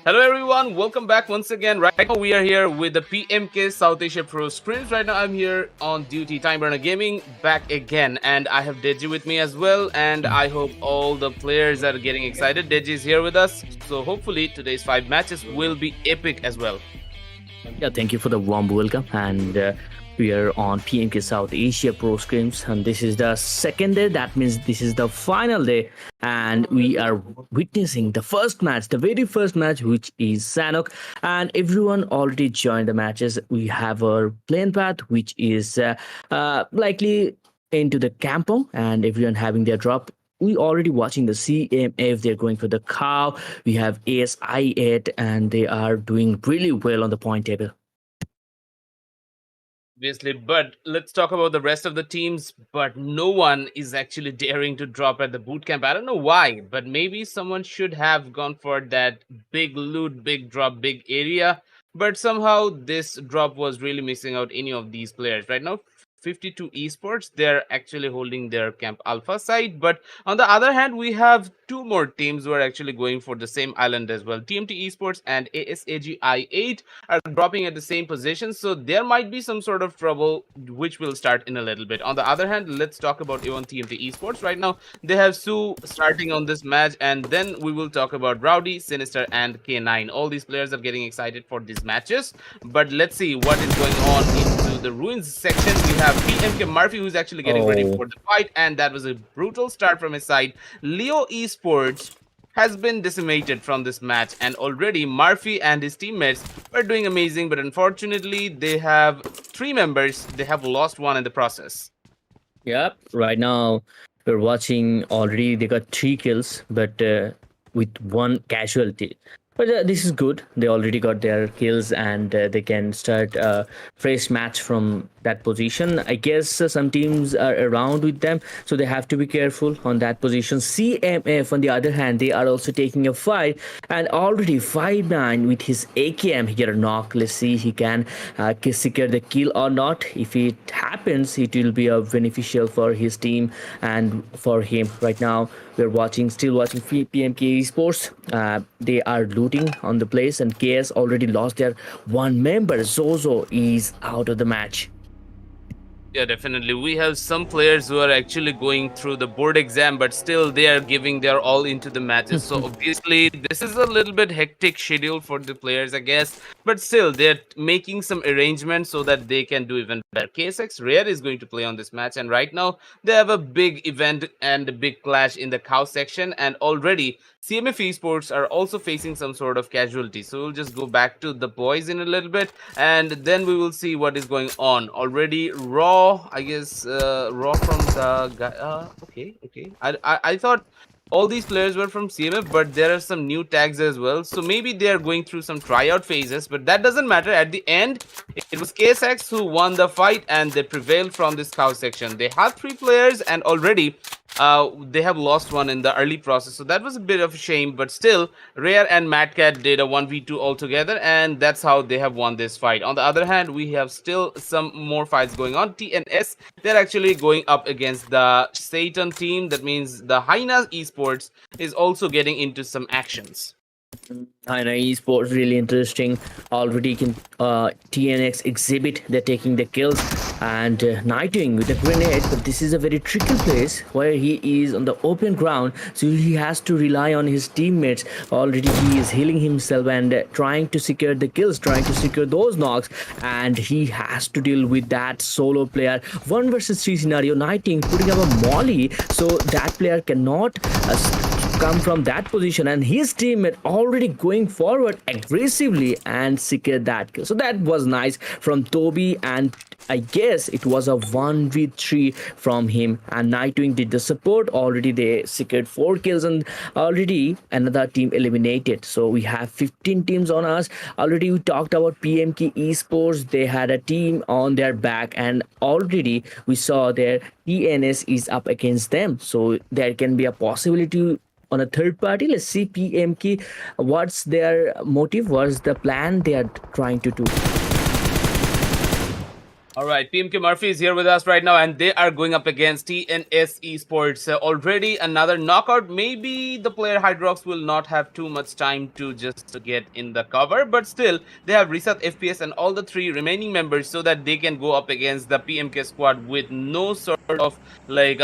Hello everyone, welcome back once again. Right now we are here with the PMK South Asia Pro Scrims. Right now I'm here on duty, Time Burner Gaming, back again. And I have Deji with me as well. And I hope all the players are getting excited. Deji is here with us. So hopefully today's 5 matches will be epic as well. Yeah, thank you for the warm welcome. And we are on PMK South Asia Pro Scrims, and this is the second day. That means this is the final day, and we are witnessing the first match, the very first match, which is Sanok. And everyone already joined the matches. We have our plane path, which is likely into the kampong, and everyone having their drop. We already watching the CMF. They're going for the cow. We have ASI8, and they are doing really well on the point table. Obviously, but let's talk about the rest of the teams. But no one is actually daring to drop at the boot camp. I don't know why, but maybe someone should have gone for that big loot, big drop, big area. But somehow this drop was really missing out any of these players. Right now, 52 Esports, they're actually holding their Camp Alpha side. But on the other hand, we have two more teams who are actually going for the same island as well. TMT Esports and ASAGI8 are dropping at the same position. So there might be some sort of trouble, which will start in a little bit. On the other hand, let's talk about even TMT Esports. Right now, they have Sue starting on this match. And then we will talk about Rowdy, Sinister, and K9. All these players are getting excited for these matches. But let's see what is going on into the ruins section. We have PMK Murphy, who's actually getting ready for the fight, and that was a brutal start from his side. Leo Esports has been decimated from this match, and already Murphy and his teammates are doing amazing, but unfortunately they have 3 members. They have lost one in the process. Yep. Right now, we're watching already. They got 3 kills, but with 1 casualty. But this is good. They already got their kills, and they can start a fresh match from that position. I guess some teams are around with them, so they have to be careful on that position. CMF, on the other hand, they are also taking a fight, and already 5-9 with his AKM. He get a knock. Let's see he can secure the kill or not. If it happens, it will be beneficial for his team and for him. Right now, we're still watching PMK Esports. They are looting on the place, and KS already lost their 1 member. Zozo is out of the match. Yeah, definitely. We have some players who are actually going through the board exam, but still they are giving their all into the matches. So obviously, this is a little bit hectic schedule for the players, I guess. But still, they're making some arrangements so that they can do even better. KSX Rare is going to play on this match, and right now they have a big event and a big clash in the cow section, and already CMF Esports are also facing some sort of casualty. So we'll just go back to the boys in a little bit, and then we will see what is going on. Already Raw, I guess, Raw from the guy. Okay. I thought all these players were from CMF, but there are some new tags as well. So maybe they are going through some tryout phases, but that doesn't matter. At the end, it was KSX who won the fight, and they prevailed from this cow section. They have 3 players, and already they have lost one in the early process. So that was a bit of a shame, but still, Rare and Madcat did a 1v2 altogether, and that's how they have won this fight. On the other hand, we have still some more fights going on. TNS, they're actually going up against the Satan team. That means the Haina Esports is also getting into some actions. Haina Esports, really interesting. Already can TNX exhibit, they're taking the kills, and Nightwing with a grenade. But this is a very tricky place where he is on the open ground, so he has to rely on his teammates. Already he is healing himself and trying to secure the kills, trying to secure those knocks, and he has to deal with that solo player. 1 versus 3 scenario. Nightwing putting up a molly, so that player cannot come from that position, and his teammate already going forward aggressively and secure that kill. So that was nice from Toby, and I guess it was a 1v3 from him, and Nightwing did the support. Already they secured 4 kills, and already another team eliminated. So we have 15 teams on us. Already we talked about PMK Esports. They had a team on their back, and already we saw their TNS is up against them. So there can be a possibility on a third party. Let's see PMK, what's their motive, what's the plan they are trying to do. All right, PMK Murphy is here with us right now, and they are going up against TNS Esports. Already another knockout. Maybe the player Hydrox will not have too much time to just get in the cover, but still, they have reset FPS and all the three remaining members so that they can go up against the PMK squad with no sort of like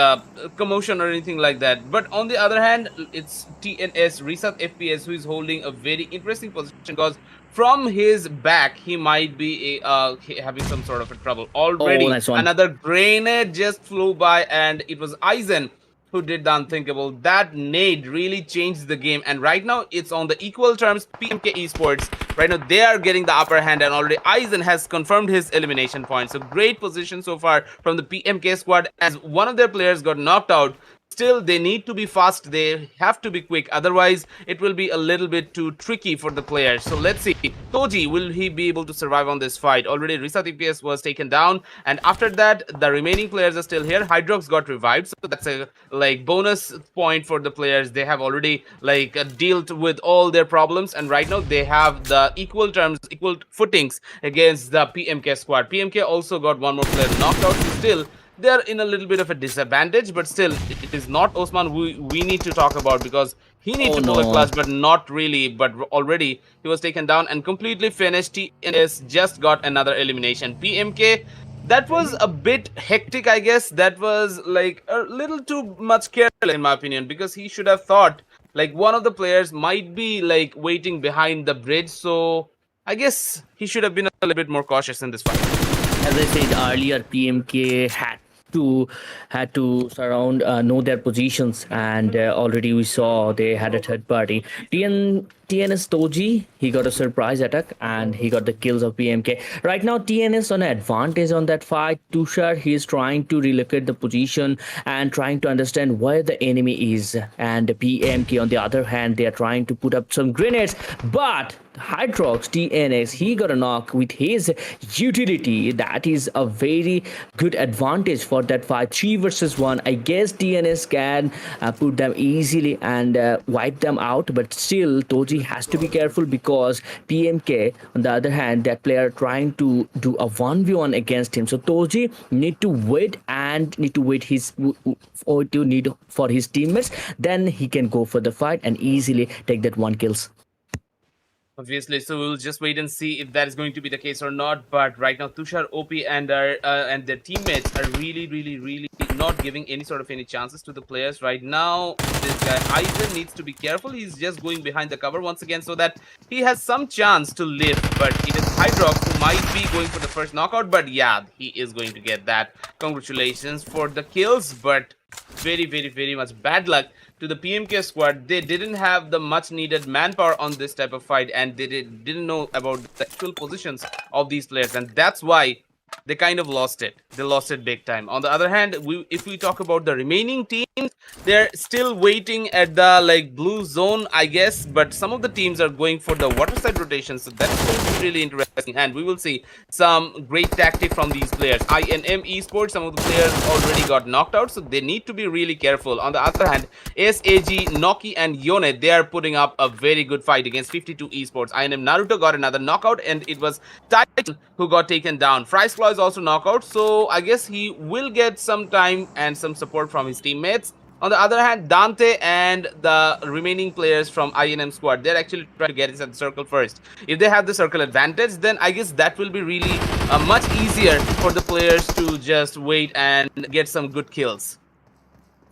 commotion or anything like that. But on the other hand, it's TNS reset FPS who is holding a very interesting position because from his back he might be having some sort of a trouble Oh, already. nice one. Another grenade just flew by, and it was Aizen who did the unthinkable. That nade really changed the game, and right now it's on the equal terms. PMK Esports right now, they are getting the upper hand, and already Aizen has confirmed his elimination point. So great position so far from the PMK squad, as one of their players got knocked out. Still, they need to be fast. They have to be quick. Otherwise, it will be a little bit too tricky for the players. So let's see. Toji, will he be able to survive on this fight? Already, Risa TPS was taken down. And after that, the remaining players are still here. Hydrox got revived. So that's a like bonus point for the players. They have already like dealt with all their problems. And right now, they have the equal terms, equal footings against the PMK squad. PMK also got one more player knocked out. Still, they're in a little bit of a disadvantage, but still, it is not Osman we need to talk about because he need Oh to pull a no. clutch, but not really. But already he was taken down and completely finished. TNS just got another elimination. PMK, that was a bit hectic, I guess. That was like a little too much careless, in my opinion, because he should have thought like one of the players might be like waiting behind the bridge. So I guess he should have been a little bit more cautious in this fight. As I said earlier, PMK to had to surround know their positions, and already we saw they had a third party. TNS Toji, he got a surprise attack and he got the kills of PMK. Right now TNS on an advantage on that fight. Tushar, he is trying to relocate the position and trying to understand where the enemy is, and PMK on the other hand, they are trying to put up some grenades, but Hydrox TNX, he got a knock with his utility. That is a very good advantage for that fight. 3 versus 1. I guess TNS can put them easily and wipe them out, but still Toji has to be careful because PMK on the other hand, that player trying to do a 1v1 against him. So Toji need to wait and need to wait his or to need for his teammates, then he can go for the fight and easily take that 1 kills. Obviously, so we'll just wait and see if that is going to be the case or not. But right now, Tushar, OP, and their teammates are really not giving any sort of any chances to the players right now. This guy Aizen needs to be careful. He's just going behind the cover once again so that he has some chance to live. But it is Hydrox who might be going for the first knockout. But yeah, he is going to get that. Congratulations for the kills, but very much bad luck to the PMK squad. They didn't have the much needed manpower on this type of fight, and they didn't know about the actual positions of these players, and that's why they kind of lost it. They lost it big time. On the other hand, if we talk about the remaining teams, they're still waiting at the like blue zone, I guess, but some of the teams are going for the water side rotation, so that's going to be really interesting, and we will see some great tactic from these players. INM Esports, some of the players already got knocked out, so they need to be really careful. On the other hand, SAG, Noki, and Yone, they are putting up a very good fight against 52 Esports. INM Naruto got another knockout, and it was Titan who got taken down. Fry's Claw is also knockout, so I guess he will get some time and some support from his teammates. On the other hand, Dante and the remaining players from INM squad, they're actually trying to get inside the circle first. If they have the circle advantage, then I guess that will be really much easier for the players to just wait and get some good kills.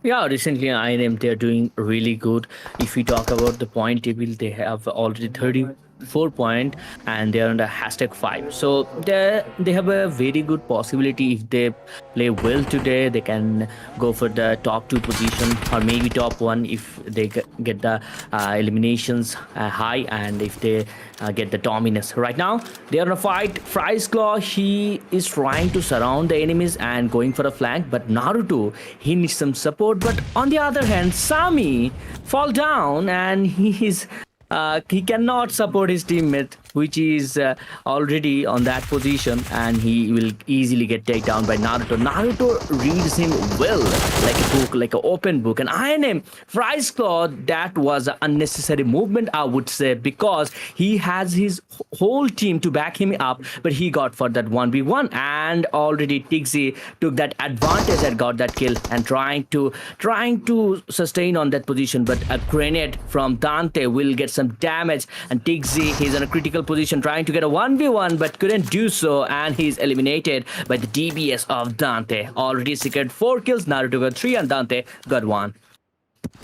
Yeah, recently INM, they're doing really good. If we talk about the point table, they have already 34 point and they're on the hashtag 5. So they have a very good possibility. If they play well today, they can go for the top 2 position or maybe top 1 if they get the eliminations high, and if they get the dominance. Right now they're on a fight. Fry's Claw, he is trying to surround the enemies and going for a flank, but Naruto, he needs some support. But on the other hand, Sami fall down and he cannot support his teammate. which is already on that position, and he will easily get taken down by Naruto. Naruto reads him well, like a book, like an open book. And INM Fry's Claw, that was an unnecessary movement, I would say, because he has his whole team to back him up, but he got for that 1v1, and already Tixi took that advantage and got that kill and trying to sustain on that position. But a grenade from Dante will get some damage, and Tixi, he's in a critical position trying to get a 1v1 but couldn't do so, and he's eliminated by the DBS of Dante. Already secured 4 kills, Naruto got 3 and Dante got 1.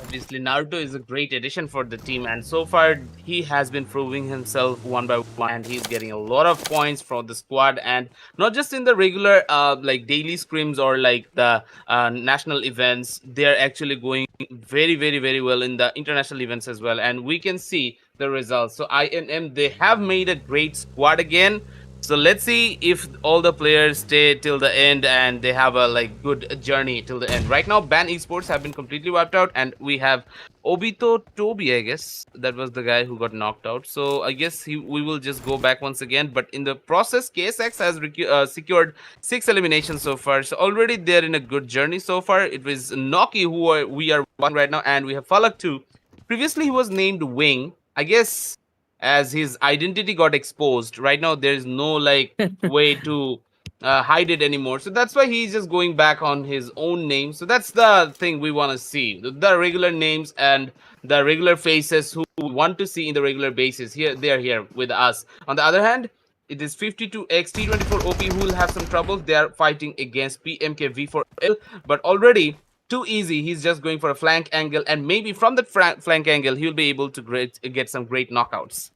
Obviously, Naruto is a great addition for the team, and so far he has been proving himself one by one, and he's getting a lot of points from the squad, and not just in the regular like daily scrims or like the national events. They are actually going very well in the international events as well, and we can see the results. So INM, they have made a great squad again. So let's see if all the players stay till the end and they have a like good journey till the end. Right now, Ban Esports have been completely wiped out, and we have Obito Toby, I guess. That was the guy who got knocked out. So I guess we will just go back once again. But in the process, KSX has secured 6 eliminations so far. So already they're in a good journey so far. It was Noki we are one right now, and we have Falak too. Previously, he was named Wing. I guess as his identity got exposed. Right now, there's no like way to hide it anymore. So that's why he's just going back on his own name. So that's the thing we want to see: the regular names and the regular faces who we want to see in the regular basis. Here, they are here with us. On the other hand, it is 52x T24 OP who will have some trouble. They are fighting against PMK V4L, but already too easy. He's just going for a flank angle, and maybe from that flank angle, he'll be able to get some great knockouts.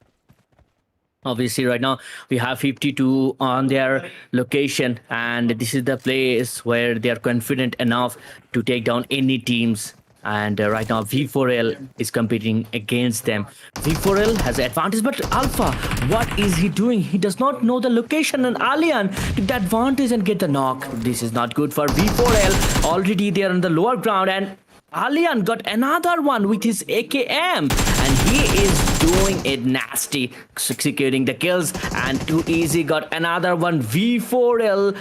Obviously, right now we have 52 on their location, and this is the place where they are confident enough to take down any teams. And right now V4L is competing against them. V4L has the advantage, but Alpha, what is he doing? He does not know the location, and Alien took the advantage and get the knock. This is not good for V4L. Already they are on the lower ground, and Alien got another one with his AKM, and he is doing it nasty, securing the kills. And Too Easy got another one. V4L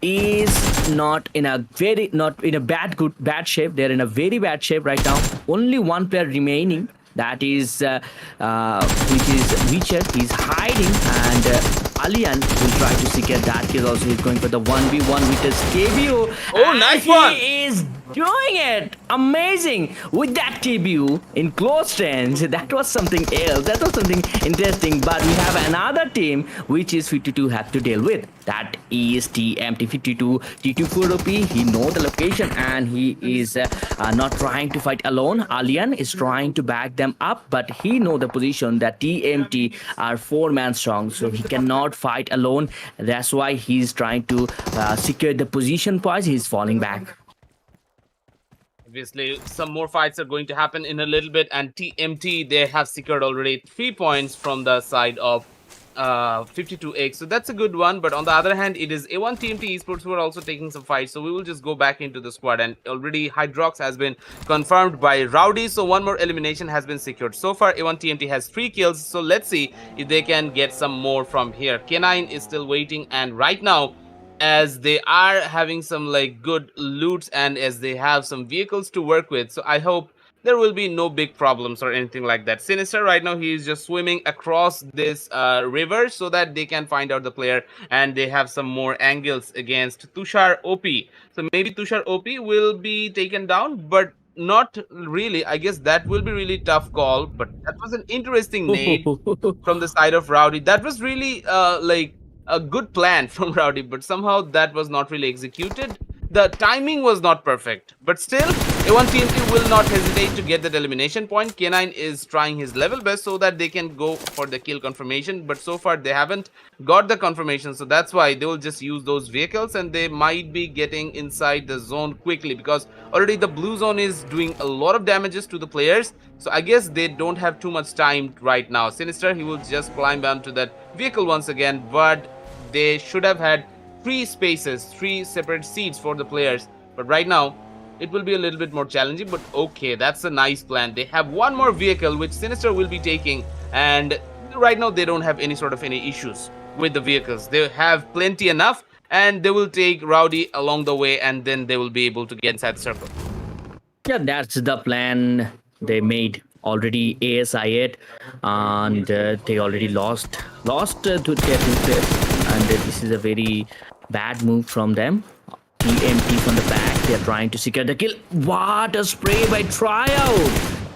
is not in a bad shape. They're in a very bad shape right now. Only one player remaining, that is which is Richard. He's hiding, and Alian will try to secure that kill. Also, he's going for the 1v1 with his KBO. Oh, nice one! He is doing it amazing with that TBU in close range. That was something else. That was something interesting. But we have another team which is 52 have to deal with. That is TMT 52 T24OP. He knows the location, and he is not trying to fight alone. Alien is trying to back them up, but he knows the position that TMT are 4-man strong, so he cannot fight alone. That's why he's trying to secure the position points. He's falling back. Obviously, some more fights are going to happen in a little bit, and TMT, they have secured already 3 points from the side of 52x, so that's a good one. But on the other hand, it is A1 TMT Esports who are also taking some fights, so we will just go back into the squad. And already Hydrox has been confirmed by Rowdy, so 1 more elimination has been secured. So far A1 TMT has 3 kills, so let's see if they can get some more from here. K9 is still waiting, and right now, as they are having some like good loots and as they have some vehicles to work with, so I hope there will be no big problems or anything like that. Sinister right now, he is just swimming across this river so that they can find out the player, and they have some more angles against Tushar OP. So maybe Tushar OP will be taken down, but not really. I guess that will be really tough call, but that was an interesting nade from the side of Rowdy. That was really like a good plan from Rowdy, but somehow that was not really executed. The timing was not perfect, but still, A1 TMT will not hesitate to get that elimination point. K9 is trying his level best so that they can go for the kill confirmation, but so far they haven't got the confirmation, so that's why they will just use those vehicles, and they might be getting inside the zone quickly because already the blue zone is doing a lot of damages to the players, so I guess they don't have too much time right now. Sinister, he will just climb onto that vehicle once again, but they should have had 3 spaces, 3 separate seats for the players, but right now it will be a little bit more challenging. But okay, that's a nice plan. They have 1 more vehicle which Sinister will be taking, and still right now they don't have any sort of any issues with the vehicles. They have plenty enough, and they will take Rowdy along the way, and then they will be able to get inside the circle. Yeah, that's the plan they made already. ASI8, and they already lost to their two players, and this is a very bad move from them. TMT from the back, they're trying to secure the kill. What a spray by Tryout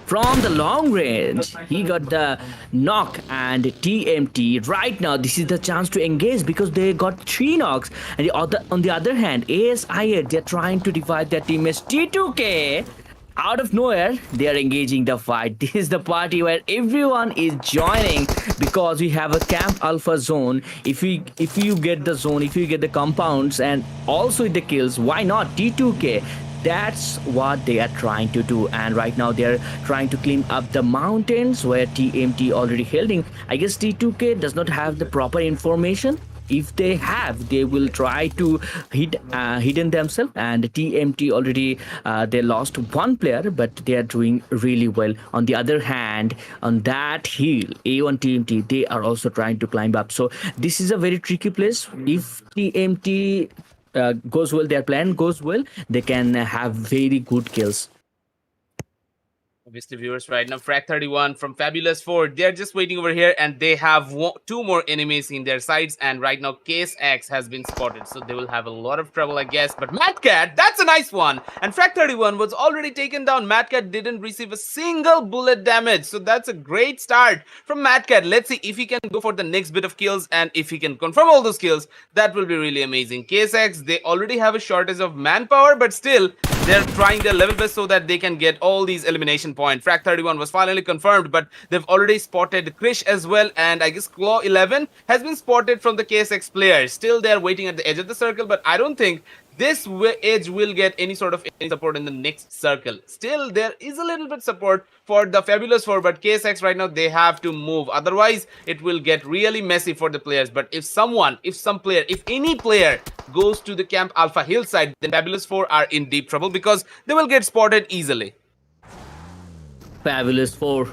from the long range. He got the knock, and TMT right now, this is the chance to engage because they got 3 knocks. And on the other hand, ASI, they're trying to divide their teammates. T2K out of nowhere, they are engaging the fight. This is the party where everyone is joining because we have a camp alpha zone. If you get the zone, if you get the compounds and also the kills, why not T2K? That's what they are trying to do, and right now they are trying to clean up the mountains where TMT already holding. I guess T2K does not have the proper information. If they have, they will try to hidden themselves, and TMT already they lost 1 player, but they are doing really well. On the other hand, on that hill, A1 TMT, they are also trying to climb up. So this is a very tricky place. If TMT goes well, their plan goes well, they can have very good kills. Obviously, viewers, right now, Frag 31 from Fabulous 4, they're just waiting over here, and they have 2 more enemies in their sides, and right now, Case X has been spotted, so they will have a lot of trouble, I guess. But Madcat, that's a nice one, and Frag 31 was already taken down. Madcat didn't receive a single bullet damage, so that's a great start from Madcat. Let's see if he can go for the next bit of kills, and if he can confirm all those kills, that will be really amazing. Case X, they already have a shortage of manpower, but still, they're trying their level best so that they can get all these elimination points. Frag 31 was finally confirmed, but they've already spotted Krish as well, and I guess Claw 11 has been spotted from the KSX players. Still, they're waiting at the edge of the circle, but I don't think this edge will get any sort of any support in the next circle. Still, there is a little bit support for the Fabulous 4, but KSX right now, they have to move. Otherwise, it will get really messy for the players. But if any player goes to the Camp Alpha hillside, then Fabulous 4 are in deep trouble because they will get spotted easily. Fabulous 4,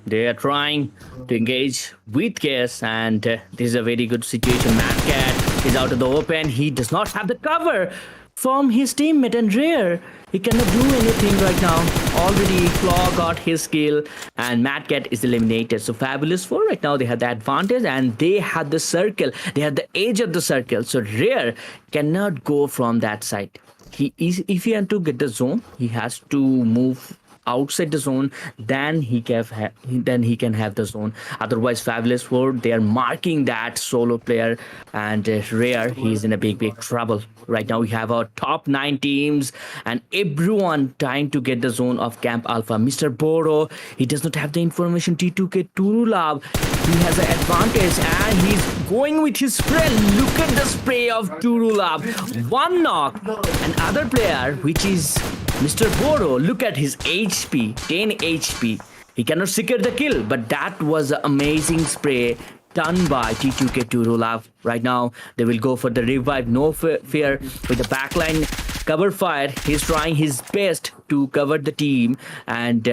they are trying to engage with Case, and this is a very good situation. Madcat is out of the open. He does not have the cover from his teammate, and Rare, he cannot do anything right now. Already Claw got his kill, and Madcat is eliminated. So Fabulous 4 right now, they have the advantage, and they have the circle. They have the edge of the circle. So Rare cannot go from that side. If he wants to get the zone, he has to move outside the zone, then he can have the zone. Otherwise, Fabulous 4, they are marking that solo player, and Rare, he's in a big trouble. Right now we have our top 9 teams, and everyone trying to get the zone of Camp Alpha. Mr. Boro, he does not have the information. T2K Turulab, he has an advantage, and he's going with his spray. Look at the spray of Turulab. 1 knock. And other player, which is Mr. Boro, look at his HP, 10 HP. He cannot secure the kill, but that was an amazing spray done by T2K Turulav. Right now, they will go for the revive. No fear with the backline cover fire. He's trying his best to cover the team and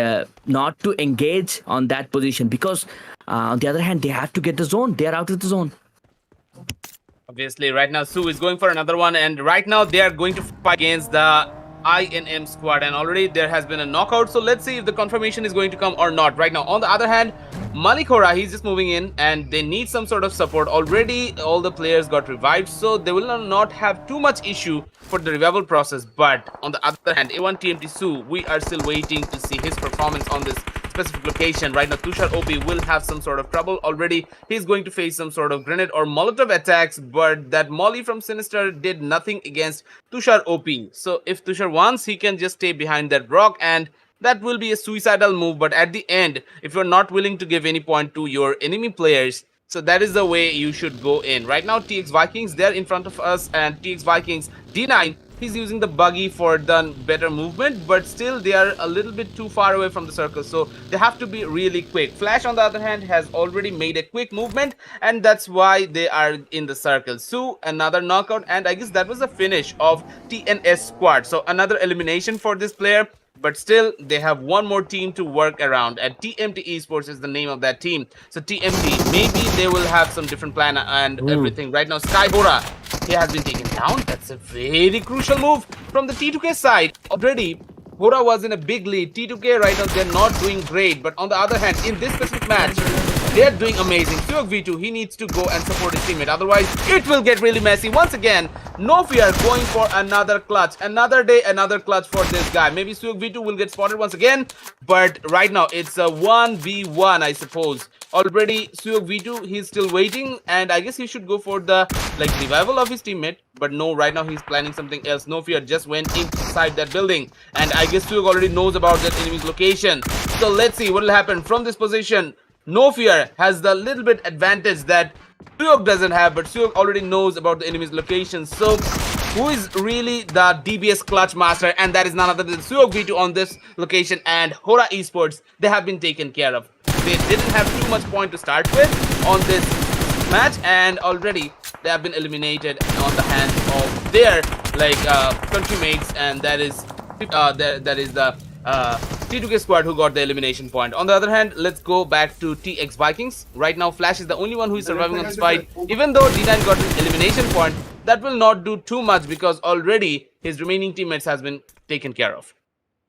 not to engage on that position because, on the other hand, they have to get the zone. They are out of the zone. Obviously, right now, Sue is going for another one, and right now, they are going to fight against the INM squad, and already there has been a knockout, so let's see if the confirmation is going to come or not. Right now, on the other hand, Malik HORAA, he's just moving in, and they need some sort of support. Already all the players got revived, so they will not have too much issue for the revival process. But on the other hand, A1 TMT Sue, we are still waiting to see his performance on this specific location. Right now, Tushar OP will have some sort of trouble. Already he's going to face some sort of grenade or molotov attacks, but that molly from Sinister did nothing against Tushar OP. So if Tushar wants, he can just stay behind that rock, and that will be a suicidal move. But at the end, if you're not willing to give any point to your enemy players, so that is the way you should go in. Right now, TX Vikings, they're in front of us, and TX Vikings D9, he's using the buggy for the better movement, but still they are a little bit too far away from the circle, so they have to be really quick. Flash, on the other hand, has already made a quick movement, and that's why they are in the circle. So another knockout, and I guess that was the finish of TNS squad. So another elimination for this player. but still they have one more team to work around, and TMT Esports is the name of that team. So TMT, maybe they will have some different plan and Ooh. everything. Right now, Skybora, he has been taken down. That's a very crucial move from the T2K side. Already, HORAA was in a big lead. T2K right now, they're not doing great. But on the other hand, in this specific match, they're doing amazing. Suyok V2, he needs to go and support his teammate. Otherwise, it will get really messy. Once again, no fear going for another clutch. Another day, another clutch for this guy. Maybe Suyok V2 will get spotted once again. But right now, it's a 1v1, I suppose. Already, Suyok V2, he's still waiting. And I guess he should go for the revival of his teammate. But no, right now he's planning something else. No fear just went inside that building. And I guess Suyok already knows about that enemy's location. So let's see what will happen from this position. No Fear has the little bit advantage that Suyok doesn't have, but Suyok already knows about the enemy's location. So, who is really the DBS clutch master? And that is none other than Suyok V2 on this location. And HORAA Esports, they have been taken care of. They didn't have too much point to start with on this match, and already they have been eliminated on the hands of their country mates, and that is the T2K squad who got the elimination point. On the other hand, let's go back to TX Vikings. Right now, Flash is the only one who is surviving on this fight. Even though D9 got an elimination point, that will not do too much because already his remaining teammates has been taken care of.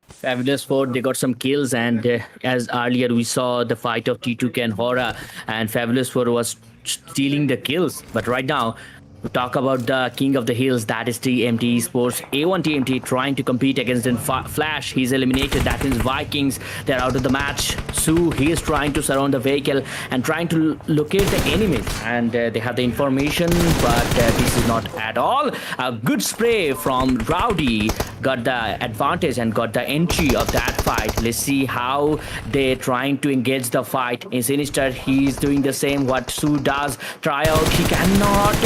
Fabulous Ford, they got some kills, and as earlier we saw the fight of T2K and HORAA, and Fabulous Ford was stealing the kills. But right now, we talk about the king of the hills, that is TMT Esports. A1 TMT trying to compete against Flash. He's eliminated. That means Vikings, they're out of the match. Su, he is trying to surround the vehicle and trying to locate the enemies. And they have the information, but this is not at all. A good spray from Rowdy got the advantage and got the entry of that fight. Let's see how they're trying to engage the fight. In Sinister, he's doing the same what Su does. Tryout, he cannot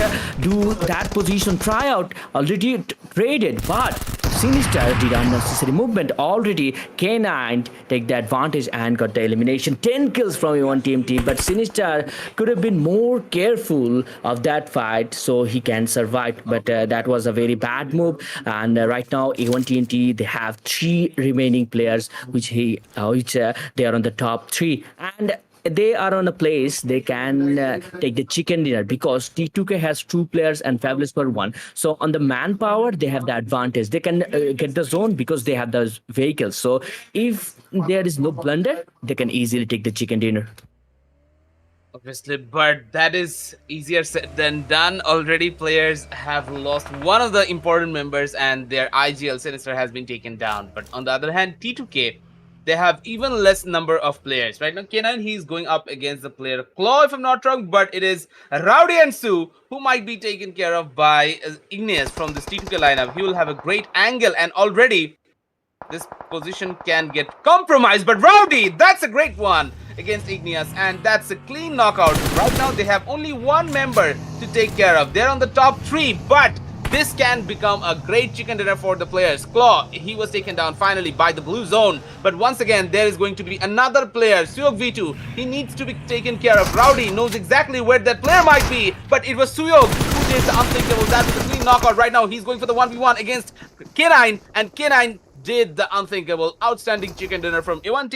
do that position. Tryout already traded, but Sinister did unnecessary movement. Already K9 take the advantage and got the elimination. 10 kills from A1 TMT, but Sinister could have been more careful of that fight so he can survive. But that was a very bad move. And right now A1 TMT, they have 3 remaining players, which they are on the top 3. And they are on a place they can take the chicken dinner because T2K has 2 players and Fabulous for 1. So on the manpower, they have the advantage. They can get the zone because they have those vehicles. So if there is no blunder, they can easily take the chicken dinner. Obviously, but that is easier said than done. Already, players have lost one of the important members, and their IGL Sinister has been taken down. But on the other hand, T2K, they have even less number of players. Right now, K9, he's going up against the player Claw, if I'm not wrong, but it is Rowdy and Su who might be taken care of by Igneous from this T2K lineup. He will have a great angle, and already this position can get compromised. But Rowdy, that's a great one against Igneous, and that's a clean knockout. Right now, they have only one member to take care of. They're on the top 3, but this can become a great chicken dinner for the players. Claw, he was taken down finally by the blue zone. But once again, there is going to be another player, Suyok V2. He needs to be taken care of. Rowdy knows exactly where that player might be, but it was Suyok who did the unthinkable. That was a clean knockout. Right now, he's going for the 1v1 against K9, and K9 did the unthinkable. Outstanding chicken dinner from A1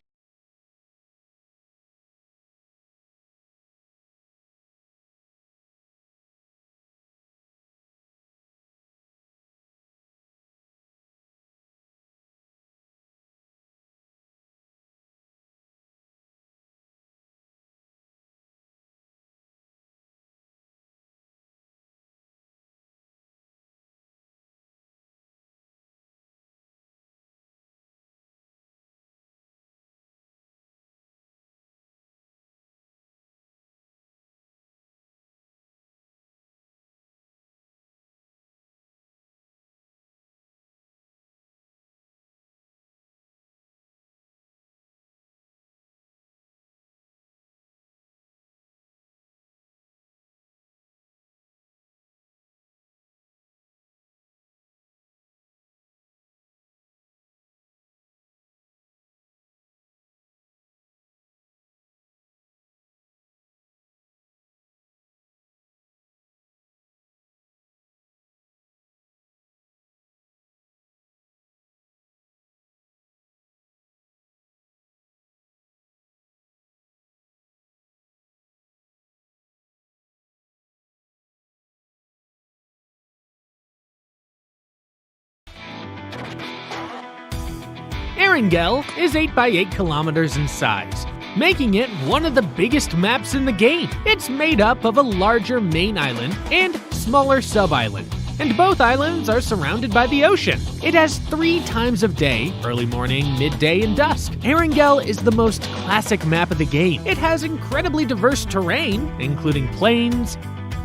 Erangel is 8 by 8 kilometers in size, making it one of the biggest maps in the game. It's made up of a larger main island and smaller sub-island, and both islands are surrounded by the ocean. It has 3 times of day, early morning, midday, and dusk. Erangel is the most classic map of the game. It has incredibly diverse terrain, including plains,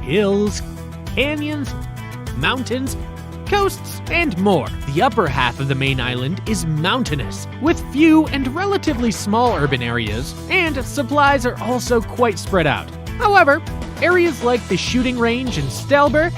hills, canyons, mountains, coasts, and more. The upper half of the main island is mountainous, with few and relatively small urban areas, and supplies are also quite spread out. However, areas like the shooting range and Stelber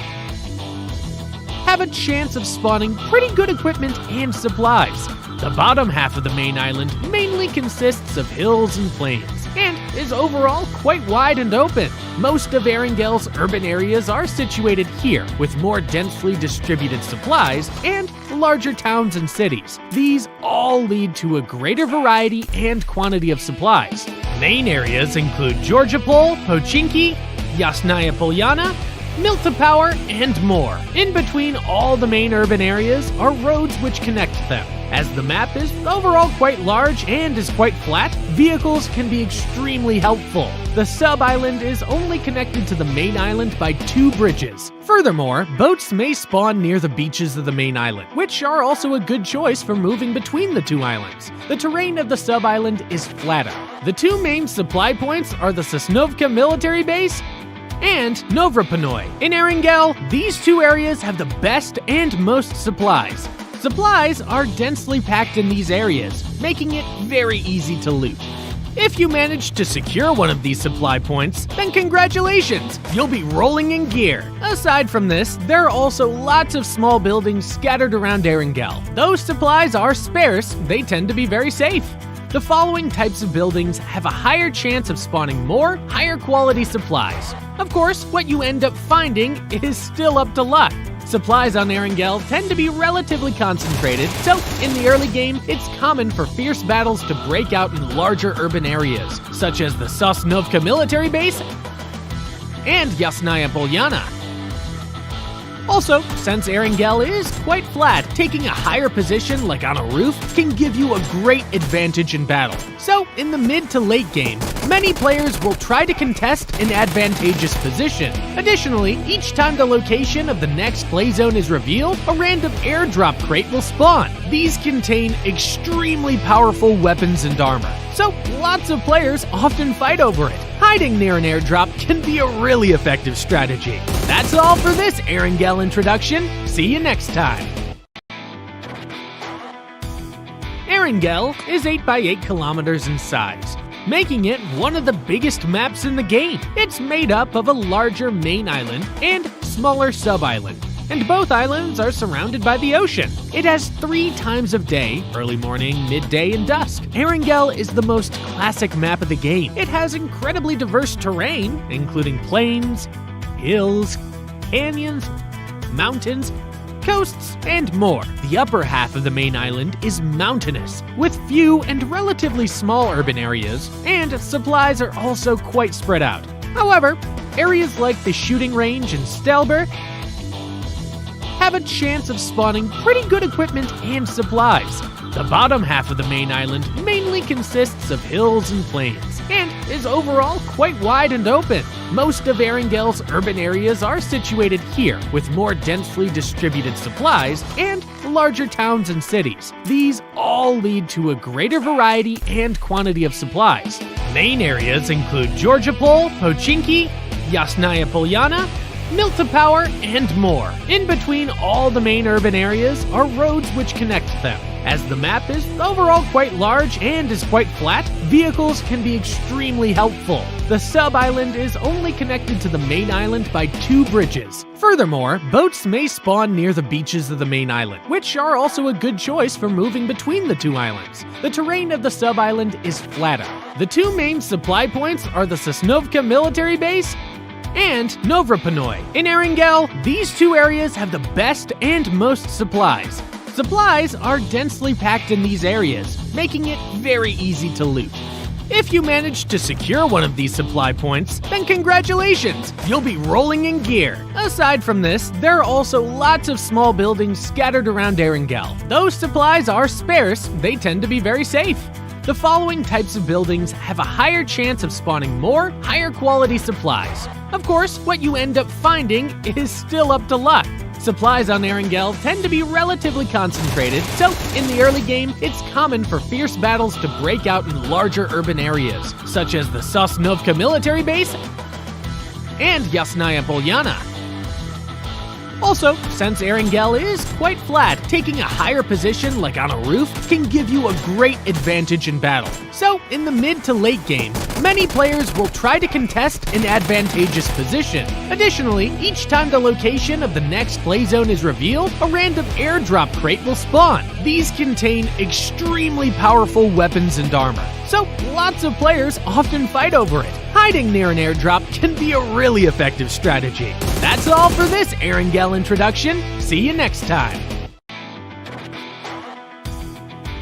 have a chance of spawning pretty good equipment and supplies. The bottom half of the main island mainly consists of hills and plains, and is overall quite wide and open. Most of Erangel's urban areas are situated here, with more densely distributed supplies and larger towns and cities. These all lead to a greater variety and quantity of supplies. Main areas include Georgiapol, Pochinki, Yasnaya Polyana, Milta Power, and more. In between all the main urban areas are roads which connect them. As the map is overall quite large and is quite flat, vehicles can be extremely helpful. The sub-island is only connected to the main island by 2 bridges. Furthermore, boats may spawn near the beaches of the main island, which are also a good choice for moving between the 2 islands. The terrain of the sub-island is flatter. The 2 main supply points are the Sosnovka military base and Novropanoi. In Erangel, these 2 areas have the best and most supplies. Supplies are densely packed in these areas, making it very easy to loot. If you manage to secure one of these supply points, then congratulations! You'll be rolling in gear. Aside from this, there are also lots of small buildings scattered around Erangel. Those supplies are sparse, they tend to be very safe. The following types of buildings have a higher chance of spawning more, higher quality supplies. Of course, what you end up finding is still up to luck. Supplies on Erangel tend to be relatively concentrated, so in the early game, it's common for fierce battles to break out in larger urban areas, such as the Sosnovka military base and Yasnaya Polyana. Also, since Erangel is quite flat, taking a higher position like on a roof can give you a great advantage in battle. So, in the mid to late game, many players will try to contest an advantageous position. Additionally, each time the location of the next play zone is revealed, a random airdrop crate will spawn. These contain extremely powerful weapons and armor, so lots of players often fight over it. Hiding near an airdrop can be a really effective strategy. That's all for this Erangel introduction. See you next time. Erangel is 8 by 8 kilometers in size, making it one of the biggest maps in the game. It's made up of a larger main island and smaller sub-island, and both islands are surrounded by the ocean. It has 3 times of day, early morning, midday, and dusk. Erangel is the most classic map of the game. It has incredibly diverse terrain, including plains, hills, canyons, mountains, coasts, and more. The upper half of the main island is mountainous, with few and relatively small urban areas, and supplies are also quite spread out. However, areas like the shooting range and Stelber have a chance of spawning pretty good equipment and supplies. The bottom half of the main island mainly consists of hills and plains, and is overall quite wide and open. Most of Erangel's urban areas are situated here, with more densely distributed supplies and larger towns and cities. These all lead to a greater variety and quantity of supplies. Main areas include Georgiapol, Pochinki, Yasnaya Polyana, Milta Power, and more. In between all the main urban areas are roads which connect them. As the map is overall quite large and is quite flat, vehicles can be extremely helpful. The sub-island is only connected to the main island by 2 bridges. Furthermore, boats may spawn near the beaches of the main island, which are also a good choice for moving between the 2 islands. The terrain of the sub-island is flatter. The 2 main supply points are the Sosnovka military base and Novropanoi. In Erangel, these 2 areas have the best and most supplies. Supplies are densely packed in these areas, making it very easy to loot. If you manage to secure one of these supply points, then congratulations! You'll be rolling in gear. Aside from this, there are also lots of small buildings scattered around Erangel. Those supplies are sparse, they tend to be very safe. The following types of buildings have a higher chance of spawning more, higher quality supplies. Of course, what you end up finding is still up to luck. Supplies on Erangel tend to be relatively concentrated, so in the early game, it's common for fierce battles to break out in larger urban areas, such as the Sosnovka military base and Yasnaya Polyana. Also, since Erangel is quite flat, taking a higher position like on a roof can give you a great advantage in battle. So, in the mid to late game, many players will try to contest an advantageous position. Additionally, each time the location of the next play zone is revealed, a random airdrop crate will spawn. These contain extremely powerful weapons and armor, so lots of players often fight over it. Hiding near an airdrop can be a really effective strategy. That's all for this Erangel introduction. See you next time.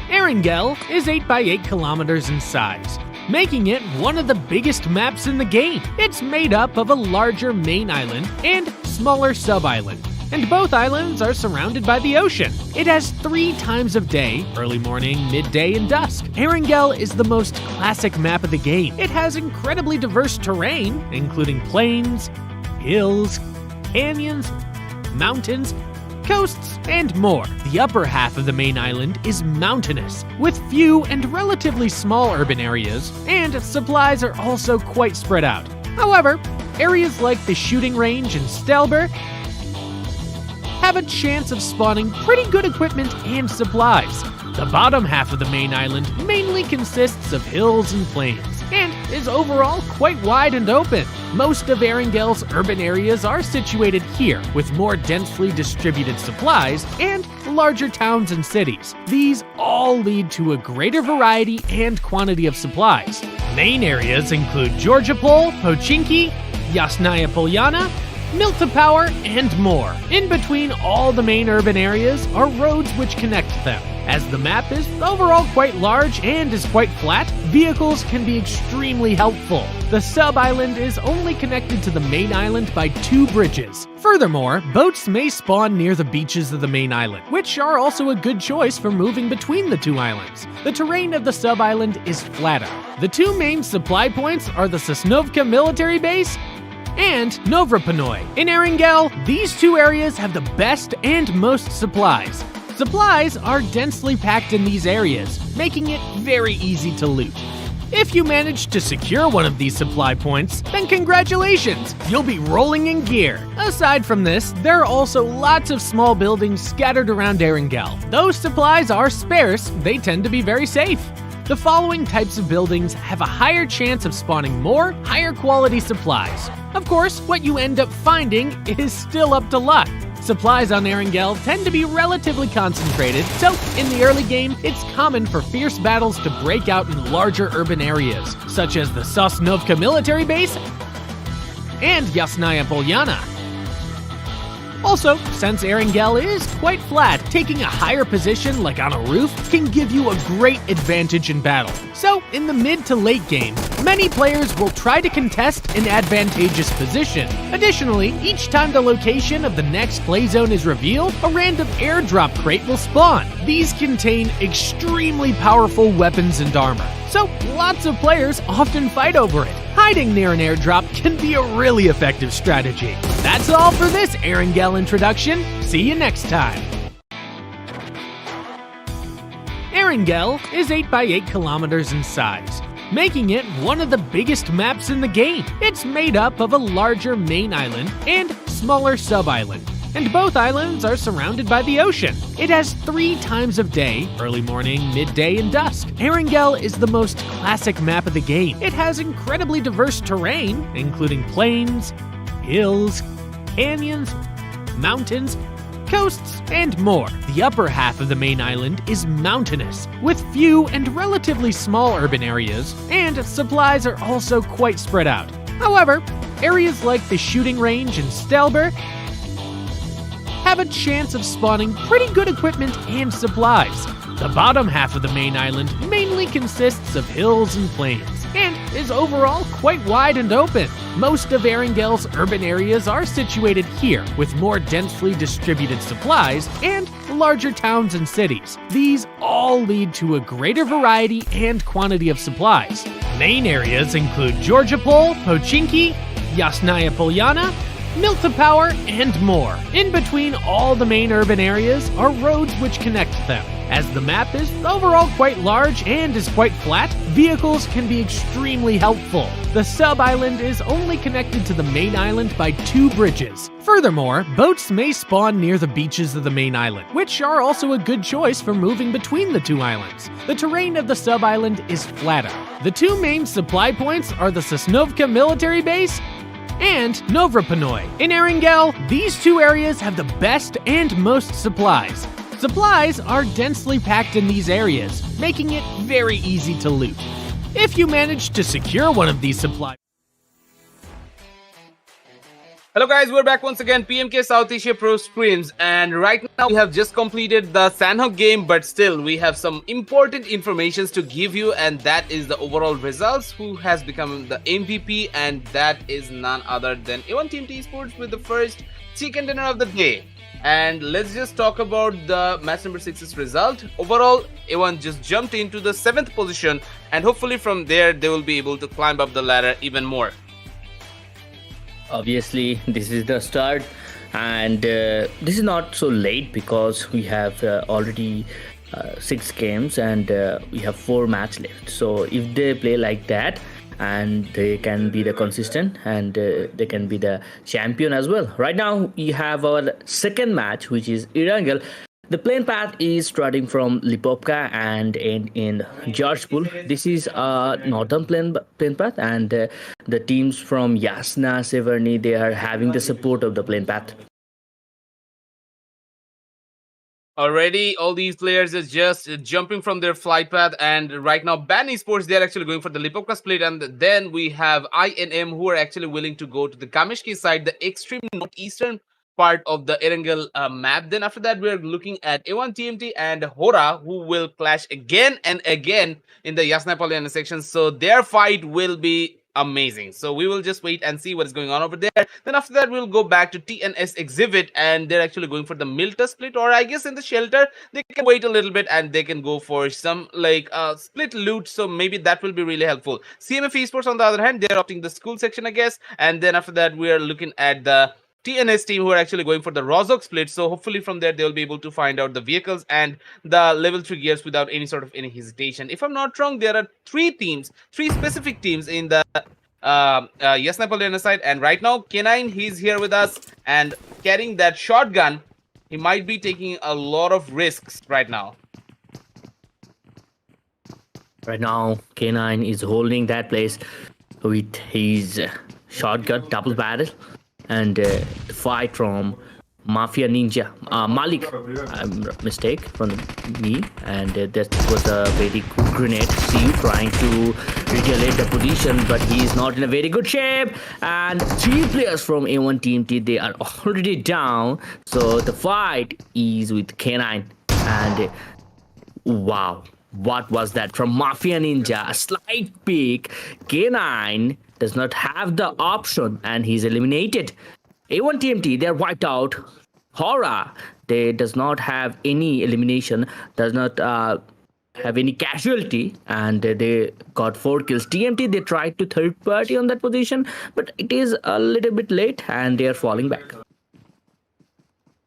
Erangel is 8 by 8 kilometers in size, making it one of the biggest maps in the game. It's made up of a larger main island and smaller sub-island, and both islands are surrounded by the ocean. It has 3 times of day, early morning, midday, and dusk. Erangel is the most classic map of the game. It has incredibly diverse terrain, including plains, hills, canyons, mountains, coasts, and more. The upper half of the main island is mountainous, with few and relatively small urban areas, and supplies are also quite spread out. However, areas like the shooting range and Stelber have a chance of spawning pretty good equipment and supplies. The bottom half of the main island mainly consists of hills and plains, and is overall quite wide and open. Most of Erangel's urban areas are situated here, with more densely distributed supplies and larger towns and cities. These all lead to a greater variety and quantity of supplies. Main areas include Georgiapol, Pochinki, Yasnaya Polyana, Milta Power, and more. In between all the main urban areas are roads which connect them. As the map is overall quite large and is quite flat, vehicles can be extremely helpful. The sub-island is only connected to the main island by 2 bridges. Furthermore, boats may spawn near the beaches of the main island, which are also a good choice for moving between the 2 islands. The terrain of the sub-island is flatter. The 2 main supply points are the Sosnovka military base and Novropanoi. In Erangel, these 2 areas have the best and most supplies. Supplies are densely packed in these areas, making it very easy to loot. If you manage to secure one of these supply points, then congratulations! You'll be rolling in gear. Aside from this, there are also lots of small buildings scattered around Erangel. Those supplies are sparse, they tend to be very safe. The following types of buildings have a higher chance of spawning more, higher quality supplies. Of course, what you end up finding is still up to luck. Supplies on Erangel tend to be relatively concentrated, so in the early game, it's common for fierce battles to break out in larger urban areas, such as the Sosnovka military base and Yasnaya Polyana. Also, since Erangel is quite flat, taking a higher position like on a roof can give you a great advantage in battle. So, in the mid to late game, many players will try to contest an advantageous position. Additionally, each time the location of the next play zone is revealed, a random airdrop crate will spawn. These contain extremely powerful weapons and armor, so lots of players often fight over it. Hiding near an airdrop can be a really effective strategy. That's all for this Erangel introduction. See you next time. Erangel is 8 by 8 kilometers in size, making it one of the biggest maps in the game. It's made up of a larger main island and smaller sub-island, and both islands are surrounded by the ocean. It has 3 times of day, early morning, midday, and dusk. Erangel is the most classic map of the game. It has incredibly diverse terrain, including plains, hills, canyons, mountains, coasts, and more. The upper half of the main island is mountainous, with few and relatively small urban areas, and supplies are also quite spread out. However, areas like the shooting range and Stelber have a chance of spawning pretty good equipment and supplies. The bottom half of the main island mainly mainly consists of hills and plains, and is overall quite wide and open. Most of Erengel's urban areas are situated here, with more densely distributed supplies and larger towns and cities. These all lead to a greater variety and quantity of supplies. Main areas include Georgiapol, Pochinki, Yasnaya Polyana, Milta Power, and more. In between all the main urban areas are roads which connect them. As the map is overall quite large and is quite flat, vehicles can be extremely helpful. The sub-island is only connected to the main island by 2 bridges. Furthermore, boats may spawn near the beaches of the main island, which are also a good choice for moving between the 2 islands. The terrain of the sub-island is flatter. The 2 main supply points are the Sosnovka military base and Novropanoi. In Erengel, these 2 areas have the best and most supplies. Supplies are densely packed in these areas, making it very easy to loot. If you manage to secure one of these supplies. Hello guys, we're back once again, PMK South Asia Pro Scrims, and right now we have just completed the Sandhog game, but still we have some important informations to give you, and that is the overall results, who has become the MVP, and that is none other than A1 Team Esports with the first chicken dinner of the day. And let's just talk about the match number 6's result. Overall, A1 just jumped into the 7th position, and hopefully from there they will be able to climb up the ladder even more. Obviously, this is the start, and this is not so late because we have already 6 games and we have 4 matches left. So if they play like that, and they can be the consistent, and they can be the champion as well. Right now we have our second match, which is Erengel. The plane path is starting from Lipovka and end in Georgepol. This is a northern plane path, and the teams from Yasna, Severny, they are having the support of the plane path. Already, all these players are just jumping from their flight path, and right now, Ban Esports, they're actually going for the Lipovka split, and then we have INM who are actually willing to go to the Kamishki side, the extreme northeastern part of the Erengel map. Then after that, we're looking at A1 TMT and HORAA, who will clash again and again in the Yasna Polyana section, so their fight will be amazing. So we will just wait and see what is going on over there. Then after that, we'll go back to TNS Exhibit, and they're actually going for the Milta split, or I guess in the shelter they can wait a little bit and they can go for some like split loot, so maybe that will be really helpful. CMF Esports on the other hand, they're opting the school section, I guess. And then after that, we are looking at the TNS team who are actually going for the Rozok split, so hopefully from there they'll be able to find out the vehicles and the level 3 gears without any sort of any hesitation. If I'm not wrong, there are 3 specific teams in the Yasna Polyana side, and right now K9, he's here with us and carrying that shotgun. He might be taking a lot of risks right now. Right now K9 is holding that place with his shotgun double barrel, and the fight from Mafia Ninja Malik, mistake from me, and that was a very good grenade. See, trying to retaliate the position, but he is not in a very good shape, and 3 players from A1 TMT, they are already down. So the fight is with K9, and wow, what was that from Mafia Ninja? A slight peek. K9 does not have the option, and he's eliminated. A1 TMT, they're wiped out. HORAA, they does not have any elimination, does not have any casualty, and they got 4 kills. TMT, they tried to third party on that position, but it is a little bit late, and they are falling back.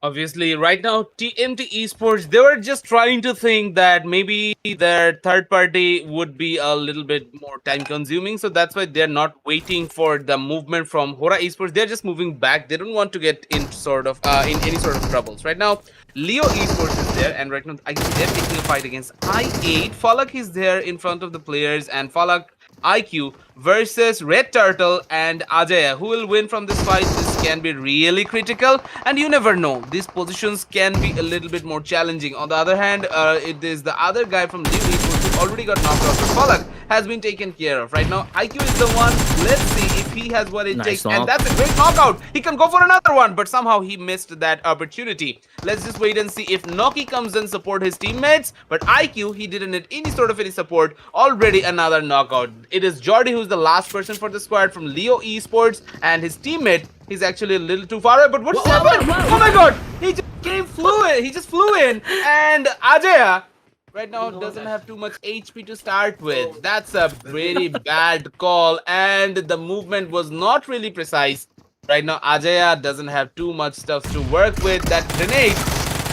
Obviously, right now, TMT Esports, they were just trying to think that maybe their third party would be a little bit more time consuming. So that's why they're not waiting for the movement from HORAA Esports. They're just moving back. They don't want to get in sort of in any sort of troubles. Right now, Leo Esports is there, and right now I think they're taking a fight against I8. Falak is there in front of the players, and Falak IQ versus Red Turtle and Ajaya. Who will win from this fight? This can be really critical, and you never know. These positions can be a little bit more challenging. On the other hand, it is the other guy from Leo Esports who already got knocked out for Falak, has been taken care of. Right now, IQ is the one. Let's see if he has what it Nice takes. knock. And that's a great knockout. He can go for another one, but somehow he missed that opportunity. Let's just wait and see if Noki comes and support his teammates. But IQ, he didn't need any sort of any support. Already another knockout. It is Jordi who's the last person for the squad from Leo Esports, and his teammate, he's actually a little too far away. But what's happening? Oh my god! He just flew in. He just flew in, and Ajaya right now doesn't have too much HP to start with. That's a very bad call, and the movement was not really precise. Right now, Ajaya doesn't have too much stuff to work with. That grenade,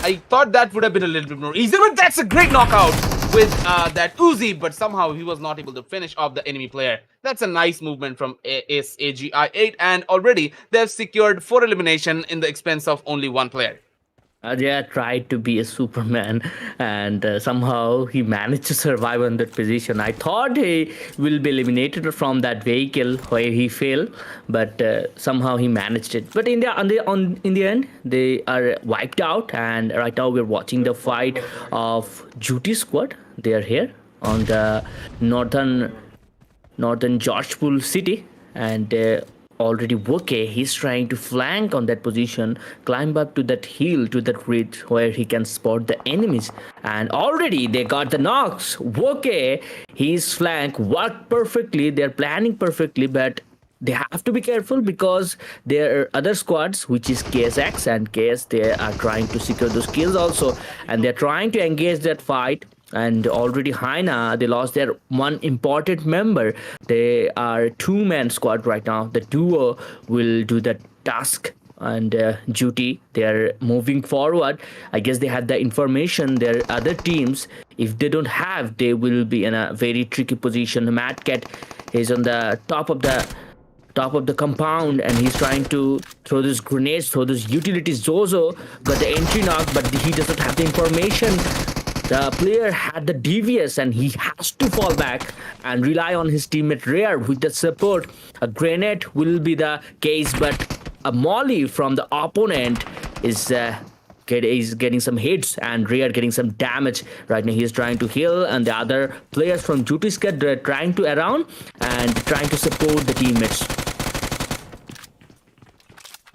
I thought that would have been a little bit more easier, but that's a great knockout with that Uzi, but somehow he was not able to finish off the enemy player. That's a nice movement from AGI8, and already they've secured 4 elimination in the expense of only 1 player. Ajay tried to be a Superman, and somehow he managed to survive on that position. I thought he will be eliminated from that vehicle where he fell, but somehow he managed it. But in the end, they are wiped out, and right now we're watching the fight of Jutti SQUAD. They are here on the northern Georgetown city, and already Woke, he's trying to flank on that position, climb up to that hill, to that ridge where he can spot the enemies. And already they got the knocks. Woke, his flank worked perfectly. They're planning perfectly, but they have to be careful because there are other squads, which is KSX and KS. They are trying to secure those kills also, and they're trying to engage that fight. And already Haina, they lost their one important member. They are 2-man squad right now. The duo will do the task, and Jutti, they are moving forward. I guess they had the information. Their other teams, if they don't have, they will be in a very tricky position. Mad Cat is on the top of the compound, and he's trying to throw those grenades, throw those utilities. Zozo got the entry knock, but he doesn't have the information. The player had the devious, and he has to fall back and rely on his teammate Rare with the support. A grenade will be the case, but a molly from the opponent is getting some hits, and Rare getting some damage. Right now he's trying to heal, and the other players from Jutti SQUAD, they're trying to around and trying to support the teammates.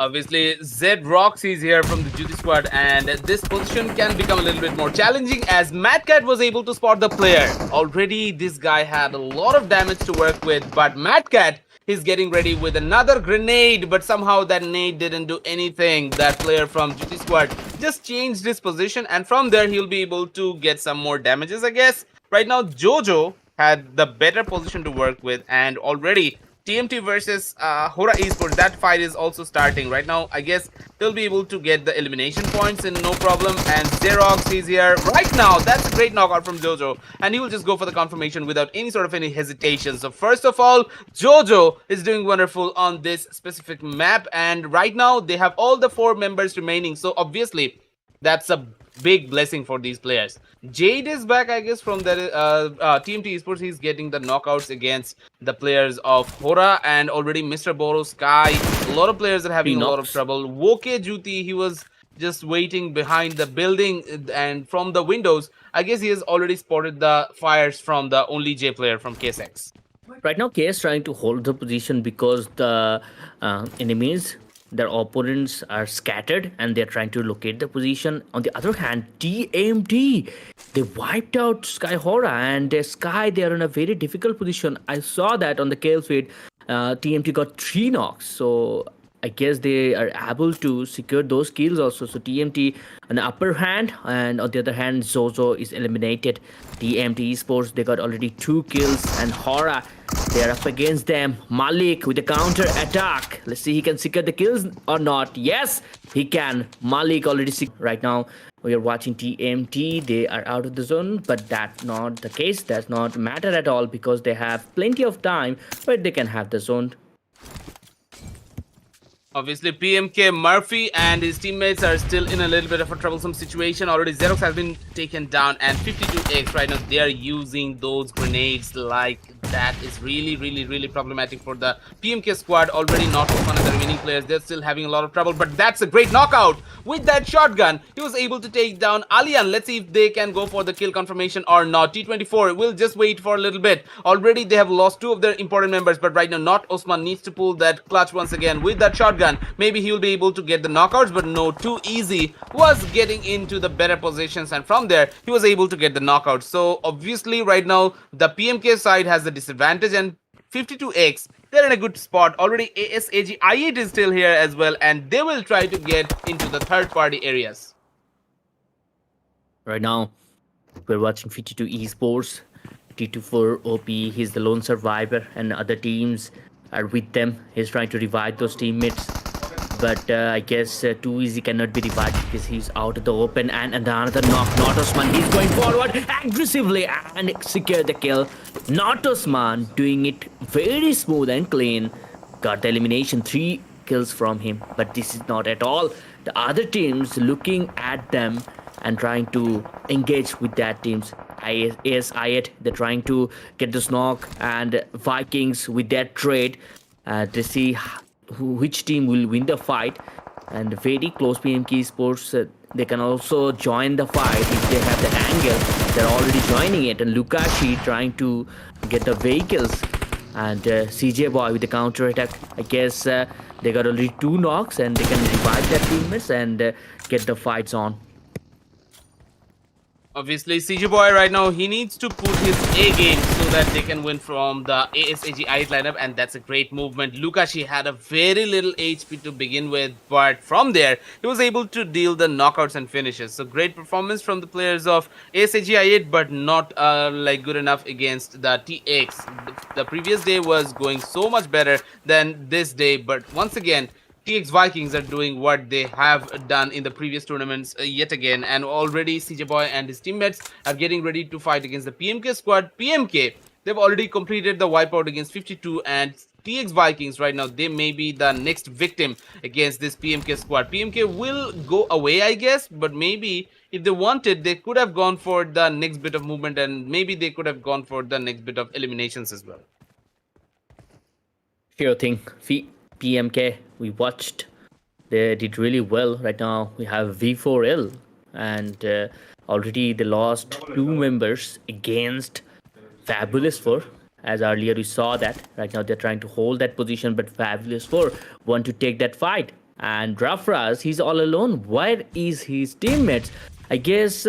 Obviously, Zed Rocks is here from the Jutti SQUAD, and this position can become a little bit more challenging as Mad Cat was able to spot the player. Already, this guy had a lot of damage to work with, but Mad Cat is getting ready with another grenade, but somehow that nade didn't do anything. That player from Jutti SQUAD just changed his position, and from there, he'll be able to get some more damages, I guess. Right now, Jojo had the better position to work with, and already TMT versus HORAA Esports, that fight is also starting right now. I guess they'll be able to get the elimination points in no problem. And Xerox is here right now. That's a great knockout from Jojo, and he will just go for the confirmation without any sort of any hesitation. So first of all, Jojo is doing wonderful on this specific map, and right now they have all the 4 members remaining. So obviously that's a big blessing for these players. Jade is back, I guess, from the TMT Esports. He's getting the knockouts against the players of HORAA, and already Mr. Boro, Sky. A lot of players are having a lot of trouble. Woke Jutti, he was just waiting behind the building, and from the windows, I guess he has already spotted the fires from the only J player from KSX. Right now, KS trying to hold the position because the enemies, their opponents are scattered, and they're trying to locate the position. On the other hand, TMT, they wiped out Sky HORAA, and Sky, they're in a very difficult position. I saw that on the kill feed. TMT got 3 knocks, so I guess they are able to secure those kills also. So TMT on the upper hand, and on the other hand, Zozo is eliminated. TMT Esports, they got already 2 kills, and HORAA, they're up against them. Malik with a counter attack. Let's see he can secure the kills or not. Yes, he can. Malik already right now. We are watching TMT. They are out of the zone, but that's not the case. That's not matter at all because they have plenty of time where they can have the zone. Obviously, PMK Murphy and his teammates are still in a little bit of a troublesome situation. Already Xerox has been taken down, and 52X right now, they are using those grenades like that is really problematic for the PMK squad. Already not one of the remaining players. They're still having a lot of trouble, but that's a great knockout with that shotgun. He was able to take down Alian. Let's see if they can go for the kill confirmation or not. T24 will just wait for a little bit. Already they have lost two of their important members, but right now not Osman needs to pull that clutch once again with that shotgun. Maybe he will be able to get the knockouts, but no, too easy. Was getting into the better positions, and from there he was able to get the knockout. So obviously right now the PMK side has the disadvantage, and 52x, they're in a good spot. Already ASAG I8 is still here as well, and they will try to get into the third party areas. Right now, we're watching 52 Esports, T24 OP. He's the lone survivor, and other teams are with them. He's trying to revive those teammates, but I guess too easy cannot be revived because he's out of the open. And another knock. Not Osman. He's going forward aggressively and secure the kill. Not Osman doing it very smooth and clean. Got the elimination. 3 kills from him. But this is not at all. The other teams looking at them and trying to engage with that teams. AS8, they're trying to get this knock, and Vikings with that trade to see which team will win the fight. And very close. PMK Sports, they can also join the fight if they have the angle. They're already joining it, and Lukashi trying to get the vehicles, and CJ Boy with the counter attack. I guess they got already 2 knocks, and they can revive their teammates and get the fights on. Obviously, CJ Boy right now, he needs to put his A game so that they can win from the ASAG I lineup, and that's a great movement. Lukashi had a very little HP to begin with, but from there, he was able to deal the knockouts and finishes. So great performance from the players of ASAG I8, but not like good enough against the TX. The previous day was going so much better than this day, but once again, TX Vikings are doing what they have done in the previous tournaments yet again, and already CJ Boy and his teammates are getting ready to fight against the PMK squad. PMK, they've already completed the wipeout against 52, and TX Vikings right now, they may be the next victim against this PMK squad. PMK will go away, I guess, but maybe if they wanted, they could have gone for the next bit of movement, and maybe they could have gone for the next bit of eliminations as well. Sure thing. PMK, we watched, they did really well. Right now we have V4L, and already they lost 2 members against Fabulous 4. As earlier we saw that. Right now they're trying to hold that position, but Fabulous 4 want to take that fight. And Rafraz, he's all alone. Where is his teammates? I guess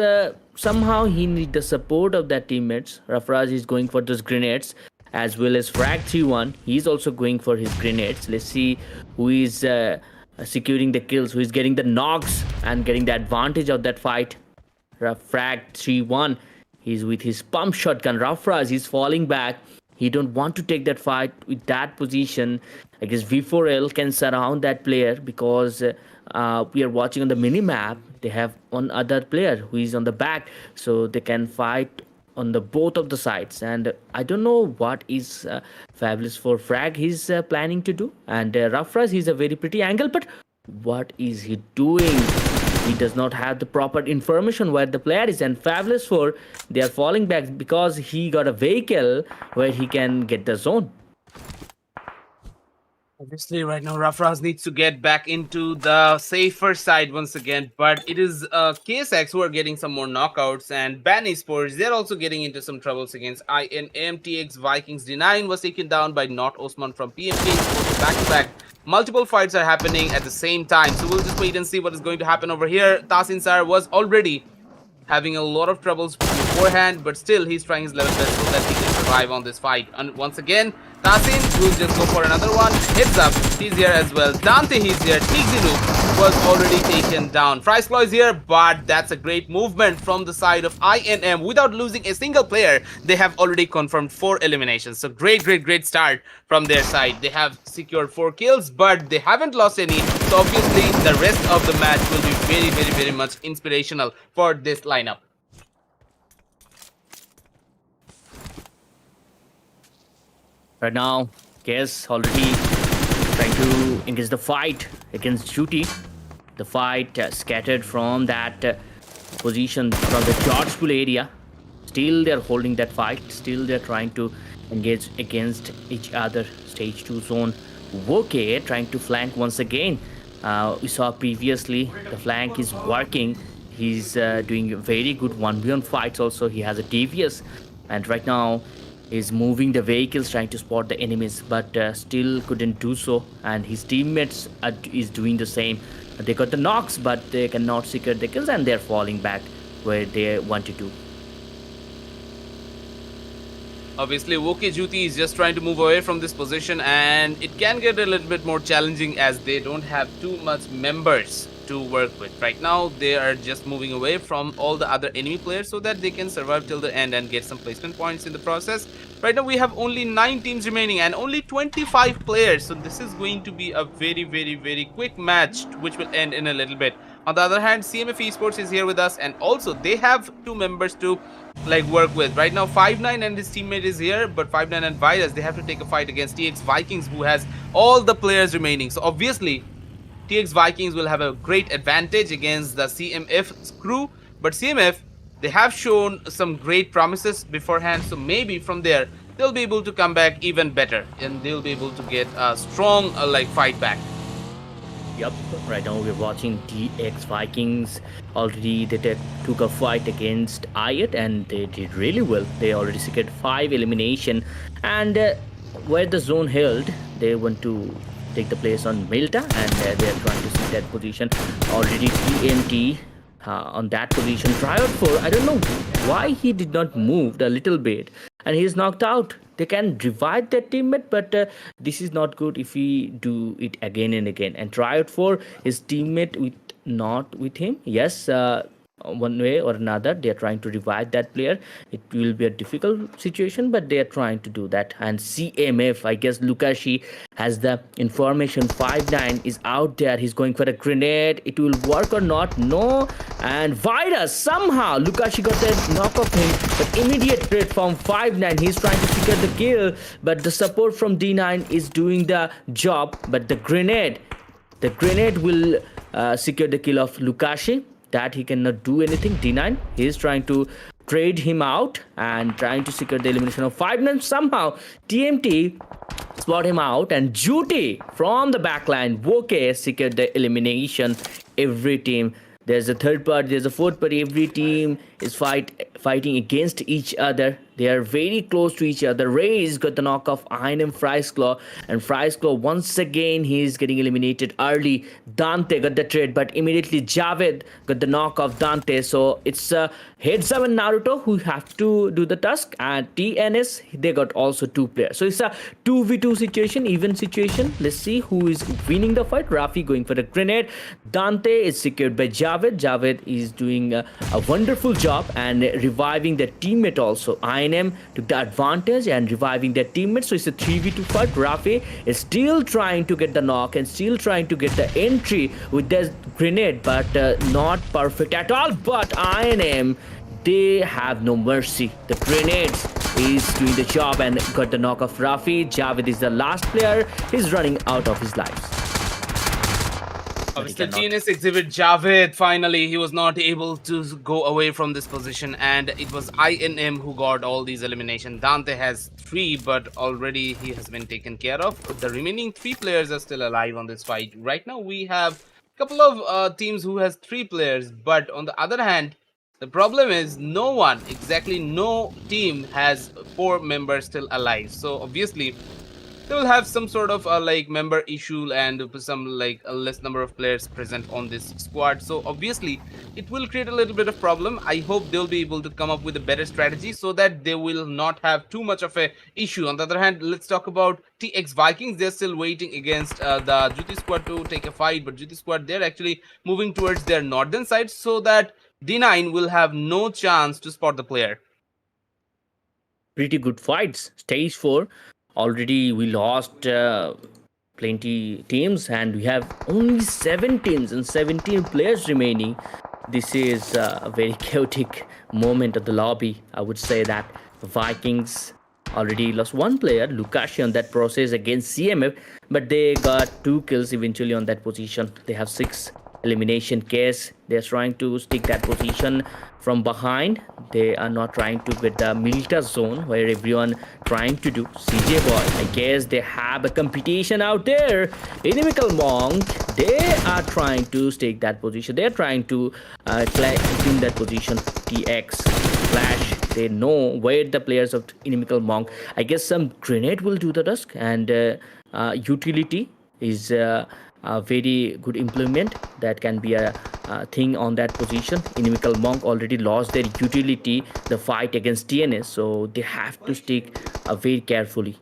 somehow he needs the support of that teammates. Rafraz is going for those grenades, as well as Frag31. He's also going for his grenades. Let's see who is securing the kills, who is getting the knocks and getting the advantage of that fight. Frag31, he's with his pump shotgun. Rafraz, he's falling back. He don't want to take that fight with that position. I guess V4L can surround that player, because we are watching on the mini map. They have one other player who is on the back, so they can fight on the both of the sides. And I don't know what is Fabulous for Frag he's planning to do. And Rafraz, he's a very pretty angle, but what is he doing? He does not have the proper information where the player is. And Fabulous 4, they are falling back because he got a vehicle where he can get the zone. Obviously, right now, Rafraz needs to get back into the safer side once again, but it is KSX who are getting some more knockouts, and Haina Esports, they're also getting into some troubles against INMTX Vikings. D9 was taken down by Not Osman from PMK. Back-to-back, multiple fights are happening at the same time, so we'll just wait and see what is going to happen over here. Tasin Sar was already having a lot of troubles beforehand, but still he's trying his level best so that he can survive on this fight. And once again, Tasin will just go for another one. Heads up, he's here as well. Dante, he's here. Tigzinu was already taken down. Fricelaw is here, but that's a great movement from the side of INM. Without losing a single player, they have already confirmed 4 eliminations. So great start from their side. They have secured 4 kills, but they haven't lost any. So obviously, the rest of the match will be very much inspirational for this lineup. Right now, KS already trying to engage the fight against Jutti. The fight scattered from that position from the George Pool area. Still they're holding that fight. Still they're trying to engage against each other. Stage 2 zone. Woke trying to flank once again. We saw previously the flank is working. He's doing very good 1v1 fights also. He has a devious, and right now he's moving the vehicles trying to spot the enemies, but still couldn't do so, and his teammates is doing the same. They got the knocks, but they cannot secure the kills, and they're falling back where they wanted to. Obviously, Jutti is just trying to move away from this position, and it can get a little bit more challenging as they don't have too much members to work with. Right now, they are just moving away from all the other enemy players so that they can survive till the end and get some placement points in the process. Right now, we have only 9 teams remaining and only 25 players, so this is going to be a very quick match, which will end in a little bit. On the other hand, CMF Esports is here with us, and also they have 2 members to work with. Right now, 5-9 and his teammate is here, but 5-9 and Virus, they have to take a fight against TX Vikings, who has all the players remaining. So obviously, TX Vikings will have a great advantage against the CMF crew, but CMF, they have shown some great promises beforehand, so maybe from there they'll be able to come back even better, and they'll be able to get a strong fight back. Yep, right now we're watching TX Vikings. Already they took a fight against Ayat and they did really well. They already secured 5 elimination, and where the zone held, they want to take the place on Milta, and they're trying to see that position. Already TNT on that position. Triad 4, I don't know why he did not move a little bit, and he's knocked out. They can revive their teammate, but this is not good if we do it again and again. And Triad 4, his teammate not with him. Yes, one way or another, they are trying to revive that player. It will be a difficult situation, but they are trying to do that. And CMF, I guess Lukashi has the information. 5-9 is out there. He's going for a grenade. It will work or not? No. And Virus, somehow Lukashi got that knock off him, but immediate threat from 5-9. He's trying to secure the kill, but the support from D9 is doing the job. But the grenade will secure the kill of Lukashi. That he cannot do anything. D9, he is trying to trade him out and trying to secure the elimination of 5-9. Somehow TMT spot him out, and Jutti from the backline, Woke secured the elimination. Every team, there's a third party, there's a fourth party. Every team is fighting against each other. They are very close to each other. Ray's got the knock off Haina Claw, and Claw once again he's getting eliminated early. Dante got the trade, but immediately Javed got the knock off Dante. So it's Heads Up and Naruto who have to do the task, and TNS they got also 2 players. So it's a 2v2 situation, even situation. Let's see who is winning the fight. Rafi going for the grenade. Dante is secured by Javed. Javed is doing a wonderful job and reviving their teammate also. INM took the advantage and reviving their teammates. So it's a 3v2 fight. Rafi is still trying to get the knock and still trying to get the entry with their grenade, but not perfect at all. But INM, they have no mercy. The grenades is doing the job and got the knock of Rafi. Javed is the last player. He's running out of his lives. Obviously, TNS exhibit Javed, finally, he was not able to go away from this position, and it was INM who got all these eliminations. Dante has 3, but already he has been taken care of. The remaining 3 players are still alive on this fight. Right now, we have a couple of teams who has 3 players, but on the other hand, the problem is no team has 4 members still alive. So obviously, they will have some sort of member issue and some a less number of players present on this squad. So obviously it will create a little bit of problem. I hope they'll be able to come up with a better strategy so that they will not have too much of a issue. On the other hand, let's talk about TX Vikings. They're still waiting against the Jutti squad to take a fight, but Jutti squad, they're actually moving towards their northern side so that D9 will have no chance to spot the player. Pretty good fights. Stage 4. Already we lost plenty teams, and we have only 7 teams and 17 players remaining. This is a very chaotic moment of the lobby. I would say that Vikings already lost 1 player, Lukashi, on that process against CMF, but they got 2 kills eventually on that position. They have 6 elimination case. They're trying to stick that position from behind. They are not trying to get the Milta zone where everyone trying to do. CJ Boy, I guess they have a competition out there. Inimical Monk, they are trying to stick that position. They're trying to claim that position. TX, Flash, they know where the players of Inimical Monk. I guess some grenade will do the task, and utility is a very good implement that can be a thing on that position. Inimical Monk already lost their utility the fight against TNS, so they have to stick very carefully.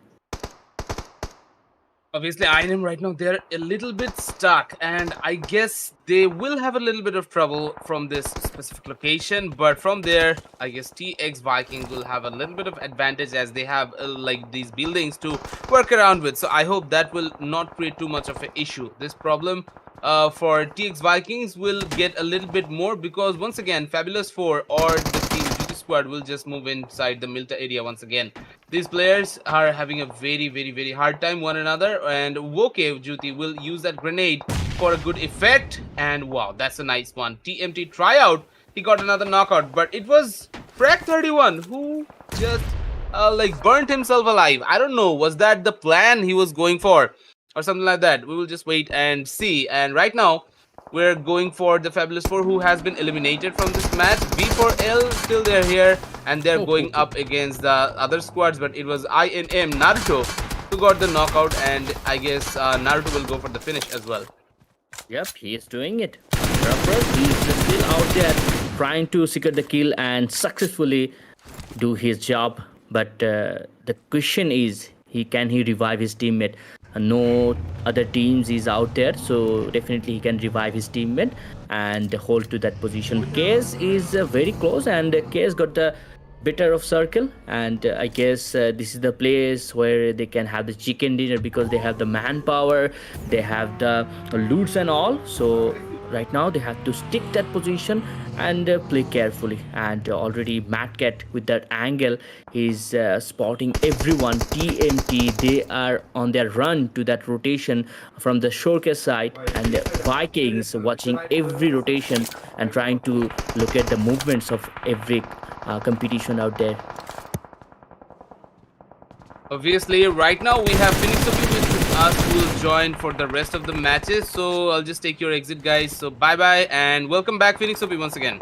Obviously, INM right now, they're a little bit stuck, and I guess they will have a little bit of trouble from this specific location. But from there, I guess TX Vikings will have a little bit of advantage as they have like these buildings to work around with. So I hope that will not create too much of an issue. This problem for TX Vikings will get a little bit more because once again, Fabulous 4 or the team Jutti SQUAD will just move inside the Milta area once again. These players are having a very hard time one another, and Woke Juti will use that grenade for a good effect. And wow, that's a nice one. TMT tryout, he got another knockout, but it was Frag31 who just like burnt himself alive. I don't know, was that the plan he was going for or something like that? We will just wait and see. And right now we're going for the Fabulous 4 who has been eliminated from this match. V4L still they're here and they're going up against the other squads, but it was INM Naruto who got the knockout, and I guess Naruto will go for the finish as well. Yep, he is doing it. He's still out there trying to secure the kill and successfully do his job. But the question is, can he revive his teammate? No other teams is out there, so definitely he can revive his teammate and hold to that position. Case is very close, and Case got the better of circle, and I guess this is the place where they can have the chicken dinner because they have the manpower, they have the loots and all. So right now they have to stick that position and play carefully. And already Matcat with that angle is spotting everyone. TMT, they are on their run to that rotation from the showcase side, and Vikings watching every rotation and trying to look at the movements of every competition out there. Obviously, right now we have Phoenix with us who will join for the rest of the matches. So I'll just take your exit, guys. So bye bye and welcome back, Phoenix once again.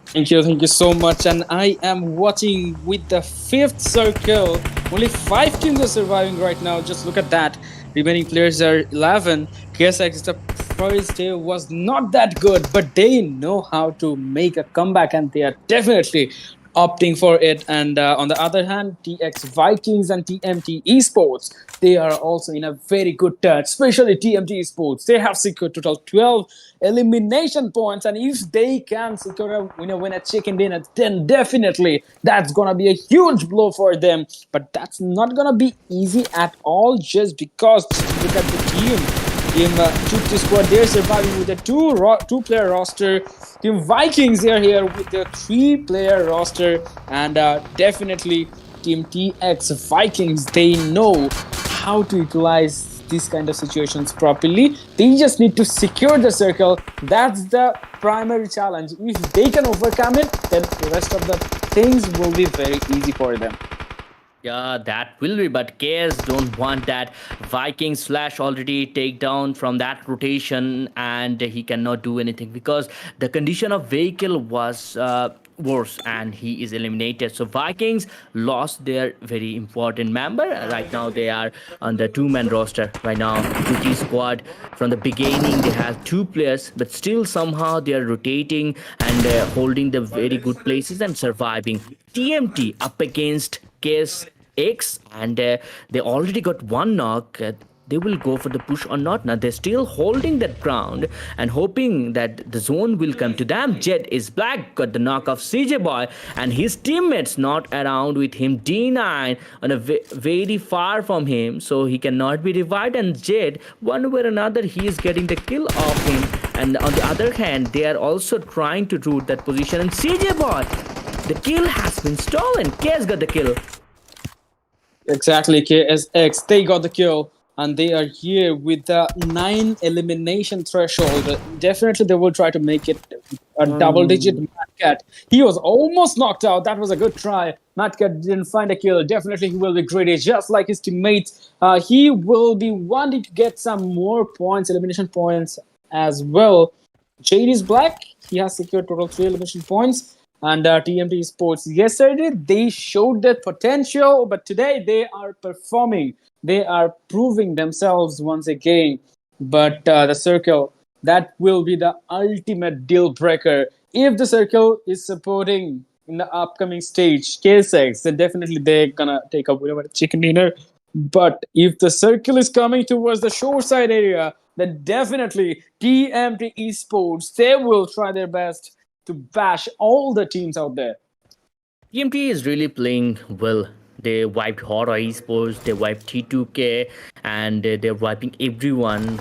Thank you so much. And I am watching with the 5th circle. Only 5 teams are surviving right now. Just look at that. Remaining players are 11. KSX, the first day was not that good, but they know how to make a comeback and they are definitely opting for it. And on the other hand, TX Vikings and TMT Esports, they are also in a very good touch, especially TMT Esports. They have secured total 12 elimination points, and if they can secure a winner chicken dinner, then definitely that's gonna be a huge blow for them. But that's not gonna be easy at all, just because look at the team. Team Jutti SQUAD, they're surviving with a two-player roster. Team Vikings, they're here with a 3-player roster. And definitely Team TX Vikings, they know how to utilize these kind of situations properly. They just need to secure the circle. That's the primary challenge. If they can overcome it, then the rest of the things will be very easy for them. Yeah, that will be, but KS don't want that. Vikings Flash already take down from that rotation, and he cannot do anything because the condition of vehicle was worse, and he is eliminated. So Vikings lost their very important member. Right now they are on the 2-man roster. Right now, Jutti SQUAD from the beginning they have 2 players, but still somehow they are rotating and holding the very good places and surviving. TMT up against KS X, and they already got 1 knock. They will go for the push or not. Now they're still holding that ground and hoping that the zone will come to them. Jet is black, got the knock of CJ Boy, and his teammates not around with him. D9 on a very far from him, so he cannot be revived. And Jet, one way or another, he is getting the kill off him. And on the other hand, they are also trying to root that position. And CJ Boy, the kill has been stolen. KS got the kill. Exactly, KSX, they got the kill. and they are here with the 9 elimination threshold. Definitely, they will try to make it a double digit. Mad Cat, he was almost knocked out. That was a good try. Mad Cat didn't find a kill. Definitely, he will be greedy, just like his teammates. He will be wanting to get some more points, elimination points as well. Jade is black. He has secured total 3 elimination points. And TMT Sports, yesterday they showed their potential, but today they are performing. They are proving themselves once again. But the circle, that will be the ultimate deal breaker. If the circle is supporting in the upcoming stage KSX, then definitely they're gonna take up whatever chicken dinner. But if the circle is coming towards the shoreside area, then definitely TMT Esports, they will try their best to bash all the teams out there. TMT is really playing well. They wiped HORAA Esports, they wiped T2K, and they're wiping everyone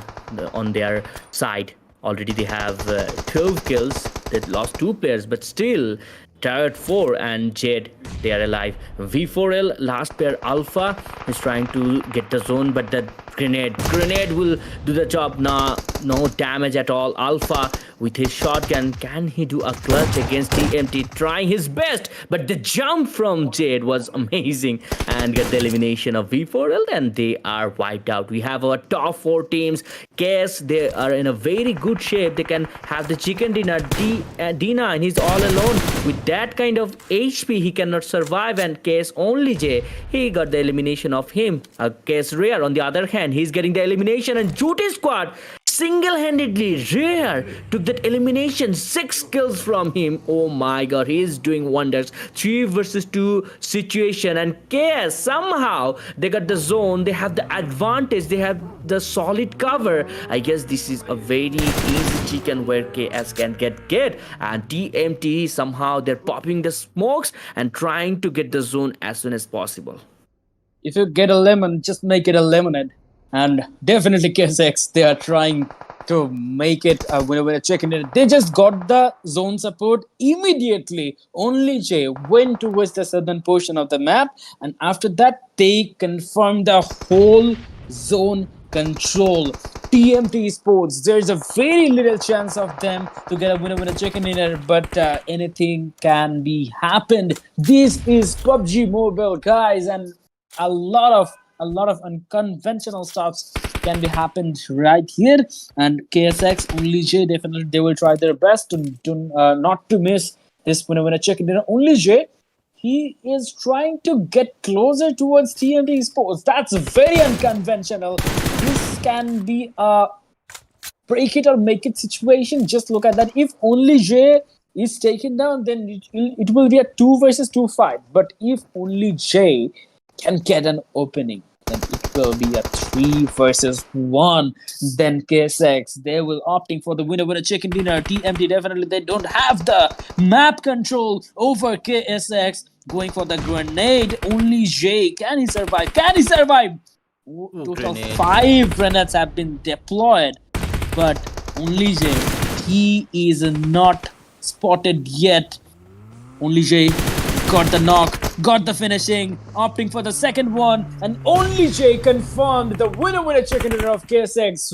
on their side. Already they have 12 kills. They lost 2 players, but still, Tired 4 and Jed, they are alive. V4L, last player Alpha, is trying to get the zone, but the grenade will do the job. Nah, no damage at all. Alpha with his shotgun, can he do a clutch against TMT? Trying his best, but the jump from Jade was amazing and get the elimination of V4L, and they are wiped out. We have our top 4 teams. Guess they are in a very good shape. They can have the chicken dinner. Dina, and he's all alone with that kind of HP. He cannot survive, and Case only J, he got the elimination of him. Case Rare, on the other hand, he's getting the elimination, and Jutti SQUAD single-handedly Rare took that elimination. 6 kills from him. Oh my god, he is doing wonders. 3 versus 2 situation, and KS somehow they got the zone. They have the advantage. They have the solid cover. I guess this is a very easy chicken where KS can get, and TMT somehow they're popping the smokes and trying to get the zone as soon as possible. If you get a lemon, just make it a lemonade. And definitely KSX, they are trying to make it a winner chicken dinner. They just got the zone support immediately. Only J went towards the southern portion of the map, and after that, they confirmed the whole zone control. TMT Sports, there's a very little chance of them to get a winner chicken dinner, but anything can be happened. This is PUBG Mobile, guys, and a lot of unconventional stuffs can be happened right here. And KSX only J, definitely they will try their best to not to miss this winner chicken dinner. Only J, he is trying to get closer towards TMT Sports. That's very unconventional. This can be a break it or make it situation. Just look at that. If only J is taken down, then it will be a 2 versus 2 fight. But if only J can get an opening, then it will be a 3 versus 1. Then KSX, they will opting for the winner chicken dinner. TMT, definitely they don't have the map control over KSX. Going for the grenade. Only J, can he survive? Can he survive? Total Grenade. 5 grenades have been deployed, but only J, he is not spotted yet. Only J got the knock, got the finishing, opting for the second one, and only J confirmed the winner chicken dinner of KSX.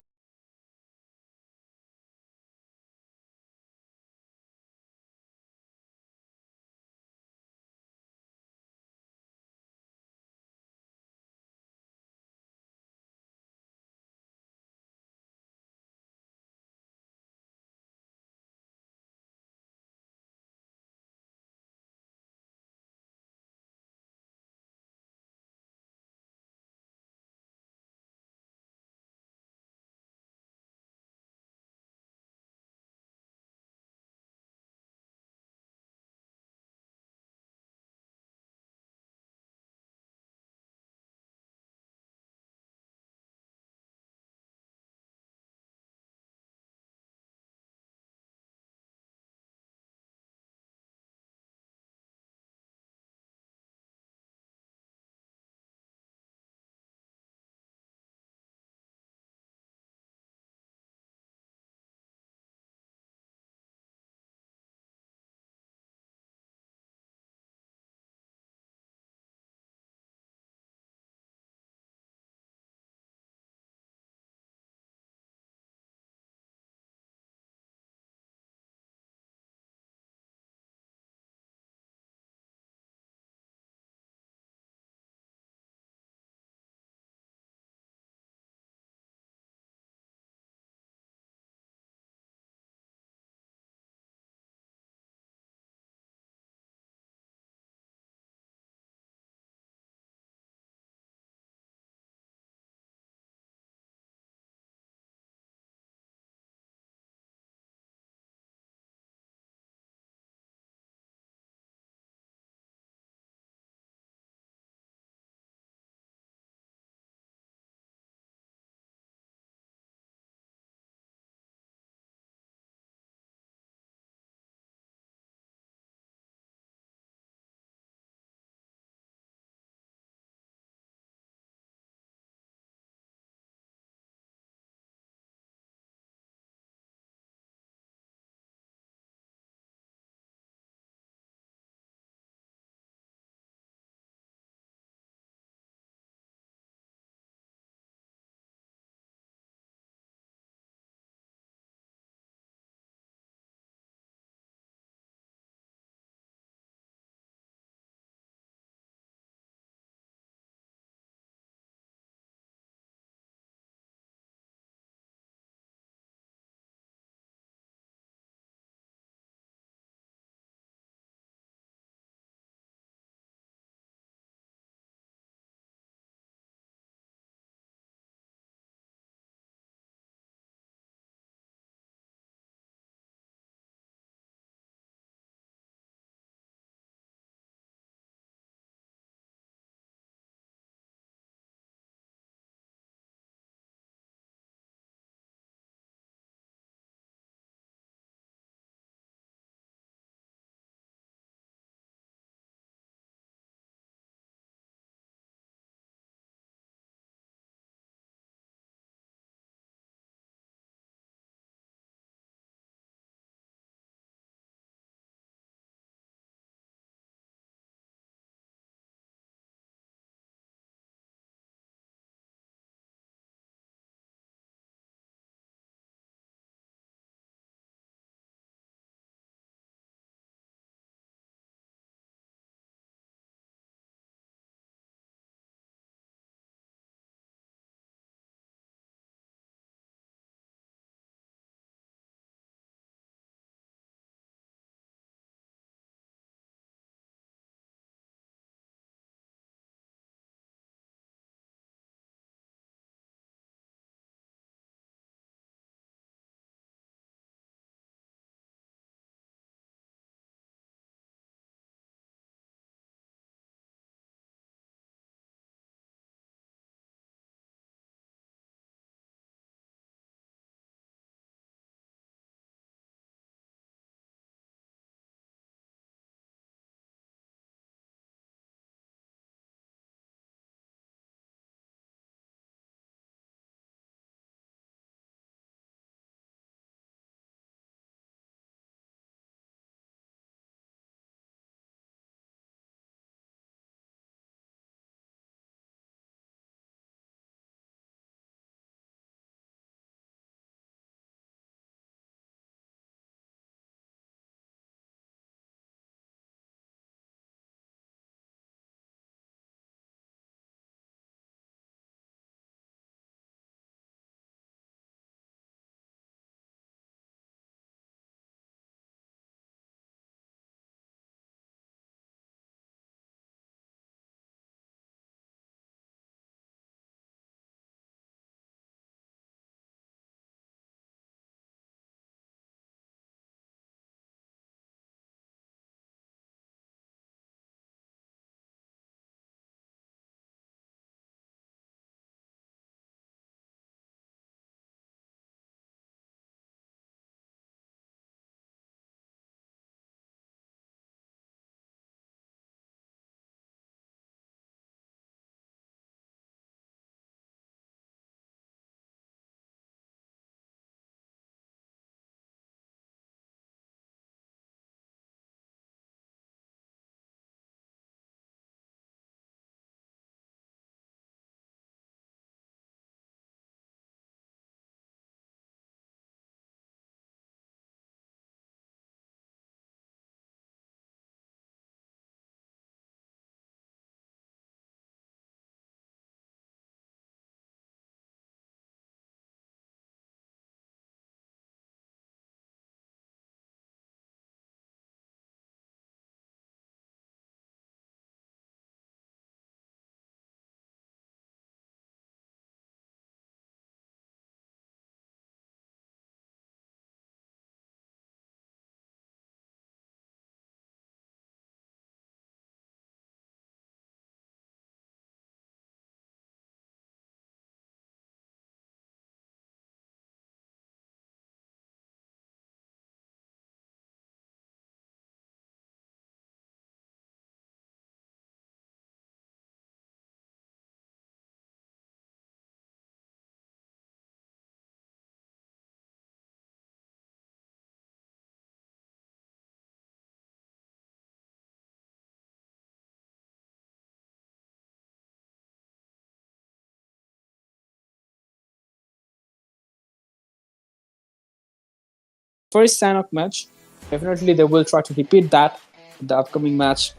first Sanok match. Definitely they will try to repeat that in the upcoming match.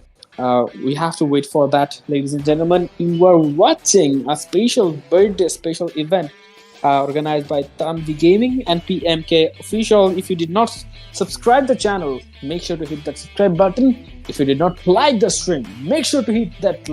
We have to wait for that, ladies and gentlemen. You are watching a special birthday special event organized by TANVEE Gaming and PMK Official. If you did not subscribe the channel, make sure to hit that subscribe button. If you did not like the stream, make sure to hit that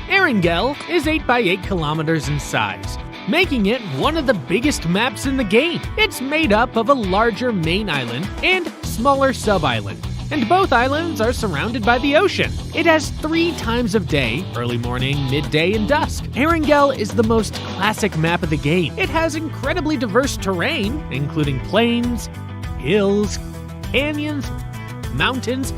Erangel is 8 by 8 kilometers in size, making it one of the biggest maps in the game. It's made up of a larger main island and smaller sub-island, and both islands are surrounded by the ocean. It has 3 times of day, early morning, midday, and dusk. Erangel is the most classic map of the game. It has incredibly diverse terrain, including plains, hills, canyons, mountains,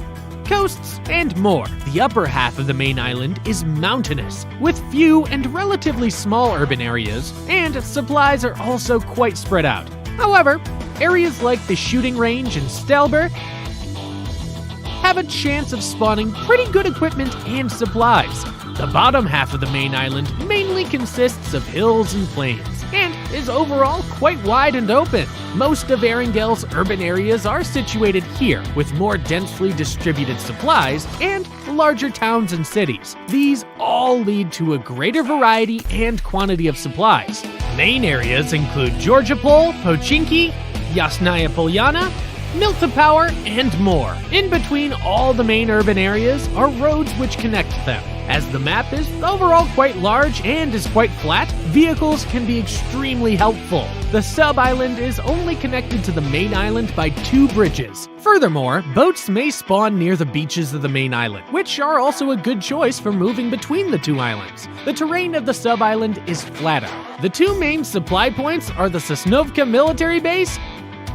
coasts, and more. The upper half of the main island is mountainous, with few and relatively small urban areas, and supplies are also quite spread out. However, areas like the shooting range and Stelberg have a chance of spawning pretty good equipment and supplies. The bottom half of the main island mainly consists of hills and plains, and is overall quite wide and open. Most of Erangel's urban areas are situated here, with more densely distributed supplies and larger towns and cities. These all lead to a greater variety and quantity of supplies. Main areas include Georgiapol, Pochinki, Yasnaya Polyana, milk to power, and more. In between all the main urban areas are roads which connect them. As the map is overall quite large and is quite flat, vehicles can be extremely helpful. The sub-island is only connected to the main island by 2 bridges. Furthermore, boats may spawn near the beaches of the main island, which are also a good choice for moving between the 2 islands. The terrain of the sub-island is flatter. The 2 main supply points are the Sosnovka military base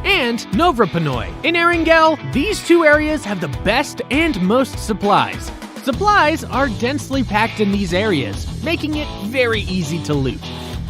and Novropanoi. In Erangel, these 2 areas have the best and most supplies. Supplies are densely packed in these areas, making it very easy to loot.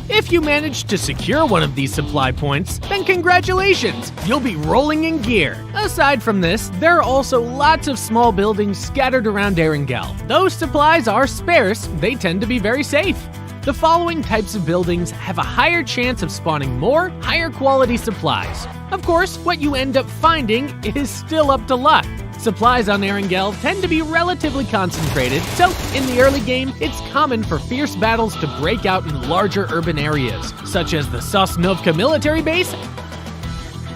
If you manage to secure one of these supply points, then congratulations! You'll be rolling in gear. Aside from this, there are also lots of small buildings scattered around Erangel. Though supplies are sparse, they tend to be very safe. The following types of buildings have a higher chance of spawning more, higher quality supplies. Of course, what you end up finding is still up to luck. Supplies on Erangel tend to be relatively concentrated, so in the early game, it's common for fierce battles to break out in larger urban areas, such as the Sosnovka military base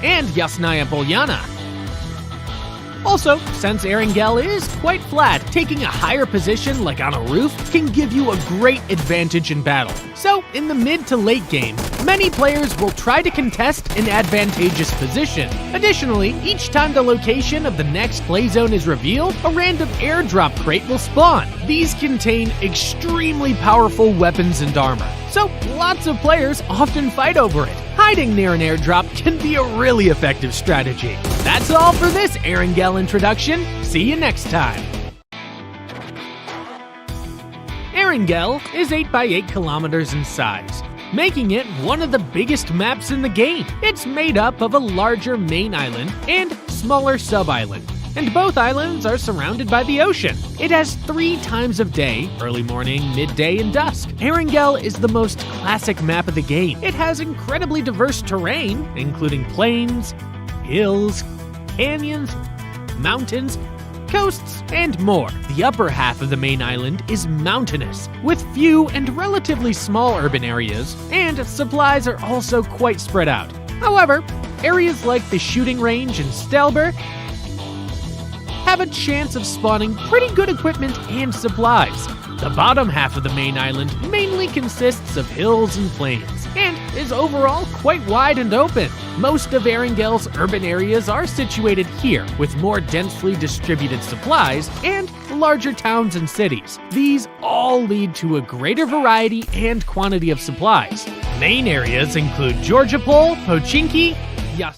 and Yasnaya Polyana. Also, since Erangel is quite flat, taking a higher position like on a roof can give you a great advantage in battle. So, in the mid to late game, many players will try to contest an advantageous position. Additionally, each time the location of the next play zone is revealed, a random airdrop crate will spawn. These contain extremely powerful weapons and armor, so lots of players often fight over it. Hiding near an airdrop can be a really effective strategy. That's all for this Erangel introduction. See you next time. Erangel is 8 by 8 kilometers in size, making it one of the biggest maps in the game. It's made up of a larger main island and smaller sub-island, and both islands are surrounded by the ocean. It has 3 times of day, early morning, midday, and dusk. Erangel is the most classic map of the game. It has incredibly diverse terrain, including plains, hills, canyons, mountains, coasts, and more. The upper half of the main island is mountainous, with few and relatively small urban areas, and supplies are also quite spread out. However, areas like the shooting range and Stelberg have a chance of spawning pretty good equipment and supplies. The bottom half of the main island mainly consists of hills and plains, and is overall quite wide and open. Most of Erangel's urban areas are situated here, with more densely distributed supplies and larger towns and cities. These all lead to a greater variety and quantity of supplies. Main areas include Georgiapol, Pochinki, Yas.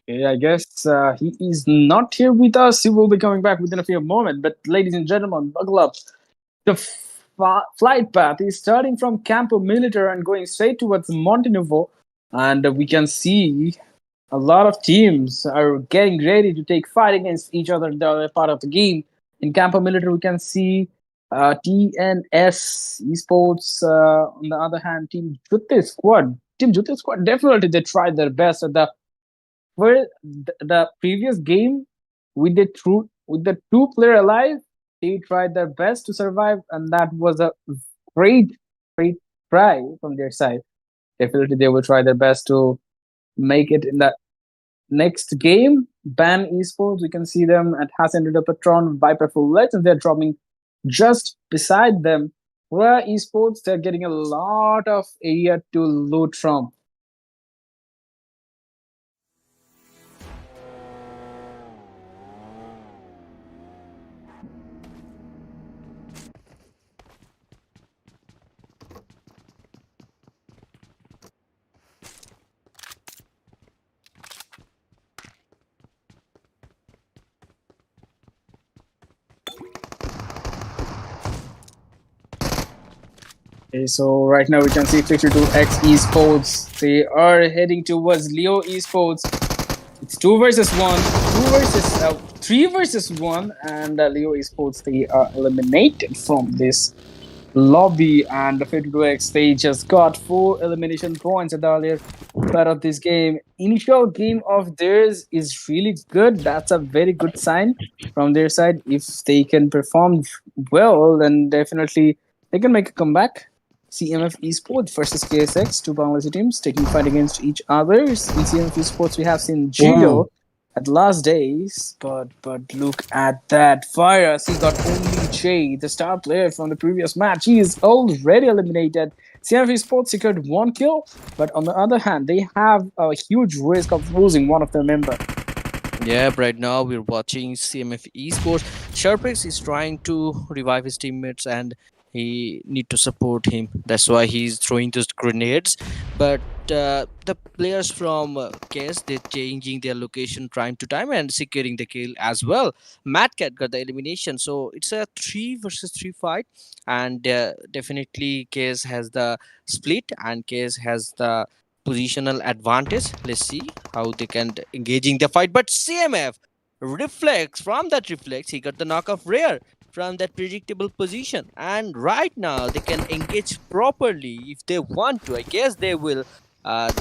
Okay, I guess he is not here with us. He will be coming back within a few moments. But, ladies and gentlemen, buckle up. The flight path is starting from Campo Militar and going straight towards Montenuvo. And we can see a lot of teams are getting ready to take fight against each other in the other part of the game. In Campo Militar, we can see TNS Esports. On the other hand, Team Jutti SQUAD. Team Jutti SQUAD, definitely they tried their best at the previous game with the 2-player alive. They tried their best to survive, and that was a great try from their side. Definitely they will try their best to make it in the next game. Ban Esports, we can see them at HORAA Patron, Viper Full Legends. They're dropping just beside them. HORAA Esports, they're getting a lot of area to loot from. Okay, so right now we can see 52X Esports. They are heading towards Leo Esports. It's 2 versus 1, 3 versus 1, and Leo Esports, they are eliminated from this lobby, and the 52X, they just got 4 elimination points at the earlier part of this game. Initial game of theirs is really good. That's a very good sign from their side. If they can perform well, then definitely they can make a comeback. CMF Esports versus KSX, two Bangladeshi teams taking fight against each other. In CMF Esports, we have seen Gio at the last days, but look at that fire. He got only Jay, the star player from the previous match. He is already eliminated. CMF Esports secured 1 kill, but on the other hand, they have a huge risk of losing one of their members. Yeah, right now we're watching CMF Esports. Sharpex is trying to revive his teammates and he need to support him. That's why he's throwing those grenades. But the players from KS, they're changing their location time to time and securing the kill as well. Mad Cat got the elimination. So it's a 3 versus 3 fight. And definitely KS has the split and KS has the positional advantage. Let's see how they can engaging the fight. But CMF reflects from that reflex. He got the knock off rare from that predictable position. And right now they can engage properly if they want to. I guess they will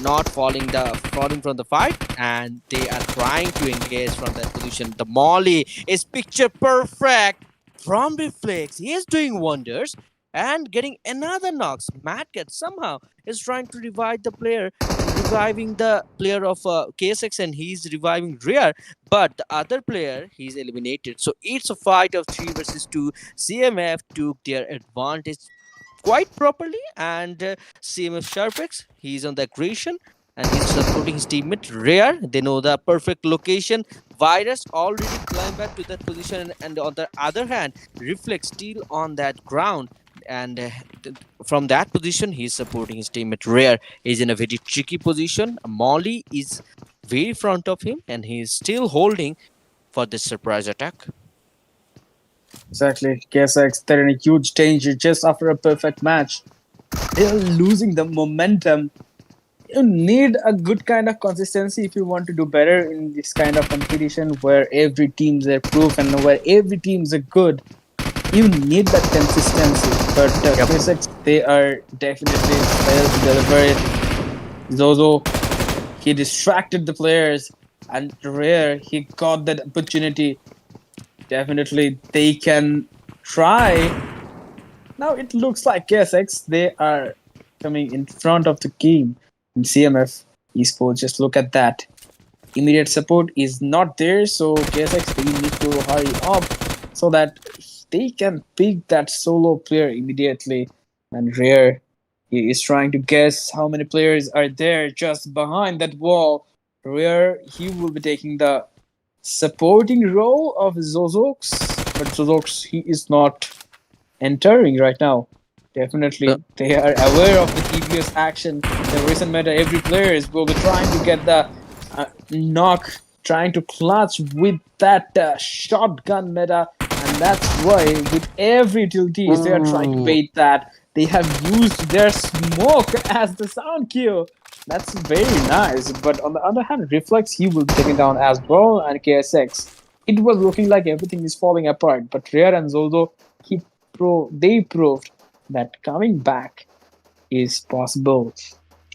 not falling from the fight, and they are trying to engage from that position. The Molly is picture perfect from reflex. He is doing wonders and getting another knocks. Mad Cat somehow is trying to revive the player, reviving the player of KSX, and he's reviving Rare. But the other player, he's eliminated. So it's a fight of 3 versus 2. CMF took their advantage quite properly, and CMF Sharpex, he's on the aggression and he's supporting his teammate Rare. They know the perfect location. Virus already climbed back to that position, and on the other hand, Reflex still on that ground. And from that position, he's supporting his teammate Rare. He's in a very tricky position. Molly is very front of him, and he's still holding for this surprise attack. Exactly. KSX, they're in a huge danger just after a perfect match. They're losing the momentum. You need a good kind of consistency if you want to do better in this kind of competition where every team's a proof and where every team's a good. You need that consistency. But KSX, they are definitely failed to deliver it. Zozo, he distracted the players, and Rare, he got that opportunity. Definitely, they can try. Now it looks like KSX, they are coming in front of the game. In CMF Esports, just look at that. Immediate support is not there, so KSX, they need to hurry up so that they can pick that solo player immediately. And Rare, he is trying to guess how many players are there just behind that wall. Rare, he will be taking the supporting role of Zozox, but Zozox, he is not entering right now. Definitely, they are aware of the previous action. The recent meta, every player will be trying to get the knock, trying to clutch with that shotgun meta, and that's why with every tilties they are trying to bait that. They have used their smoke as the sound cue. That's very nice. But on the other hand, Reflex, he will be taken down as well, and KSX. It was looking like everything is falling apart. But Rare and Zozo, they proved that coming back is possible.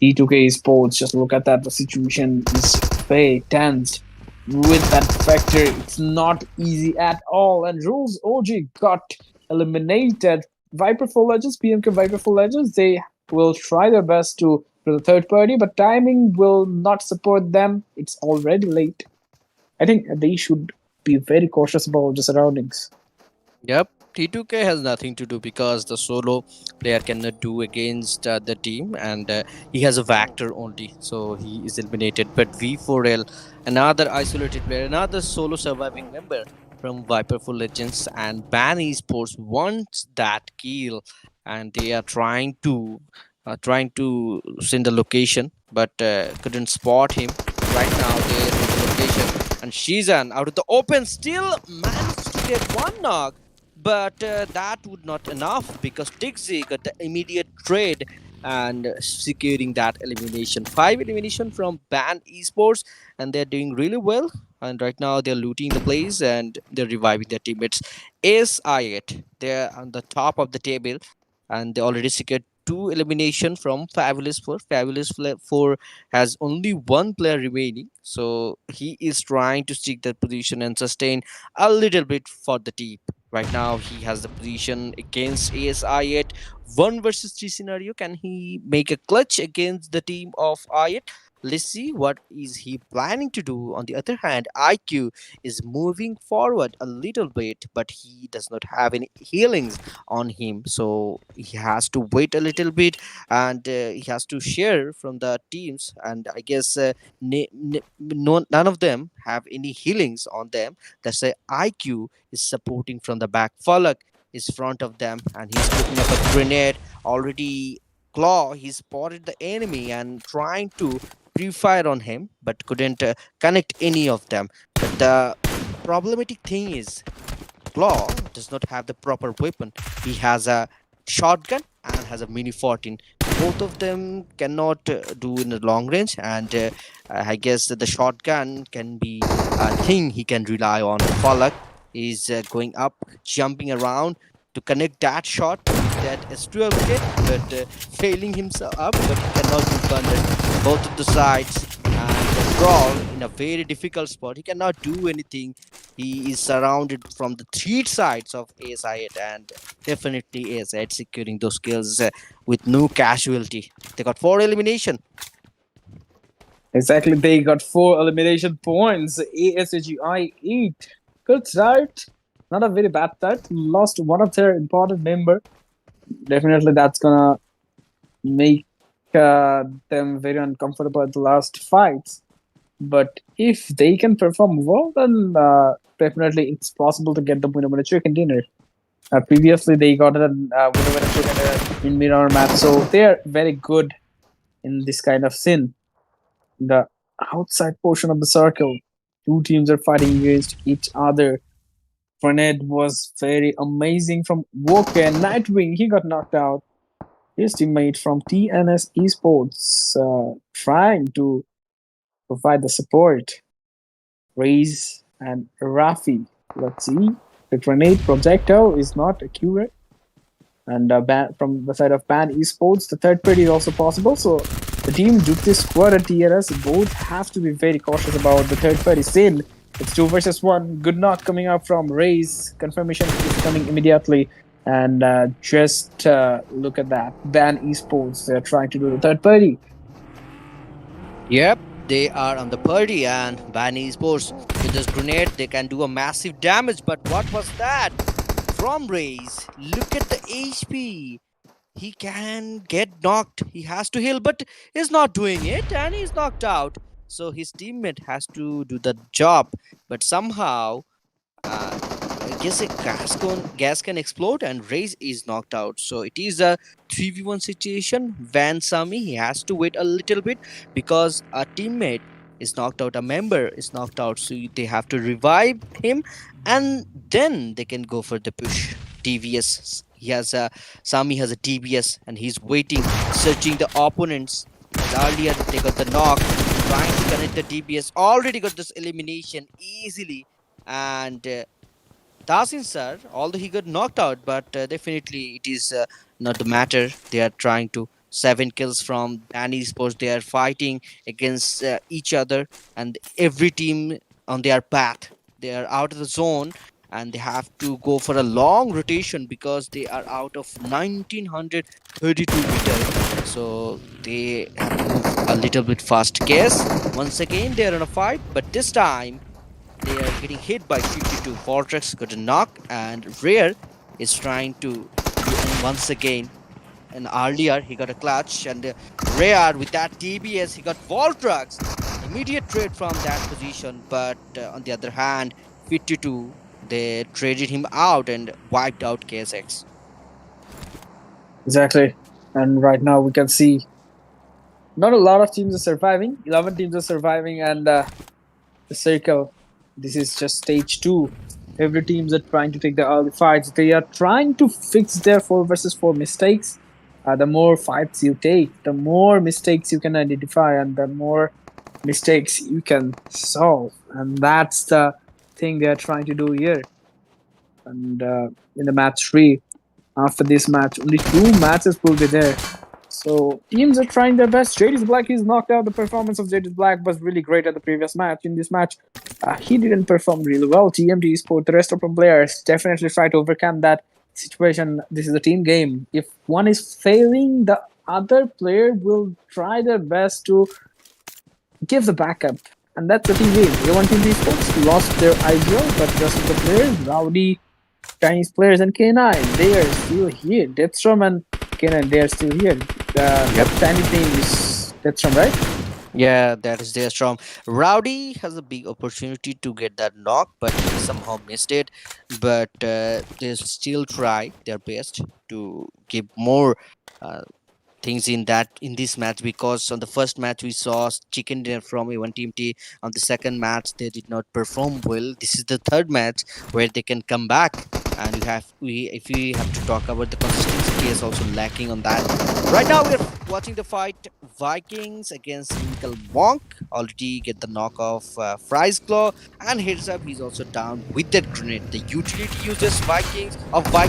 T2K Sports, just look at that. The situation is very tense. With that factor, it's not easy at all. And Rules OG got eliminated. Viper Full Legends, PMK Viper Full Legends, they will try their best to the third party, but timing will not support them. It's already late. I think they should be very cautious about the surroundings. Yep, T2K has nothing to do because the solo player cannot do against the team, and he has a Vector only, so he is eliminated. But V4L, another isolated player, another solo surviving member from Viper Full Legends, and Ban Esports wants that kill, and they are trying to send the location, but couldn't spot him. Right now they're in the location, and Shizan out of the open still managed to get one knock. but that would not enough because Tixi got the immediate trade and securing that elimination. 5 elimination from Band Esports, and they're doing really well. And right now they're looting the place and they're reviving their teammates. Is I8, they're on the top of the table, and they already secured 2 elimination from Fabulous 4. Fabulous 4 has only one player remaining, so he is trying to stick that position and sustain a little bit for the team. Right now, he has the position against ASI8. 1 versus 3 scenario. Can he make a clutch against the team of I8? Let's see what is he planning to do. On the other hand, IQ is moving forward a little bit, but he does not have any healings on him, so he has to wait a little bit, and he has to share from the teams. And I guess none of them have any healings on them. That's why IQ is supporting from the back. Falak is front of them, and he's putting up a grenade. Already Claw, he spotted the enemy and trying to pre-fire on him, but couldn't connect any of them. But the problematic thing is Claw does not have the proper weapon. He has a shotgun and has a mini 14. Both of them cannot do in the long range, and I guess that the shotgun can be a thing he can rely on. Falak is going up, jumping around to connect that shot that S12 did, but failing himself up, but he cannot do thunder. Both of the sides and Brawl in a very difficult spot. He cannot do anything. He is surrounded from the 3 sides of ASI8, and definitely ASI8 securing those kills with no casualty. They got 4 elimination. Exactly, they got 4 elimination points. ASAGI 8. Good start. Not a very bad start. Lost one of their important member. Definitely that's gonna make them very uncomfortable at the last fights. But if they can perform well, then definitely it's possible to get the winner chicken dinner. Previously, they got a winner chicken dinner in mirror match, so they're very good in this kind of scene. The outside portion of the circle, 2 teams are fighting against each other. Grenade was very amazing from Woken. Nightwing, he got knocked out. His teammate from TNS Esports trying to provide the support. Raze and Rafi. Let's see. The grenade projectile is not accurate. And from the side of Ban Esports, the third party is also possible. So the team Jutti SQUAD and TNS both have to be very cautious about the third party scene. It's 2 versus 1. Good knock coming up from Raze. Confirmation is coming immediately. And just look at that. Ban Esports, they're trying to do the third party. Yep, they are on the party, and Ban Esports with this grenade, they can do a massive damage. But what was that from Raze? Look at the HP. He can get knocked. He has to heal, but he's not doing it, and he's knocked out. So his teammate has to do the job, but somehow I guess a gas can explode, and Raze is knocked out. So it is a 3v1 situation. Van Sami, he has to wait a little bit because a teammate is knocked out, a member is knocked out, so they have to revive him, and then they can go for the push. DVS, Sami has a DBS, and he's waiting, searching the opponents. Earlier they got the knock, trying to connect the DBS, already got this elimination easily. And Tasin sir, although he got knocked out, but definitely it is not the matter. They are trying to 7 kills from Danny Sports. They are fighting against each other, and every team on their path. They are out of the zone, and they have to go for a long rotation because they are out of 1932 meters. So they have to move a little bit fast. Guess once again they are in a fight, but this time they are getting hit by 52. Vortex got a knock, and Rare is trying to do it once again. And earlier he got a clutch, and Rare with that TBS, he got Voltrax. Immediate trade from that position, but on the other hand, 52, they traded him out and wiped out KSX. Exactly. And right now we can see not a lot of teams are surviving. 11 teams are surviving, and the circle, this is just stage 2. Every teams are trying to take the early fights. They are trying to fix their 4 versus 4 mistakes. The more fights you take, the more mistakes you can identify, and the more mistakes you can solve. And that's the thing they are trying to do here. And in the match three, after this match, only 2 matches will be there. So teams are trying their best. Jadis Black is knocked out. The performance of Jadis Black was really great at the previous match. In this match, he didn't perform really well. TMT Sport, the rest of the players definitely try to overcome that situation. This is a team game. If one is failing, the other player will try their best to give the backup. And that's the team game. A1 Team Sports lost their ideal, but the rest of the players, Rowdy, Chinese players, and K9, they are still here. Deathstrom and K9, they are still here. The Chinese team is Deathstrom, right? Yeah, that is their strong. Rowdy has a big opportunity to get that knock, but he somehow missed it. But they still try their best to give more uh, things in this match, because on the first match we saw chicken dinner from A1 Team T. On the second match they did not perform well. This is the third match where they can come back, and we if we have to talk about the consistency is also lacking on that. Right now we're watching the fight Vikings against Nickel Monk. Already get the knock of Fry's Claw, and heads up he's also down with that grenade. The utility users Vikings, they are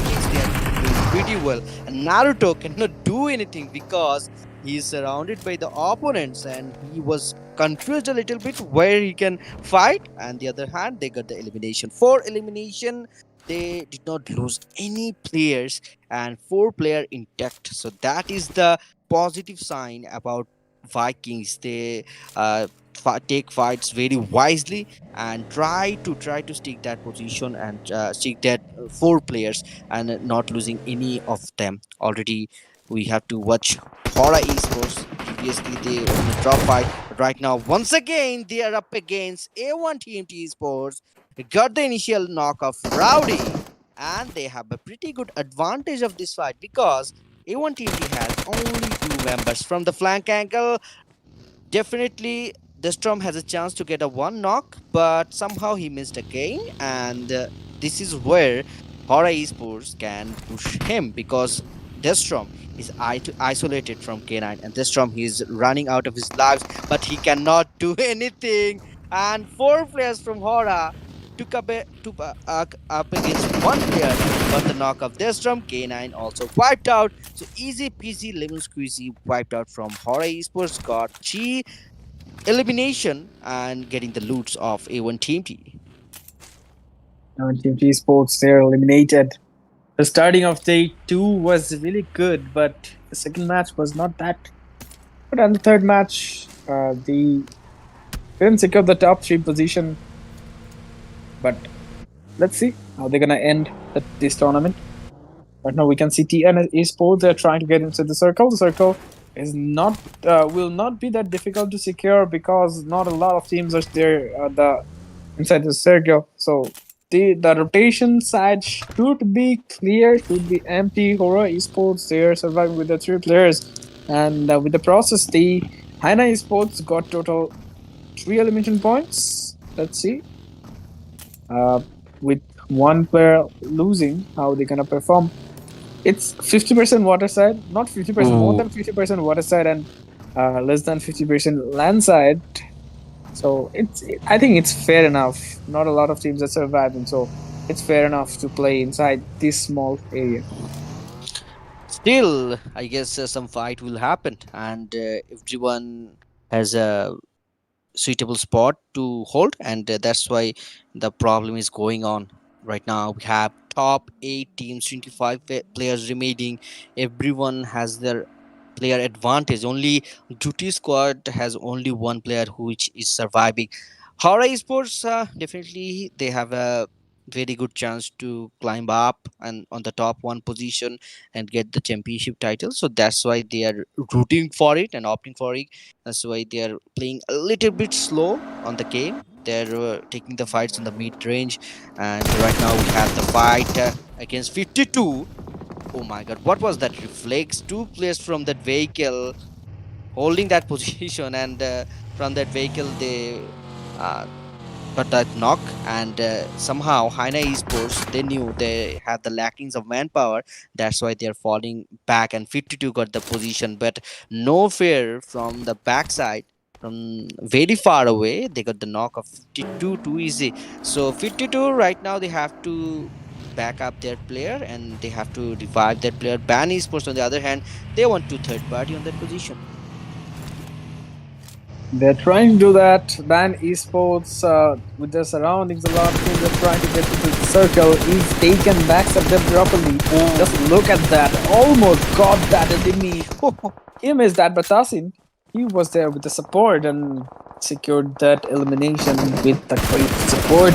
doing pretty well, and Naruto cannot do anything because he is surrounded by the opponents, and he was confused a little bit where he can fight. And the other hand, they got the elimination. For elimination, they did not lose any players, and 4 player intact. So that is the positive sign about Vikings. They take fights very wisely and try to stick that position and stick that 4 players, and not losing any of them. Already we have to watch HORAA Esports. Previously they were in a drop fight, but right now once again they are up against A1 TMT Esports. Got the initial knock of Rowdy, and they have a pretty good advantage of this fight because A1 TMT has only 2 members from the flank angle. Definitely, Destrom has a chance to get a 1 knock, but somehow he missed again, and this is where HORAA Esports can push him because Destrom is isolated from K9, and Destrom is running out of his lives, but he cannot do anything. And 4 players from HORAA took up against 1 player, got the knock of Destrom. K9 also wiped out. So easy peasy lemon squeezy wiped out from HORAA Esports. Got Chi elimination and getting the loots of A1 Team T. TMT Sports, they're eliminated. The starting of day 2 was really good, but the second match was not that good. And the third match, they didn't secure the top 3 position. But let's see how they're gonna end this tournament. Right now we can see TN Esports, they're trying to get into the circle. The circle is not will not be that difficult to secure because not a lot of teams are there inside the circle. So the rotation side should be clear, should be empty. HORAA Esports, they're surviving with the 3 players, and with the process, the Haina Esports got total 3 elimination points. Let's see. With 1 player losing, how they're gonna perform. It's 50% water side, not 50%, more than 50% water side, and less than 50% land side. So I think it's fair enough. Not a lot of teams are surviving, so it's fair enough to play inside this small area. Still, I guess some fight will happen, and everyone has a suitable spot to hold, and that's why the problem is going on right now. We have top 8 teams, 25 players remaining. Everyone has their player advantage. Only Jutti SQUAD has only 1 player which is surviving. HORAA Esports, definitely they have a very good chance to climb up and on the top 1 position and get the championship title. So that's why they are rooting for it and opting for it. That's why they are playing a little bit slow on the game. They're taking the fights in the mid range, and right now we have the fight against 52. Oh my god, what was that reflex? 2 players from that vehicle holding that position, and from that vehicle they uh, got that knock, and somehow Haina Esports, they knew they had the lackings of manpower. That's why they're falling back, and 52 got the position, but no fear from the backside. From very far away, they got the knock of 52 too easy. So 52 right now they have to back up their player and they have to revive that player. Ban Esports on the other hand, they want to third party on that position. They're trying to do that. Ban esports with their surroundings a lot. They're trying to get into the circle. If they can backstab them properly, just look at that. Almost got that enemy. He missed that, but Tasin, he was there with the support and secured that elimination with the great support.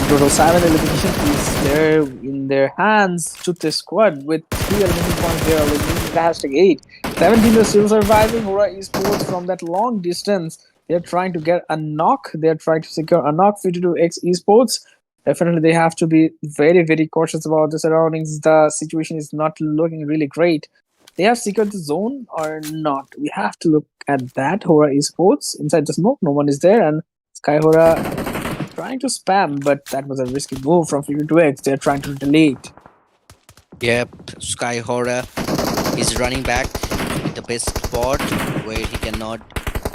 Total 7 elimination is there in their hands. Jutti SQUAD with 3 elimination points. They are eliminating the hashtag 8. 17 are still surviving. HORAA Esports from that long distance. They're trying to get a knock. They're trying to secure a knock. 52X Esports. Definitely, they have to be very, very cautious about the surroundings. The situation is not looking really great. They have secured the zone or not. We have to look at that. HORAA Esports inside the smoke. No one is there, and Sky HORAA trying to spam, but that was a risky move from 52X. They're trying to delete. Yep, Sky HORAA is running back in the best spot where he cannot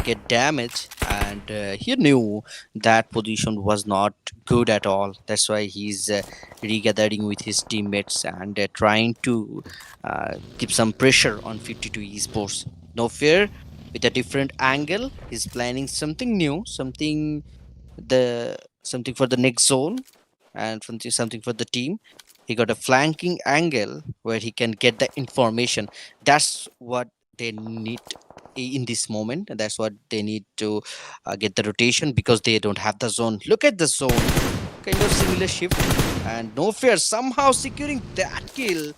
get damage, and he knew that position was not good at all. That's why he's regathering with his teammates and trying to keep some pressure on 52 Esports. No fear, with a different angle, he's planning something new, something for the next zone, and something for the team. He got a flanking angle where he can get the information. That's what they need in this moment, and that's what they need to get the rotation, because they don't have the zone. Look at the zone, kind of similar shift, and no fear somehow securing that kill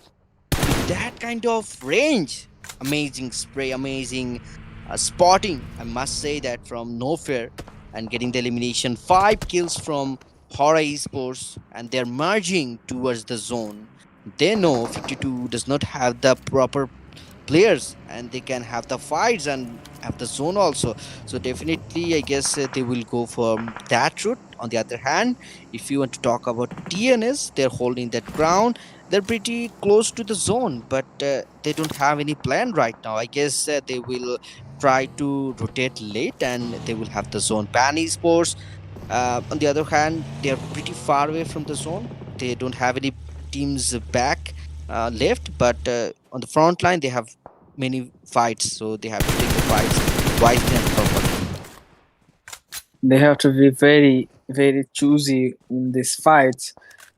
with that kind of range. Amazing spray, amazing spotting, I must say that, from No Fear, and getting the elimination. 5 kills from HORAA Esports, and they're merging towards the zone. They know 52 does not have the proper players, and they can have the fights and have the zone also. So definitely, I guess they will go for that route. On the other hand, if you want to talk about TNS, they're holding that ground. They're pretty close to the zone, but they don't have any plan right now. I guess they will try to rotate late, and they will have the zone. Ban Esports, on the other hand, they're pretty far away from the zone. They don't have any teams back left, but on the front line they have many fights, so they have to take the fights wisely and properly. They have to be very, very choosy in these fights.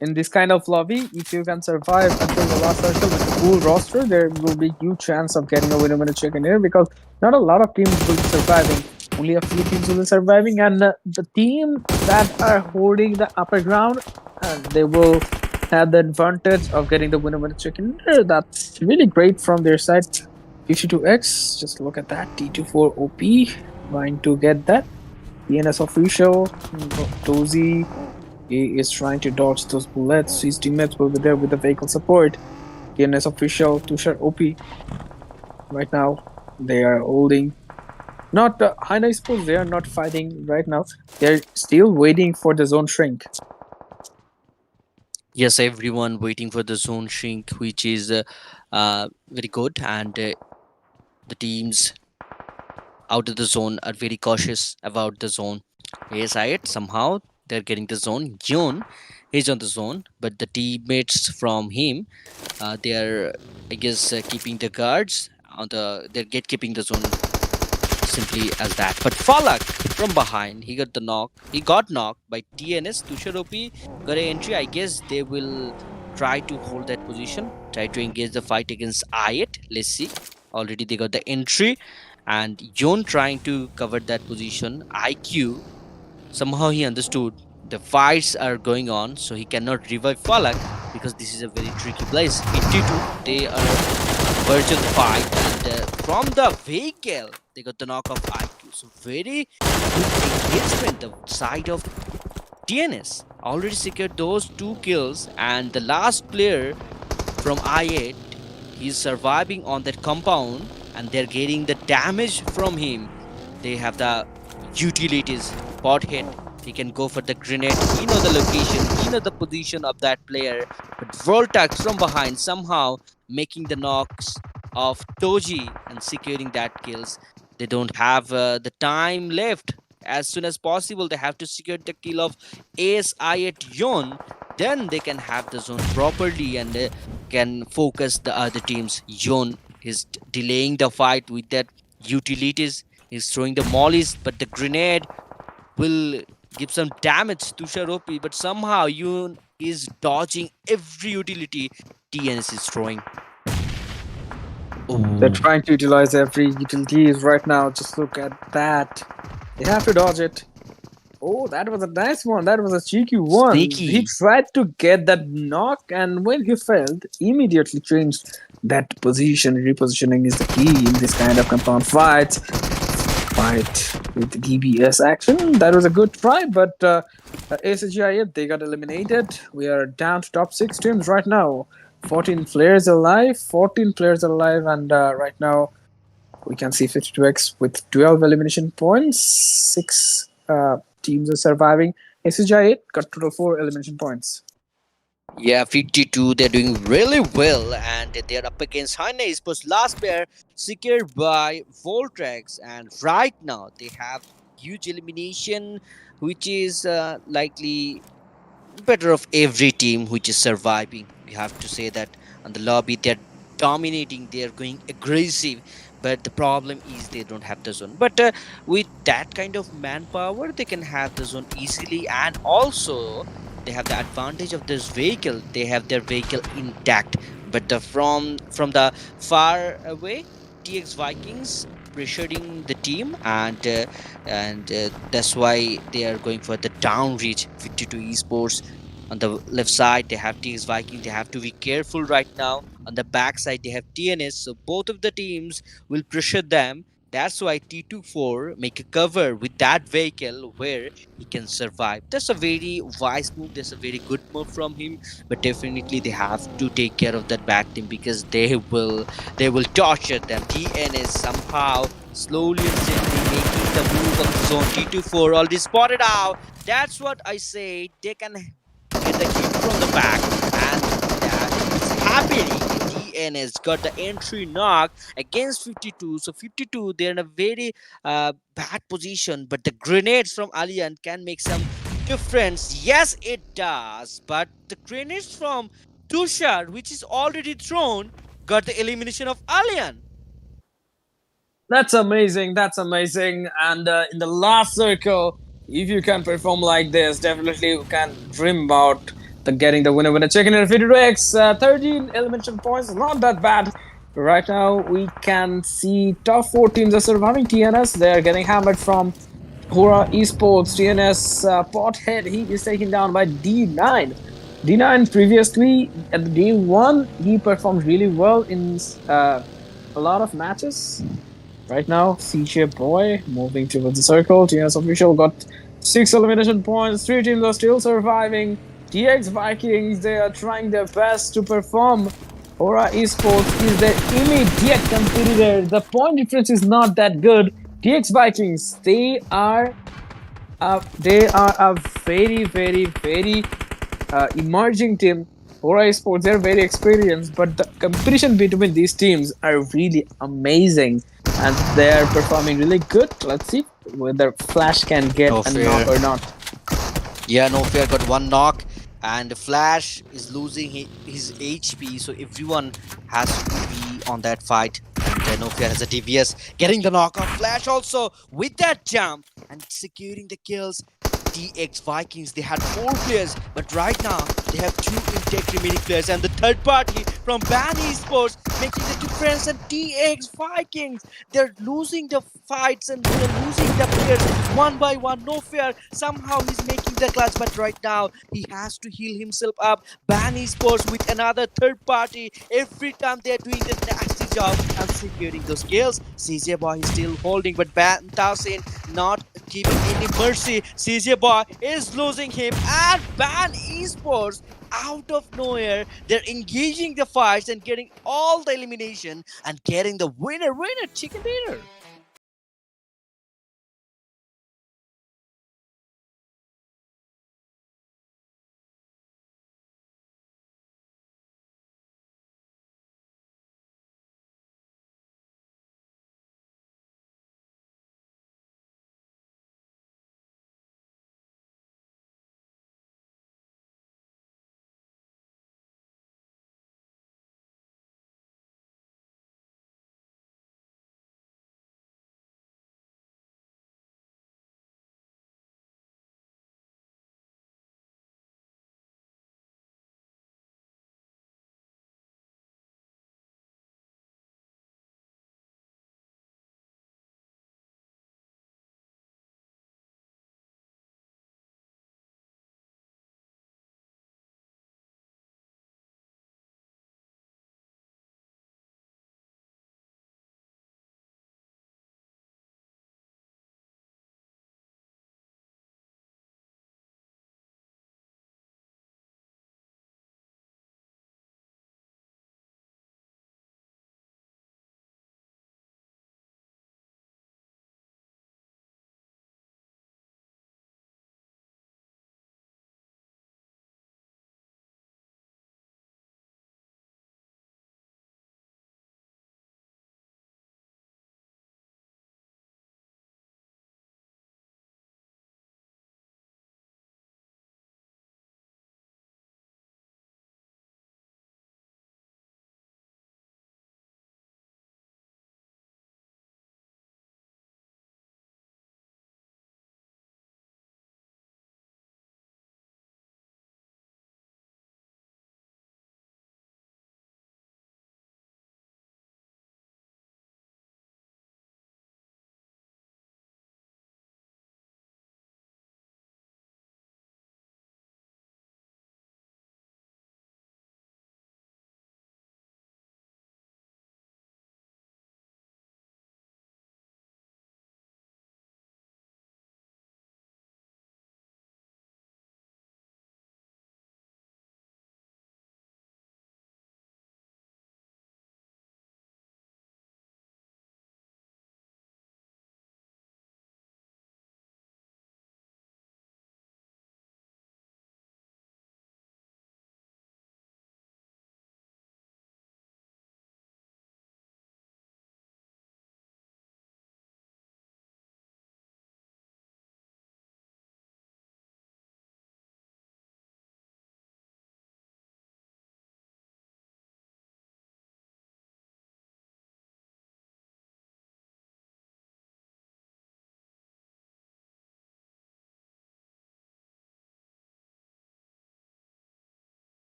In this kind of lobby, if you can survive until the last circle with the full roster, there will be huge chance of getting a winner chicken here, because not a lot of teams will be surviving. Only a few teams will be surviving, and the team that are holding the upper ground, they will have the advantage of getting the winner chicken dinner. That's really great from their side. 52X, just look at that. T24 OP trying to get that. TNS official, Dozy, he is trying to dodge those bullets. His teammates will be there with the vehicle support. TNS official, Tushar OP. Right now, they are holding. Not Haina Esports, they are not fighting right now. They're still waiting for the zone shrink. Yes, everyone waiting for the zone shrink, which is very good, and the teams out of the zone are very cautious about the zone. Yes, somehow they're getting the zone. John is on the zone, but the teammates from him, they are, I guess, keeping the guards on the. They're keeping the zone simply as that. But Falak from behind, he got the knock. He got knocked by TNS. Tushar OP got an entry. I guess they will try to hold that position, try to engage the fight against Ayet. Let's see. Already they got the entry, and Yon trying to cover that position. IQ, somehow he understood the fights are going on, so he cannot revive Falak, because this is a very tricky place. 52, they are virtual fight, and from the vehicle they got the knock of IQ. So very good engagement the side of TNS. Already secured those 2 kills, and the last player from I8, he's surviving on that compound, and they're getting the damage from him. They have the utilities, bot hit, He can go for the grenade. He know the location. He know the position of that player. But Voltax from behind somehow making the knocks of Toji and securing that kills. They don't have the time left. As soon as possible, they have to secure the kill of Ace at Yon. Then they can have the zone properly and can focus the other teams. Yon is delaying the fight with that utilities. He's throwing the mollies, but the grenade will give some damage to Sharopi. But somehow Yoon is dodging every utility TNS is throwing. They're Oh, trying to utilize every utilities right now. Just look at that. They have to dodge it. Oh, that was a nice one. That was a cheeky one. He sneaky. tried to get that knock, and when he failed, immediately changed that position. Repositioning is the key in this kind of compound fights. Fight with DBS action. That was a good try, but ACGIF, they got eliminated. We are down to top 6 teams right now. 14 players alive. 14 players alive, and right now we can see 52x with 12 elimination points. 6 teams are surviving. SHI8 got total 4 elimination points. Yeah, 52. They're doing really well, and they're up against Haina Esports. Last pair secured by Voltrex, and right now they have huge elimination, which is likely better of every team which is surviving. We have to say that on the lobby they're dominating, they're going aggressive, but the problem is they don't have the zone. But with that kind of manpower, they can have the zone easily, and also they have the advantage of this vehicle. They have their vehicle intact, but from the far away, TX Vikings pressuring the team, and that's why they are going for the down reach. 52 esports on the left side, they have TX Viking. They have to be careful right now. On the back side, they have TNS. So both of the teams will pressure them. That's why T24 make a cover with that vehicle where he can survive. That's a very wise move. That's a very good move from him. But definitely they have to take care of that back team because they will torture them. TNS somehow slowly and gently making the move of the zone. T24 already spotted out. That's what I say. They can get the hit from the back, and that is happening. DNS got the entry knock against 52. So 52, they're in a very bad position, but the grenades from Alien can make some difference. Yes, it does. But the grenades from Tushar, which is already thrown, got the elimination of Alien. That's amazing. That's amazing. And in the last circle, if you can perform like this, definitely you can dream about getting the winner chicken in 52x. 13 elimination points is not that bad. Right now, we can see top 4 teams are surviving TNS. They're getting hammered from HORAA Esports. TNS Pothead, he is taken down by D9. D9 previously at the day 1, he performed really well in a lot of matches. Right now, CJ Boy moving towards the circle. TNS official got 6 elimination points. 3 teams are still surviving. TX Vikings, they are trying their best to perform. HORAA Esports is their immediate competitor. The point difference is not that good. TX Vikings, they are a very, very, very emerging team. HORAA Esports, they're very experienced, but the competition between these teams are really amazing, and they're performing really good. Let's see whether Flash can get No a knock fear. or not. Yeah, no fear got one knock, and Flash is losing his HP, so everyone has to be on that fight. And no fear has a DBS getting the knock on Flash also with that jump and securing the kills. DX Vikings, they had 4 players, but right now they have 2 intact remaining players, and the third party from Ban Esports making the difference. And DX Vikings, they're losing the fights and they're losing the players one by one. No fear, somehow he's making the clutch, but right now he has to heal himself up. Ban Esports with another third party. Every time they're doing the nasty job and securing those kills. CJ Boy is still holding, but Ban Tausin not giving any mercy. CJ Boy is losing him, and Ban Esports out of nowhere, they're engaging the fights and getting all the elimination and getting the winner chicken dinner.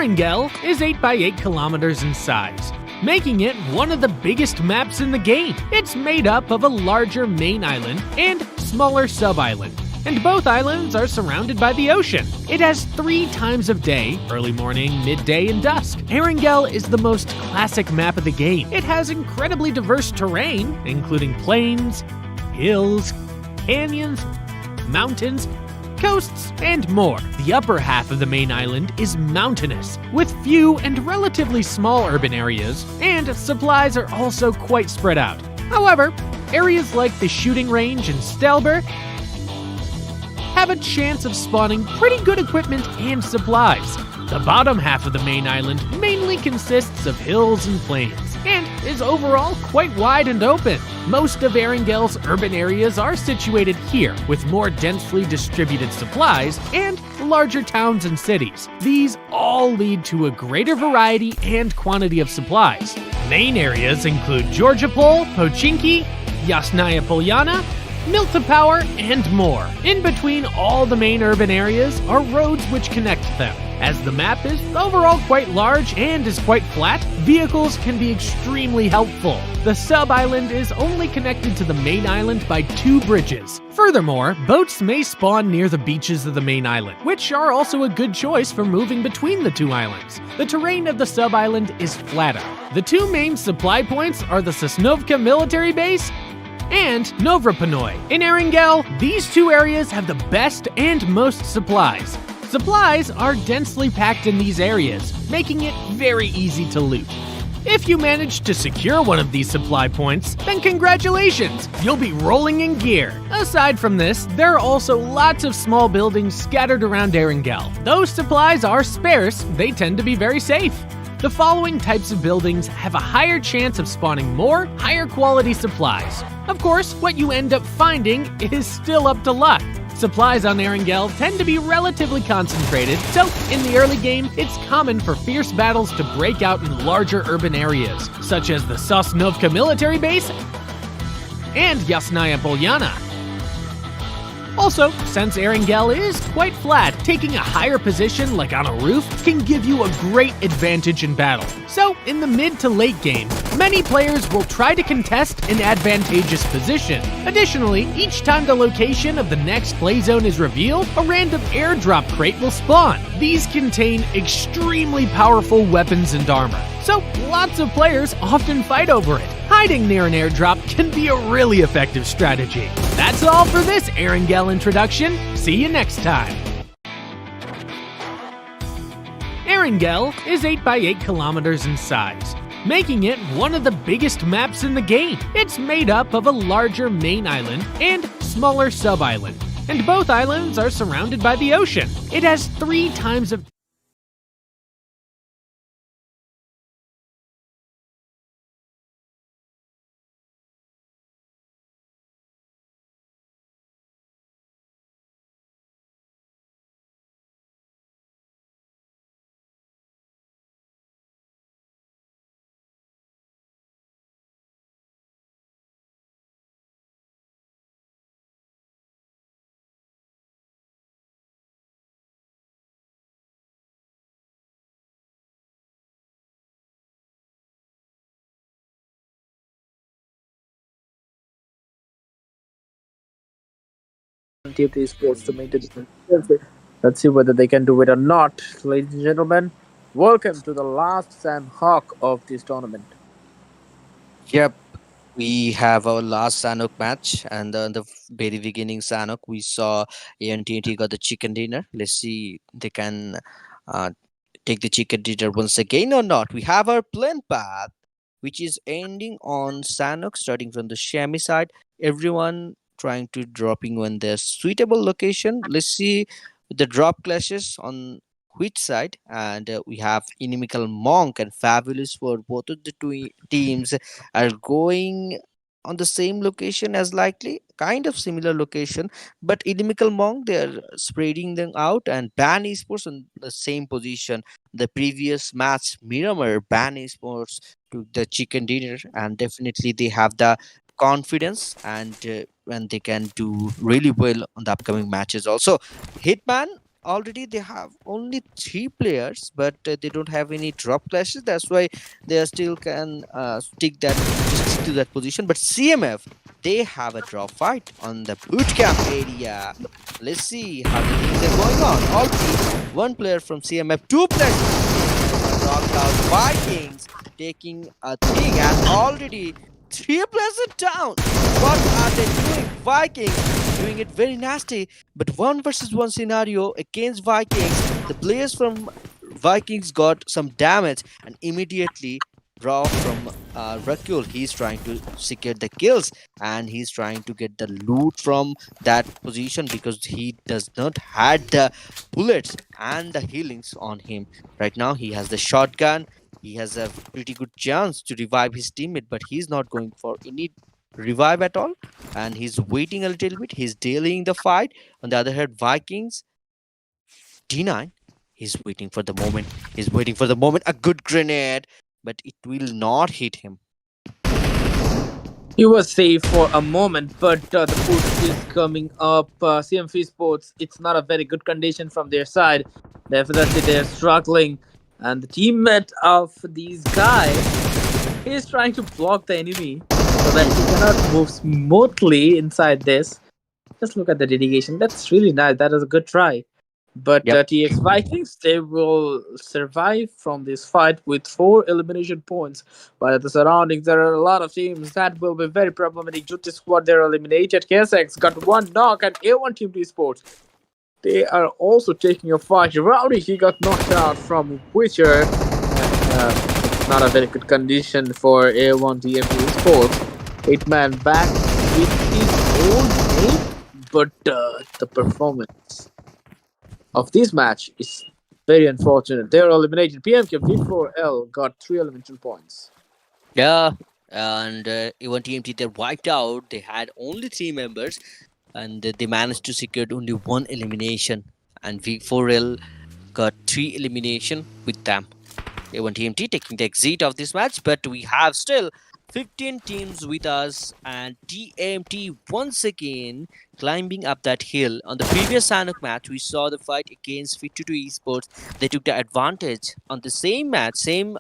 Erangel is 8 by 8 kilometers in size, making it one of the biggest maps in the game. It's made up of a larger main island and smaller sub-island, and both islands are surrounded by the ocean. It has 3 times of day, early morning, midday, and dusk. Erangel is the most classic map of the game. It has incredibly diverse terrain, including plains, hills, canyons, mountains, coasts, and more. The upper half of the main island is mountainous, with few and relatively small urban areas, and supplies are also quite spread out. However, areas like the shooting range and Stelberg have a chance of spawning pretty good equipment and supplies. The bottom half of the main island mainly consists of hills and plains, and is overall quite wide and open. Most of Erangel's urban areas are situated here, with more densely distributed supplies and larger towns and cities. These all lead to a greater variety and quantity of supplies. Main areas include Georgiapol, Pochinki, Yasnaya Polyana, Milta Power, and more. In between all the main urban areas are roads which connect them. As the map is overall quite large and is quite flat, vehicles can be extremely helpful. The sub-island is only connected to the main island by 2 bridges. Furthermore, boats may spawn near the beaches of the main island, which are also a good choice for moving between the 2 islands. The terrain of the sub-island is flatter. The 2 main supply points are the Sosnovka military base and Novropanoi. In Erangel, these 2 areas have the best and most supplies. Supplies are densely packed in these areas, making it very easy to loot. If you manage to secure one of these supply points, then congratulations! You'll be rolling in gear. Aside from this, there are also lots of small buildings scattered around Erangel. Those supplies are sparse, they tend to be very safe. The following types of buildings have a higher chance of spawning more, higher quality supplies. Of course, what you end up finding is still up to luck. Supplies on Erangel tend to be relatively concentrated, so in the early game, it's common for fierce battles to break out in larger urban areas, such as the Sosnovka military base and Yasnaya Polyana. Also, since Erangel is quite flat, taking a higher position like on a roof can give you a great advantage in battle. So, in the mid to late game, many players will try to contest an advantageous position. Additionally, each time the location of the next play zone is revealed, a random airdrop crate will spawn. These contain extremely powerful weapons and armor, so lots of players often fight over it. Hiding near an airdrop can be a really effective strategy. That's all for this Erangel introduction. See you next time. Erangel is 8 by 8 kilometers in size, making it one of the biggest maps in the game. It's made up of a larger main island and smaller sub-island, and both islands are surrounded by the ocean. It has 3 times of Jutti Esports to make a difference. Let's see whether they can do it or not. Ladies and gentlemen, welcome to the last Sandhawk of this tournament. Yep, we have our last Sanok match, and in the very beginning Sanok, we saw ANTT got the chicken dinner. Let's see they can uh, take the chicken dinner once again or not. We have our plan path, which is ending on Sanok, starting from the Shami side. Everyone trying to dropping on their suitable location. Let's see the drop clashes on which side, and we have inimical monk and fabulous for both of the two teams are going on the same location as likely, kind of similar location, but inimical monk they're spreading them out, and ban esports on the same position. The previous match miramar ban esports to the chicken dinner, and definitely they have the confidence, and they can do really well on the upcoming matches also. Hitman already they have only three players, but they don't have any drop clashes. That's why they still can stick to that position. But CMF, they have a drop fight on the boot camp area. Let's see how the things are going on. Already one player from CMF, two players from CMF are knocked out. Vikings taking a thing, and already three players are down. What are they doing? Vikings doing it very nasty. But one versus one scenario against Vikings, the players from Vikings got some damage, and immediately Raw from Rakul, he's trying to secure the kills, and he's trying to get the loot from that position because he does not had the bullets and the healings on him. Right now he has the shotgun. He has a pretty good chance to revive his teammate, but he's not going for any revive at all, and he's waiting a little bit. He's delaying the fight. On the other hand, Vikings D9, he's waiting for the moment. He's waiting for the moment. A good grenade, but it will not hit him. He was safe for a moment, but the push is coming up. CMF Sports, it's not a very good condition from their side. Definitely, they're struggling. And the teammate of these guys is trying to block the enemy so that he cannot move smoothly inside this. Just look at the dedication. That's really nice. That was a good try. But Yep. TX Vikings, they will survive from this fight with 4 elimination points. But at the surroundings, there are a lot of teams that will be very problematic. Jutti SQUAD, they're eliminated. KSX got one knock, and A1 Team Esports, they are also taking a fight. Rowdy, he got knocked out from Witcher. It's not a very good condition for A1 TMP Esports. 8-man back with his own name, but the performance of this match is very unfortunate. They are eliminated. PMK V4L got 3 elimination points. Yeah, and even TMT they wiped out. They had only three members, and they managed to secure only one elimination. And V4L got three elimination with them. A1 TMT taking the exit of this match, but we have still 15 teams with us, and TMT once again climbing up that hill. On the previous Sanok match, we saw the fight against 52 Esports. They took the advantage on the same match, same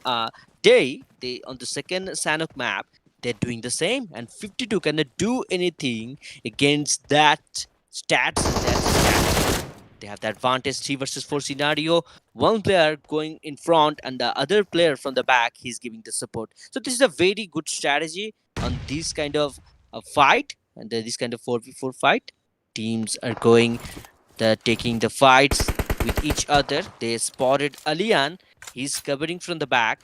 day. They on the second Sanok map, they're doing the same, and 52 cannot do anything against that stats and that stats. They have the advantage 3 versus 4 scenario. One player going in front and the other player from the back, he's giving the support. So this is a very good strategy on this kind of fight, and this kind of 4v4 fight. Teams are going, they're taking the fights with each other. They spotted Alian. He's covering from the back.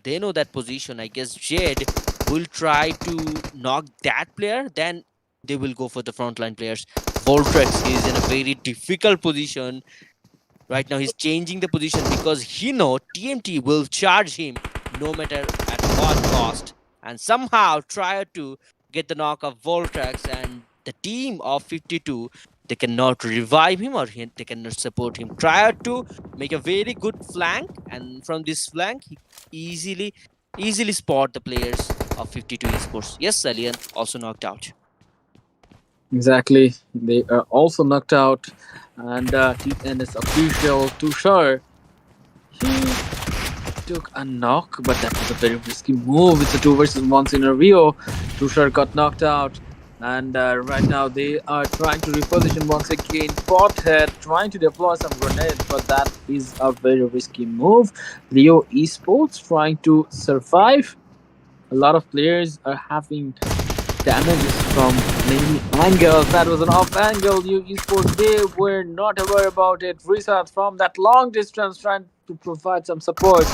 They know that position. I guess Jed will try to knock that player. Then they will go for the frontline players. Voltrex is in a very difficult position. Right now he's changing the position because he know TMT will charge him no matter at what cost. And somehow try to get the knock of Voltrex, and the team of 52, they cannot revive him, or they cannot support him. Try to make a very good flank, and from this flank he easily spot the players of 52 Esports. Yes, Alien also knocked out. Exactly. They are also knocked out. And TNS official Tushar, he took a knock, but that was a very risky move. It's a 2 versus 1 scenario. Tushar got knocked out. And right now they are trying to reposition once again. Pothead trying to deploy some grenades, but that is a very risky move. Leo Esports trying to survive. A lot of players are having damages from many angles. That was an off angle. You Esports, they were not aware about it. Resat from that long distance trying to provide some support.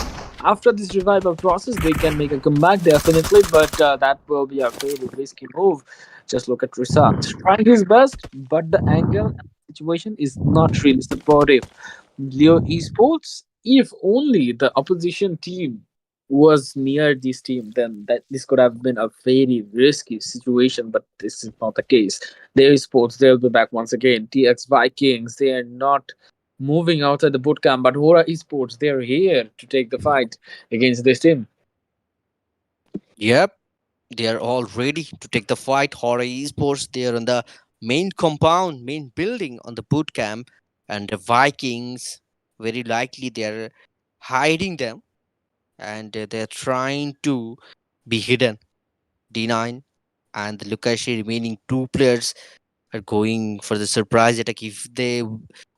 After this revival process, they can make a comeback definitely, but that will be a very risky move. Just look at Resat trying his best, but the angle and situation is not really supportive. Leo Esports, if only the opposition team was near this team, then that this could have been a very risky situation, but this is not the case. Their sports, they'll be back once again. TX Vikings, they are not moving outside the bootcamp, but HORAA Esports, they're here to take the fight against this team. Yep, they are all ready to take the fight. HORAA Esports, they are on the main compound, main building on the boot camp. and the Vikings, very likely they're hiding them, and they're trying to be hidden. D9 and the Lukashi remaining two players are going for the surprise attack. If they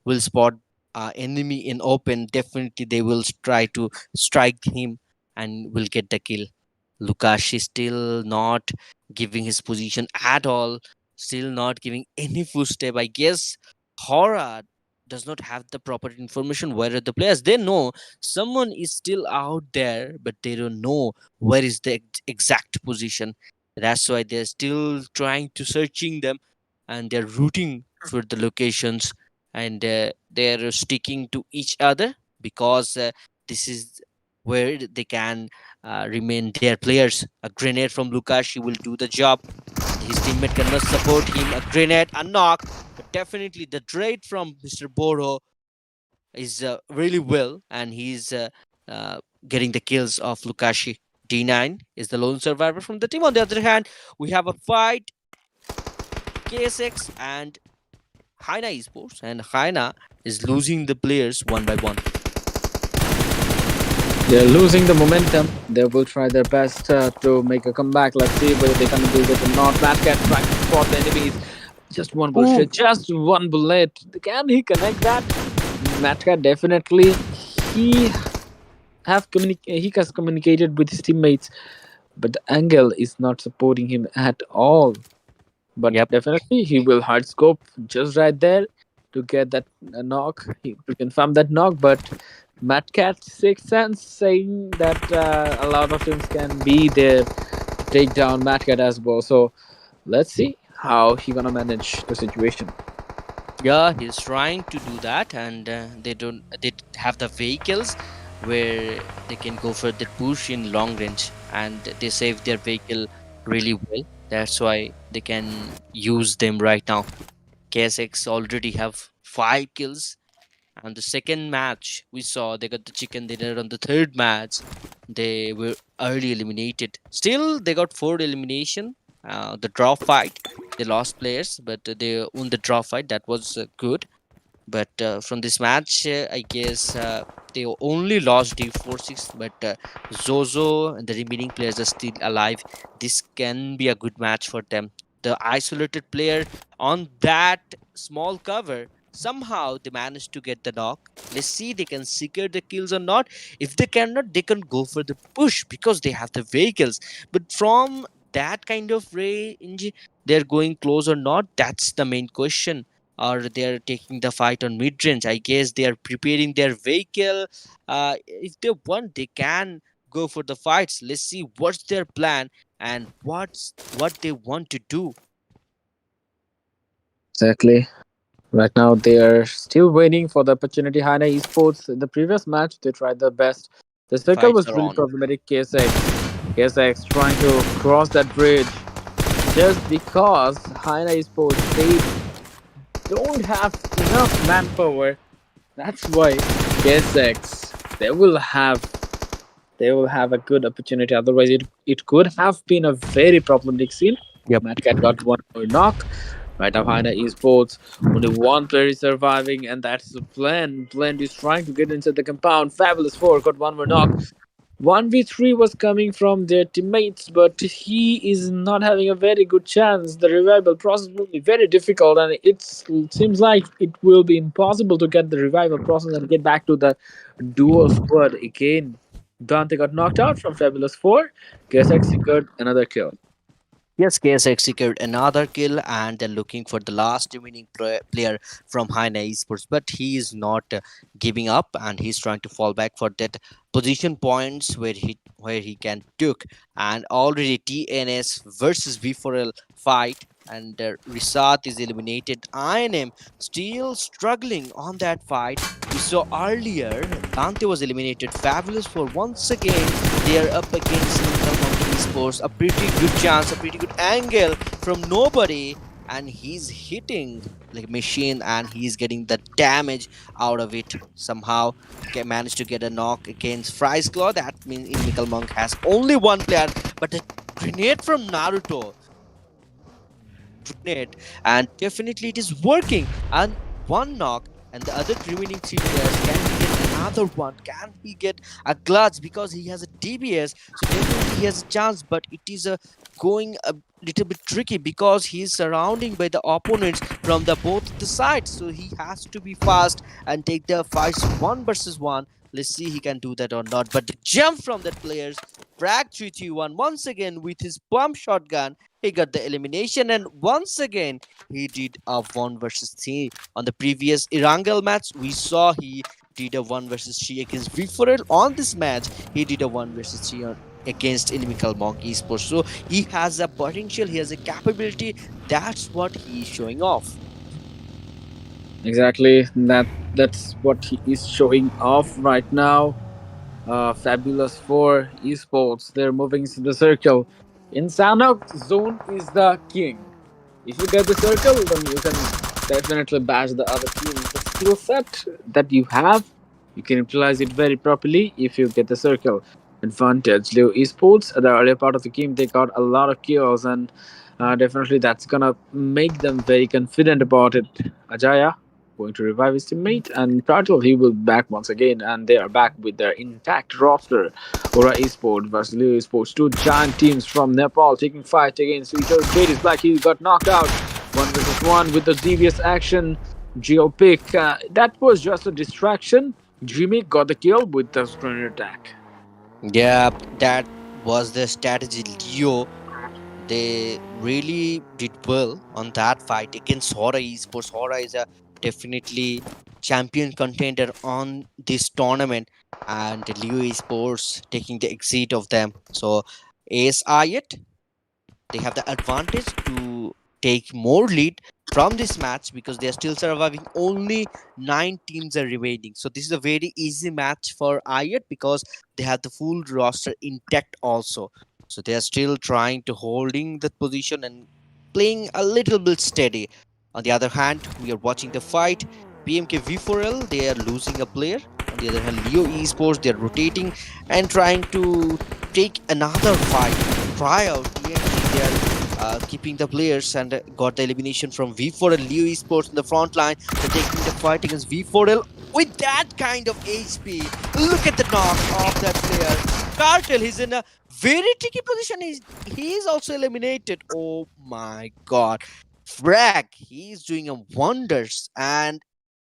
will spot enemy in open, definitely they will try to strike him and will get the kill. Lukash is still not giving his position at all, still not giving any footstep. I guess HORAA does not have the proper information where are the players. They know someone is still out there, but they don't know where is the exact position. That's why they're still trying to searching them, and they're rooting for the locations, and they're sticking to each other because this is where they can remain their players. A grenade from Lukashi will do the job. His teammate cannot support him. A grenade, a knock. But definitely the trade from Mr. Boro is really well, and he's getting the kills of Lukashi. D9 is the lone survivor from the team. On the other hand, we have a fight, KSX and Haina Esports, and Haina is losing the players one by one. They're losing the momentum. They will try their best to make a comeback. Let's see whether they can do it or not. Batcat trying to spot the enemies. Just one bullshit, just one bullet. Can he connect that? Matcat definitely. He he has communicated with his teammates, but the angle is not supporting him at all. But Yep. definitely he will hard scope just right there to get that knock, to confirm that knock. But Matcat's sixth sense saying that a lot of teams can be there to take down Matcat as well. So let's see how he gonna manage the situation. Yeah, he's trying to do that, and they have the vehicles where they can go for the push in long range, and they save their vehicle really well. That's why they can use them right now. KSX already have 5 kills, and the second match we saw they got the chicken dinner. On the third match, they were early eliminated. Still, they got 4 elimination. The draw fight, they lost players, but they won the draw fight. That was good. But from this match, I guess they only lost D46, but Zozo and the remaining players are still alive. This can be a good match for them. The isolated player on that small cover, somehow they managed to get the knock. Let's see they can secure the kills or not. If they cannot, they can go for the push because they have the vehicles. But from that kind of range, they're going close or not. That's the main question. Or they're taking the fight on mid range. I guess they are preparing their vehicle. If they want, they can go for the fights. Let's see what's their plan and what they want to do. Exactly. Right now, they are still waiting for the opportunity. Haina Esports, in the previous match, they tried their best. The circle Fights was are really on. problematic. KSX trying to cross that bridge just because Haina Esports, they don't have enough manpower. That's why KSX, they will have a good opportunity. Otherwise, it could have been a very problematic scene. Yep. Matcat got one more knock. Right now, Haina Esports, only one player is surviving, and that's the plan. Blend is trying to get into the compound. Fabulous 4 got one more knock. 1v3 was coming from their teammates, but he is not having a very good chance. The revival process will be very difficult, and it seems like it will be impossible to get the revival process and get back to the duo squad again. Dante got knocked out from Fabulous 4. KSX secured another kill. Yes, KSX secured another kill, and they're looking for the last remaining player from Haina Esports, but he is not giving up, and he's trying to fall back for that position points where he can took. And already TNS versus V4L fight, and Risat is eliminated. INM still struggling on that fight. We saw earlier Dante was eliminated. Fabulous for once again they are up against Esports. A pretty good chance, a pretty good angle from nobody, and he's hitting like a machine, and he's getting the damage out of it. Somehow managed to get a knock against Fry's Claw. That means in Mikkel Monk has only one player, but a grenade from Naruto. Grenade, and definitely it is working. And one knock and the other remaining three players, can he get another one? Can he get a clutch because he has a DBS? So definitely he has a chance, but it is going a little bit tricky because he is surrounding by the opponents from the both the sides. So he has to be fast and take the fights one versus one. Let's see he can do that or not. But the jump from that players, Frag 3-2-1 once again with his pump shotgun. He got the elimination, and once again he did a 1 versus 3. On the previous Irangal match, we saw he did a 1 versus 3 against V4L. On this match, he did a 1 versus 3 against Inimical Monk Esports. So he has a potential, he has a capability. That's what he is showing off. Exactly. That's what he is showing off right now. Fabulous for esports. They're moving into the circle. In Sanok, zone is the king. If you get the circle, then you can definitely bash the other team. The skill set that you have, you can utilize it very properly if you get the circle. Advantage. Leo Esports, at the earlier part of the game, they got a lot of kills, and definitely that's gonna make them very confident about it. Ajaya going to revive his teammate, and Pratil, he will back once again, and they are back with their intact roster. HORAA Esports versus Leo Esports, two giant teams from Nepal taking fight against each other. Jade is black, he got knocked out. One versus one with the devious action. Geo pick, that was just a distraction. Jimmy got the kill with the grenade attack. Yeah, that was the strategy. Leo, they really did well on that fight against HORAA Esports. HORAA is a definitely champion contender on this tournament, and Leo Esports taking the exit of them. So, Ace Ayat, they have the advantage to take more lead from this match because they are still surviving. Only 9 teams are remaining, so this is a very easy match for Ayat because they have the full roster intact also. So they are still trying to holding that position and playing a little bit steady. On the other hand, we are watching the fight. PMK V4L, they are losing a player. On the other hand, Leo Esports, they are rotating and trying to take another fight. Try out TNT, they are keeping the players and got the elimination from V4L. Leo Esports in the front line. They're taking the fight against V4L with that kind of HP. Look at the knock of that player. Cartel, he's in a very tricky position. He's also eliminated. Oh my god. Frag, he's doing a wonders. And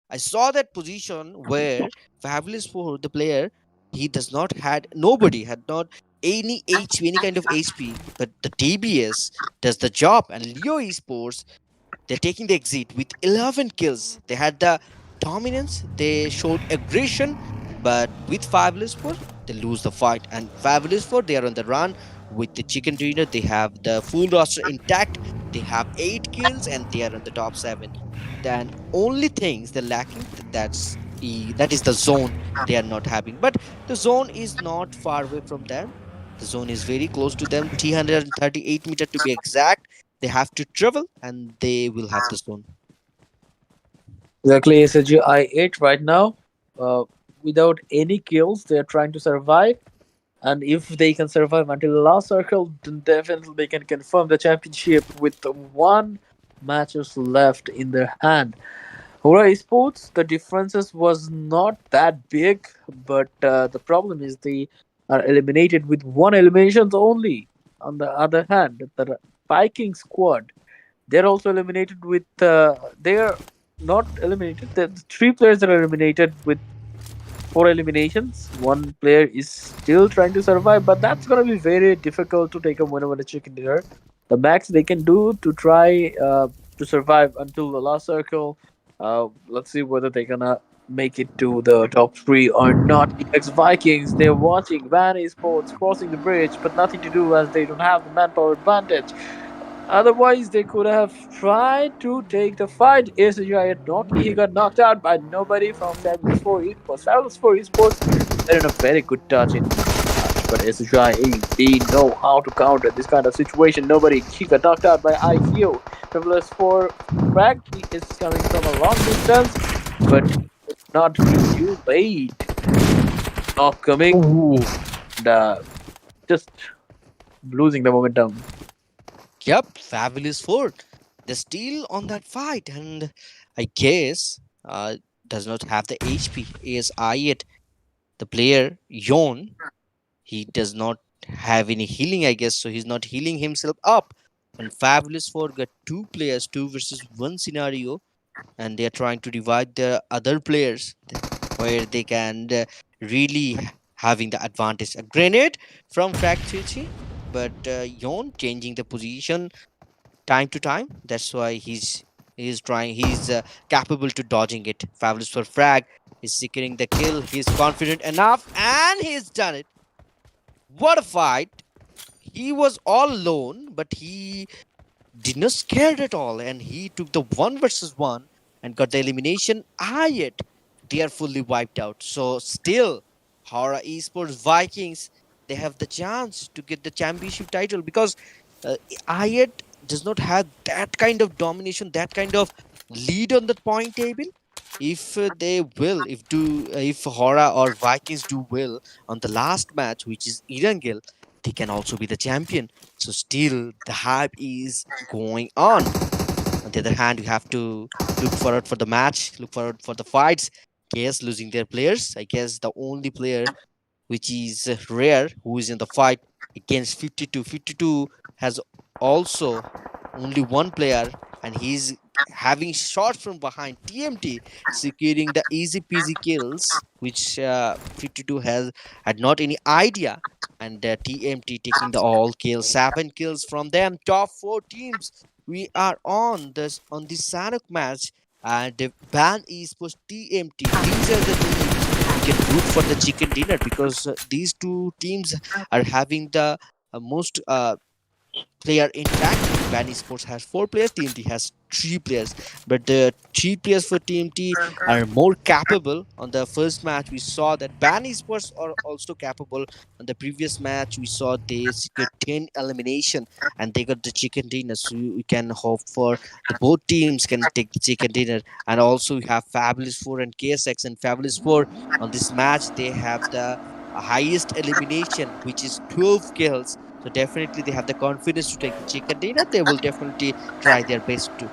I saw that position where Fabulous for the player, he does not had nobody had not any HP, any kind of HP, but the DBS does the job. And Leo Esports, they're taking the exit with 11 kills. They had the dominance, they showed aggression, but with Fabulous 4, they lose the fight. And Fabulous 4, they are on the run with the chicken dinner. They have the full roster intact. They have 8 kills and they are on the top 7. Then only things they're lacking, that is the zone they are not having. But the zone is not far away from them. The zone is very close to them, 338 meter to be exact. They have to travel and they will have the zone. Exactly, SSG I8 right now, uh, without any kills, they're trying to survive. And if they can survive until the last circle, then definitely they can confirm the championship with one matches left in their hand. HORAA Esports, the differences was not that big, but the problem is they are eliminated with one elimination only. On the other hand, the Viking squad, they're also eliminated with. They're not eliminated. The three players that are eliminated with four eliminations. One player is still trying to survive, but that's gonna be very difficult to take a win over the chicken dinner. The max they can do to try to survive until the last circle. Let's see whether they're gonna make it to the top three or not. Ex Vikings, they're watching Van Esports crossing the bridge, but nothing to do as they don't have the manpower advantage. Otherwise, they could have tried to take the fight. SGI at Noki, he got knocked out by nobody from Fabulous 4 Esports. Fabulous 4 Esports, they're in a very good touch in match, but SGI, they know how to counter this kind of situation. Nobody, he got knocked out by IQ. Fabulous 4 Frag, he is coming from a long distance, but it's not too late. Not coming, and, just losing the momentum. Yep, Fabulous 4. They're still on that fight, and I guess does not have the HP. As Ayat, the player Yon, he does not have any healing, I guess, so he's not healing himself up. And Fabulous Four got two players, two versus one scenario, and they are trying to divide the other players where they can really having the advantage. A grenade from Frag 3, but Yon changing the position time to time. That's why he's trying. He's capable to dodging it. Fabulous for Frag is securing the kill. He's confident enough, and he's done it. What a fight! He was all alone, but he did not scared at all, and he took the one versus one and got the elimination. Ayat, they are fully wiped out. So still, HORAA Esports Vikings, they have the chance to get the championship title because Ayat does not have that kind of domination, that kind of lead on the point table. If they will, if HORAA or Vikings do well on the last match, which is Erangel, they can also be the champion. So still, the hype is going on. On the other hand, you have to look forward for the match, look forward for the fights. KS losing their players. I guess the only player which is rare who is in the fight against 52. 52 has also only one player, and he's having shots from behind. TMT securing the easy peasy kills, which 52 has had not any idea. And TMT taking the all kills, 7 kills from them. Top 4 teams. We are on this Sanok match, and Ban Esports TMT. These are the teams we can root for the chicken dinner because these two teams are having the most player interaction. Bani Sports has 4 players, TMT has 3 players, but the 3 players for TMT are more capable. On the first match, we saw that Bani Sports are also capable. On the previous match, we saw they secured 10 elimination and they got the chicken dinner. So we can hope for the both teams can take the chicken dinner. And also we have Fabulous 4 and KSX. And Fabulous 4 on this match, they have the highest elimination, which is 12 kills. So definitely they have the confidence to take the chicken dinner. They will definitely try their best to.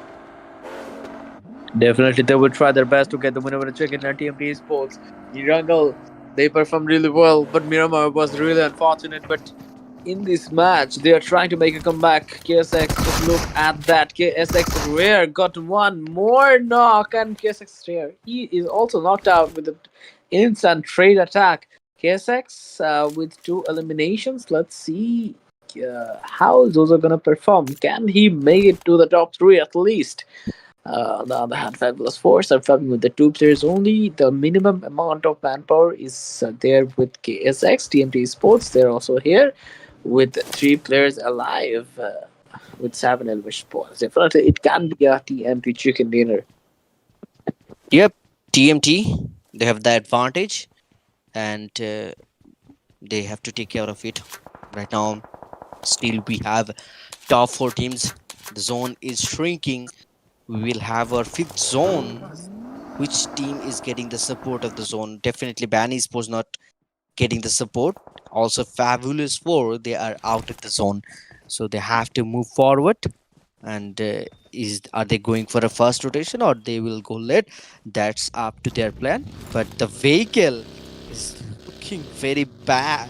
Definitely, they will try their best to get the winner with the chicken dinner. TMT Esports, Erangel, they performed really well, but Miramar was really unfortunate. But in this match, they are trying to make a comeback. KSX, just look at that. KSX Rare got one more knock, and KSX Rare, he is also knocked out with an instant trade attack. KSX with 2 eliminations. Let's see how those are gonna perform. Can he make it to the top 3 at least? On the other hand, Fabulous Force are fighting with the 2 players only. The minimum amount of manpower is there with KSX. TMT Sports, they're also here with 3 players alive with 7 elvish points. Definitely, it can be a TMT chicken dinner. Yep, TMT, they have the advantage and they have to take care of it. Right now, still we have top 4 teams. The zone is shrinking. We will have our 5th zone. Which team is getting the support of the zone? Definitely Bani Sports not getting the support. Also Fabulous 4, they are out of the zone. So they have to move forward. And are they going for a first rotation or they will go late? That's up to their plan. But the vehicle is looking very bad.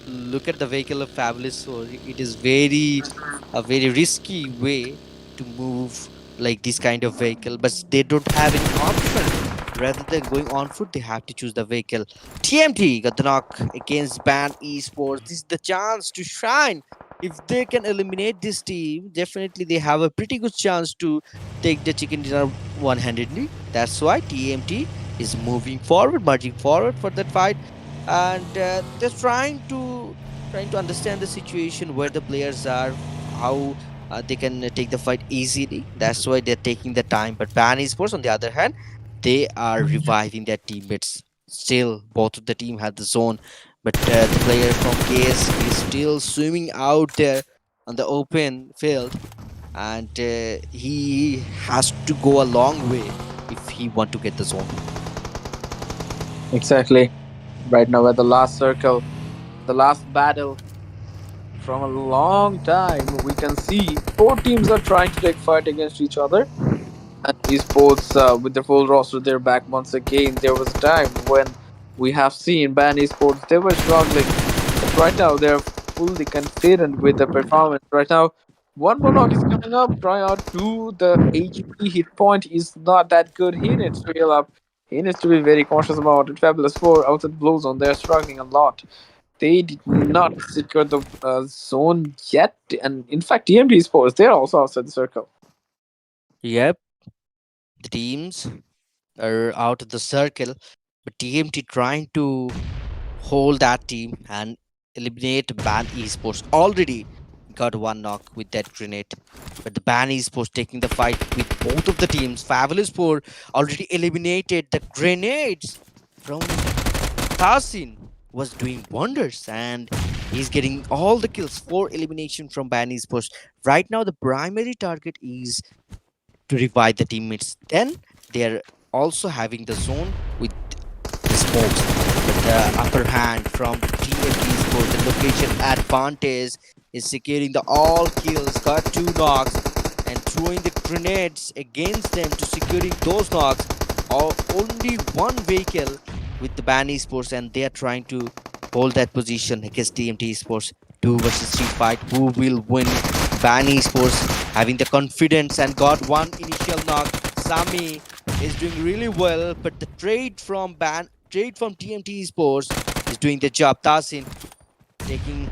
Look at the vehicle of Fabulous 4. It is a very risky way to move like this kind of vehicle, but they don't have any option. Rather than going on foot, they have to choose the vehicle. TMT got the knock against Ban Esports. This is the chance to shine. If they can eliminate this team, definitely they have a pretty good chance to take the chicken dinner one-handedly. That's why TMT is moving forward, marching forward for that fight, and they're trying to understand the situation where the players are, how they can take the fight easily. That's why they're taking the time. But Ban Esports, on the other hand, they are reviving their teammates. Still, both of the team have the zone, but the player from KS is still swimming out there on the open field, and he has to go a long way if he want to get the zone. Exactly. Right now, at the last circle, the last battle from a long time, we can see 4 teams are trying to take fight against each other. And esports with their full roster, they're back once again. There was a time when we have seen ban esports, they were struggling, but right now they're fully confident with the performance. Right now, one more knock is coming up. Try out two. The HP hit point is not that good. He needs to heal up. He needs to be very cautious about it. Fabulous 4 outside blue zone. They're struggling a lot. They did not secure the zone yet, and in fact, TMT Sports, they're also outside the circle. Yep, the teams are out of the circle, but TMT trying to hold that team and eliminate Ban Esports. Already got one knock with that grenade, but the Ban Esports taking the fight with both of the teams. Fabulous 4 already eliminated the grenades from Tasin was doing wonders and he's getting all the kills for elimination from Ban Esports. Right now, the primary target is to revive the teammates. Then they're also having the zone with the smokes. But the upper hand from TNT Sports, the location advantage is securing the all kills, got 2 knocks, and throwing the grenades against them to securing those knocks. Only one vehicle with the Ban Esports, and they are trying to hold that position against TMT Sports. 2 versus 3 fight. Who will win? Ban Esports having the confidence and got one initial knock. Sami is doing really well, but the trade from TMT Sports is doing the job. Tasin taking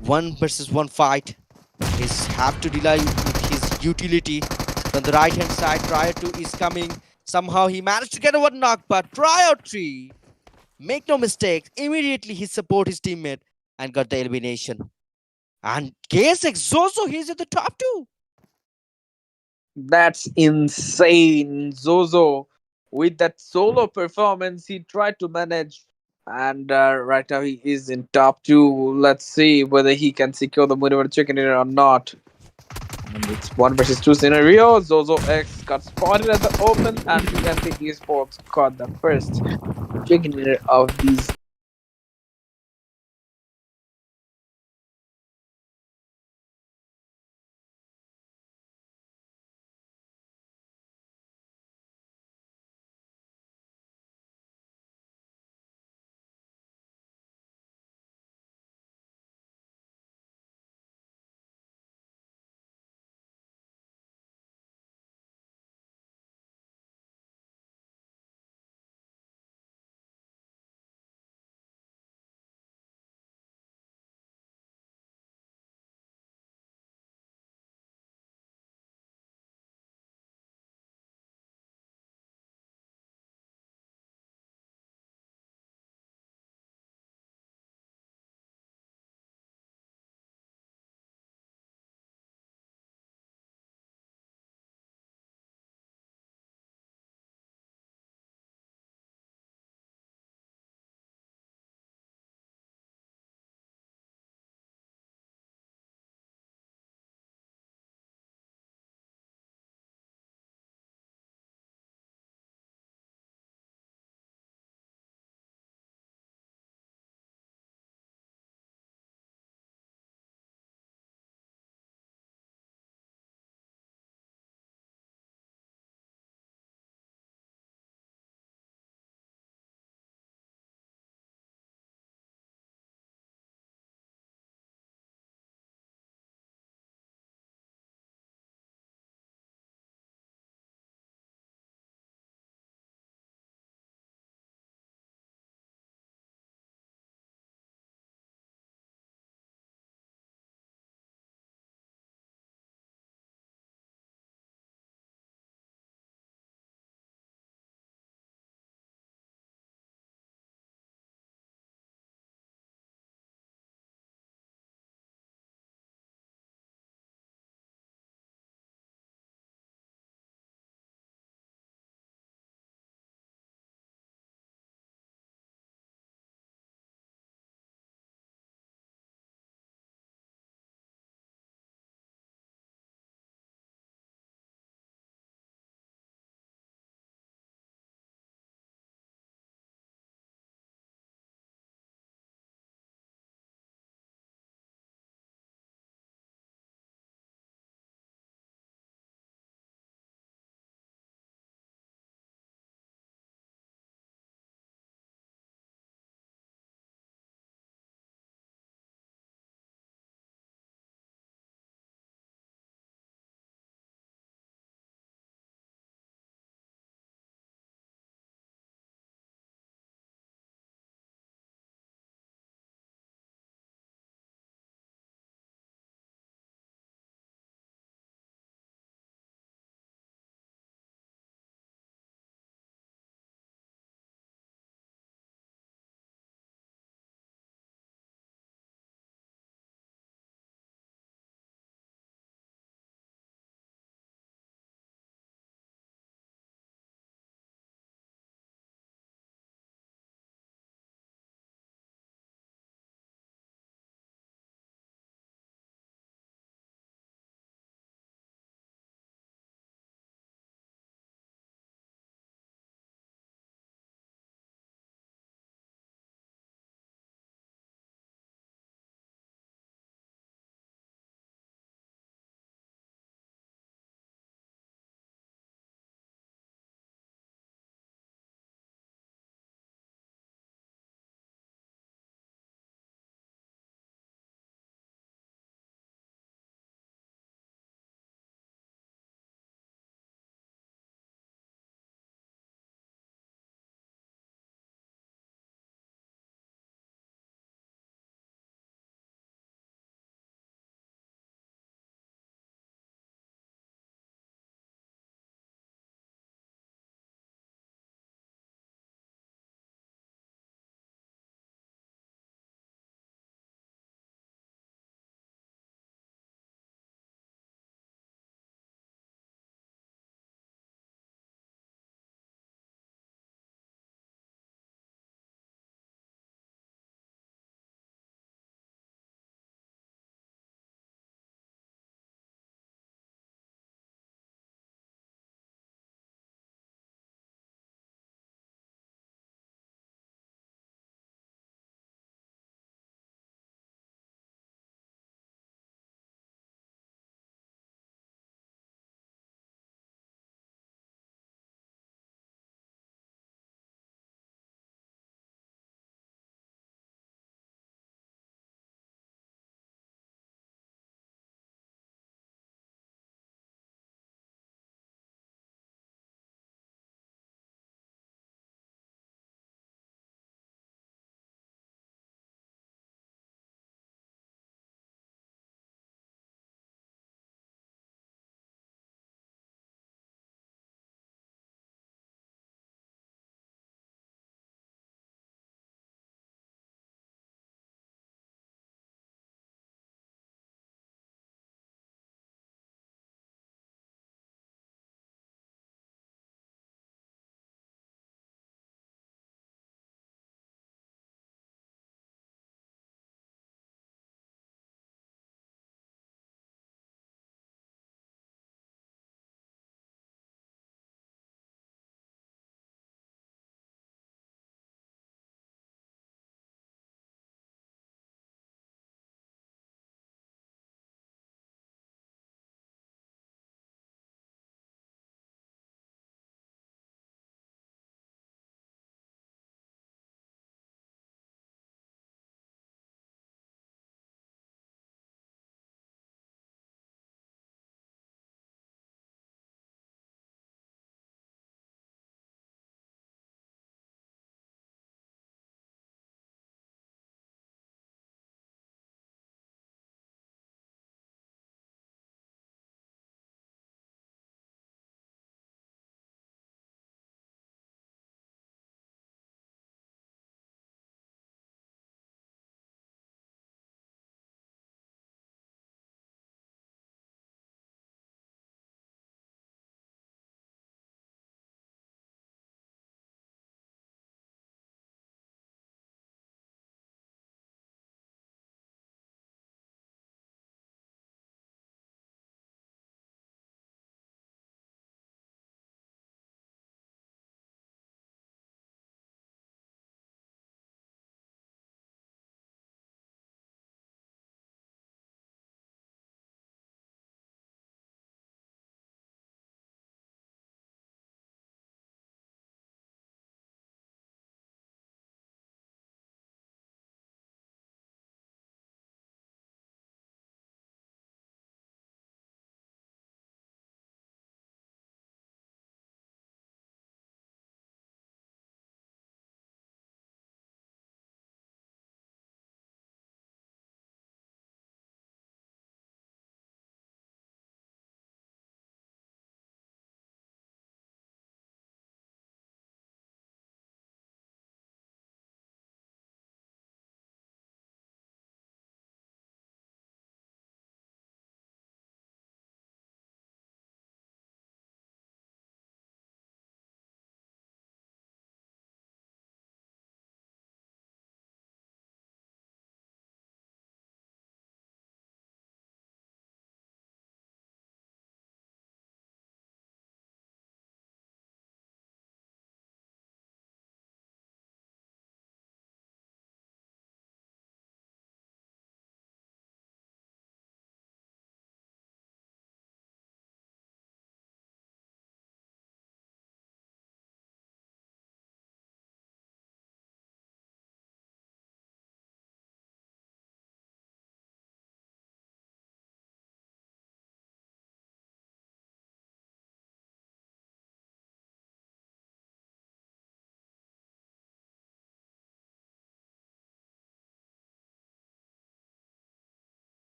1 versus 1 fight is have to rely with his utility. From the right hand side, Trier 2 is coming. Somehow he managed to get a 1 knock, but Trier 3, make no mistake, immediately he support his teammate and got the elimination. And KSX Zozo, he's at the top 2. That's insane. Zozo, with that solo performance, he tried to manage. And right now he is in top two. Let's see whether he can secure the Monument Chicken Dinner or not. And it's 1 versus 2 scenario. Zozo X got spotted at the open, and TNT Esports got the first chicken dinner of these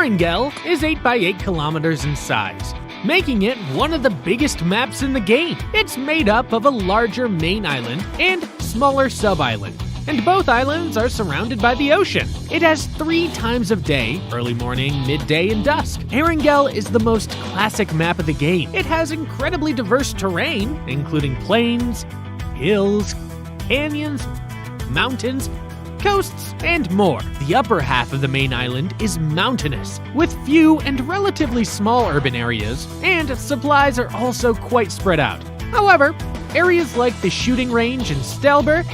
Erangel is 8 by 8 kilometers in size, making it one of the biggest maps in the game. It's made up of a larger main island and smaller sub-island, and both islands are surrounded by the ocean. It has 3 times of day, early morning, midday, and dusk. Erangel is the most classic map of the game. It has incredibly diverse terrain, including plains, hills, canyons, mountains, coasts, and more. The upper half of the main island is mountainous, with few and relatively small urban areas, and supplies are also quite spread out. However, areas like the shooting range and Stelber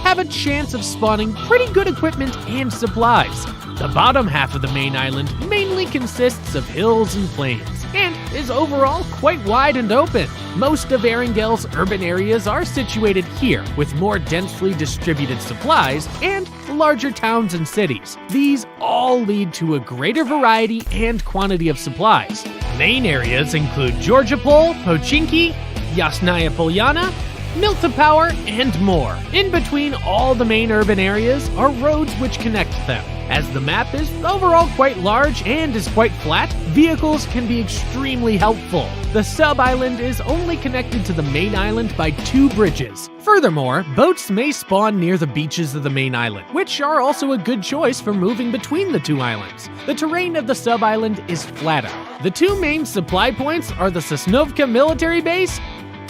have a chance of spawning pretty good equipment and supplies. The bottom half of the main island mainly consists of hills and plains, and is overall quite wide and open. Most of Erangel's urban areas are situated here, with more densely distributed supplies and larger towns and cities. These all lead to a greater variety and quantity of supplies. Main areas include Georgiapol, Pochinki, Yasnaya Polyana, Milta Power, and more. In between all the main urban areas are roads which connect them. As the map is overall quite large and is quite flat, vehicles can be extremely helpful. The sub-island is only connected to the main island by 2 bridges. Furthermore, boats may spawn near the beaches of the main island, which are also a good choice for moving between the 2 islands. The terrain of the sub-island is flatter. The 2 main supply points are the Sosnovka military base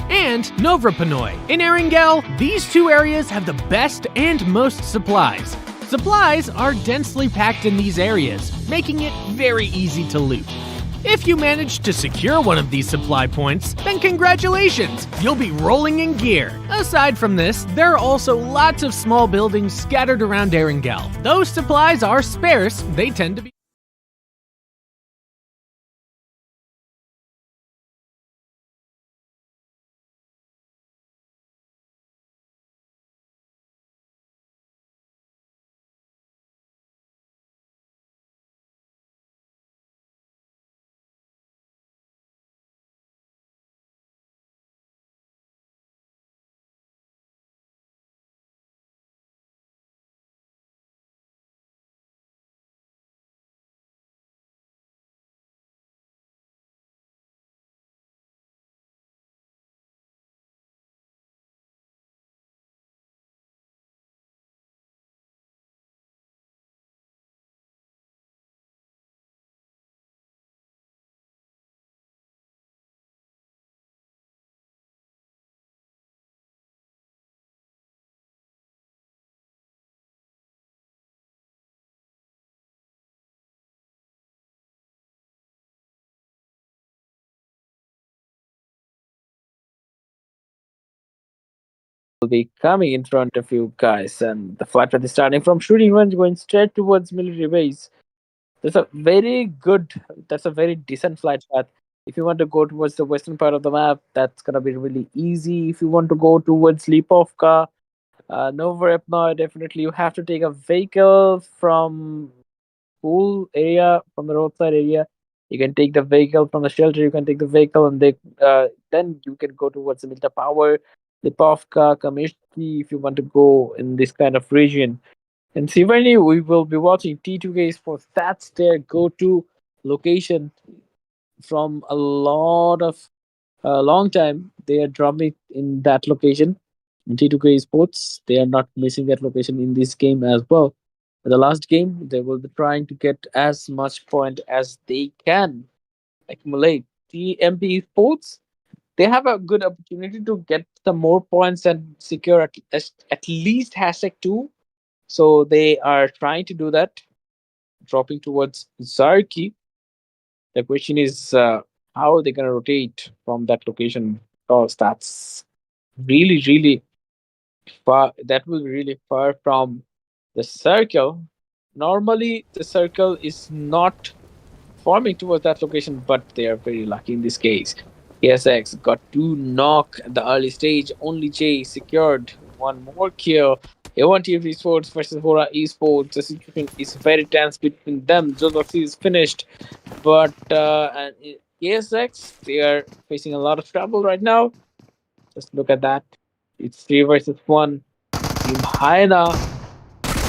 and Novropanoi. In Erangel, these 2 areas have the best and most supplies. Supplies are densely packed in these areas, making it very easy to loot. If you manage to secure one of these supply points, then congratulations! You'll be rolling in gear. Aside from this, there are also lots of small buildings scattered around Erangel. Those supplies are sparse, they tend to be Will be coming in front of you guys, and the flight path is starting from shooting range, going straight towards military base. That's a very good, that's a very decent flight path. If you want to go towards the western part of the map, that's gonna be really easy. If you want to go towards Lipovka, Novorepnoy, definitely you have to take a vehicle from pool area, from the roadside area. You can take the vehicle from the shelter. You can take the vehicle, and then you can go towards the Milta Power, Lipovka, Kamishki, if you want to go in this kind of region. And Siverny, we will be watching T2K Esports. That's their go-to location from a lot of long time. They are dropping in that location. In T2K Esports, they are not missing that location in this game as well. In the last game, they will be trying to get as much point as they can accumulate. TMP Esports, they have a good opportunity to get some more points and secure at least hashtag 2. So they are trying to do that, dropping towards Zarki. The question is how are they going to rotate from that location? Because that's really, really far. That will be really far from the circle. Normally, the circle is not forming towards that location, but they are very lucky in this case. KSX got 2 knock at the early stage. Only J secured 1 more kill. A1 TV Esports versus HORAA Esports. The situation is very tense between them. Joseph is finished, but and KSX, they are facing a lot of trouble right now. Just look at that. It's 3 versus 1. Team Haina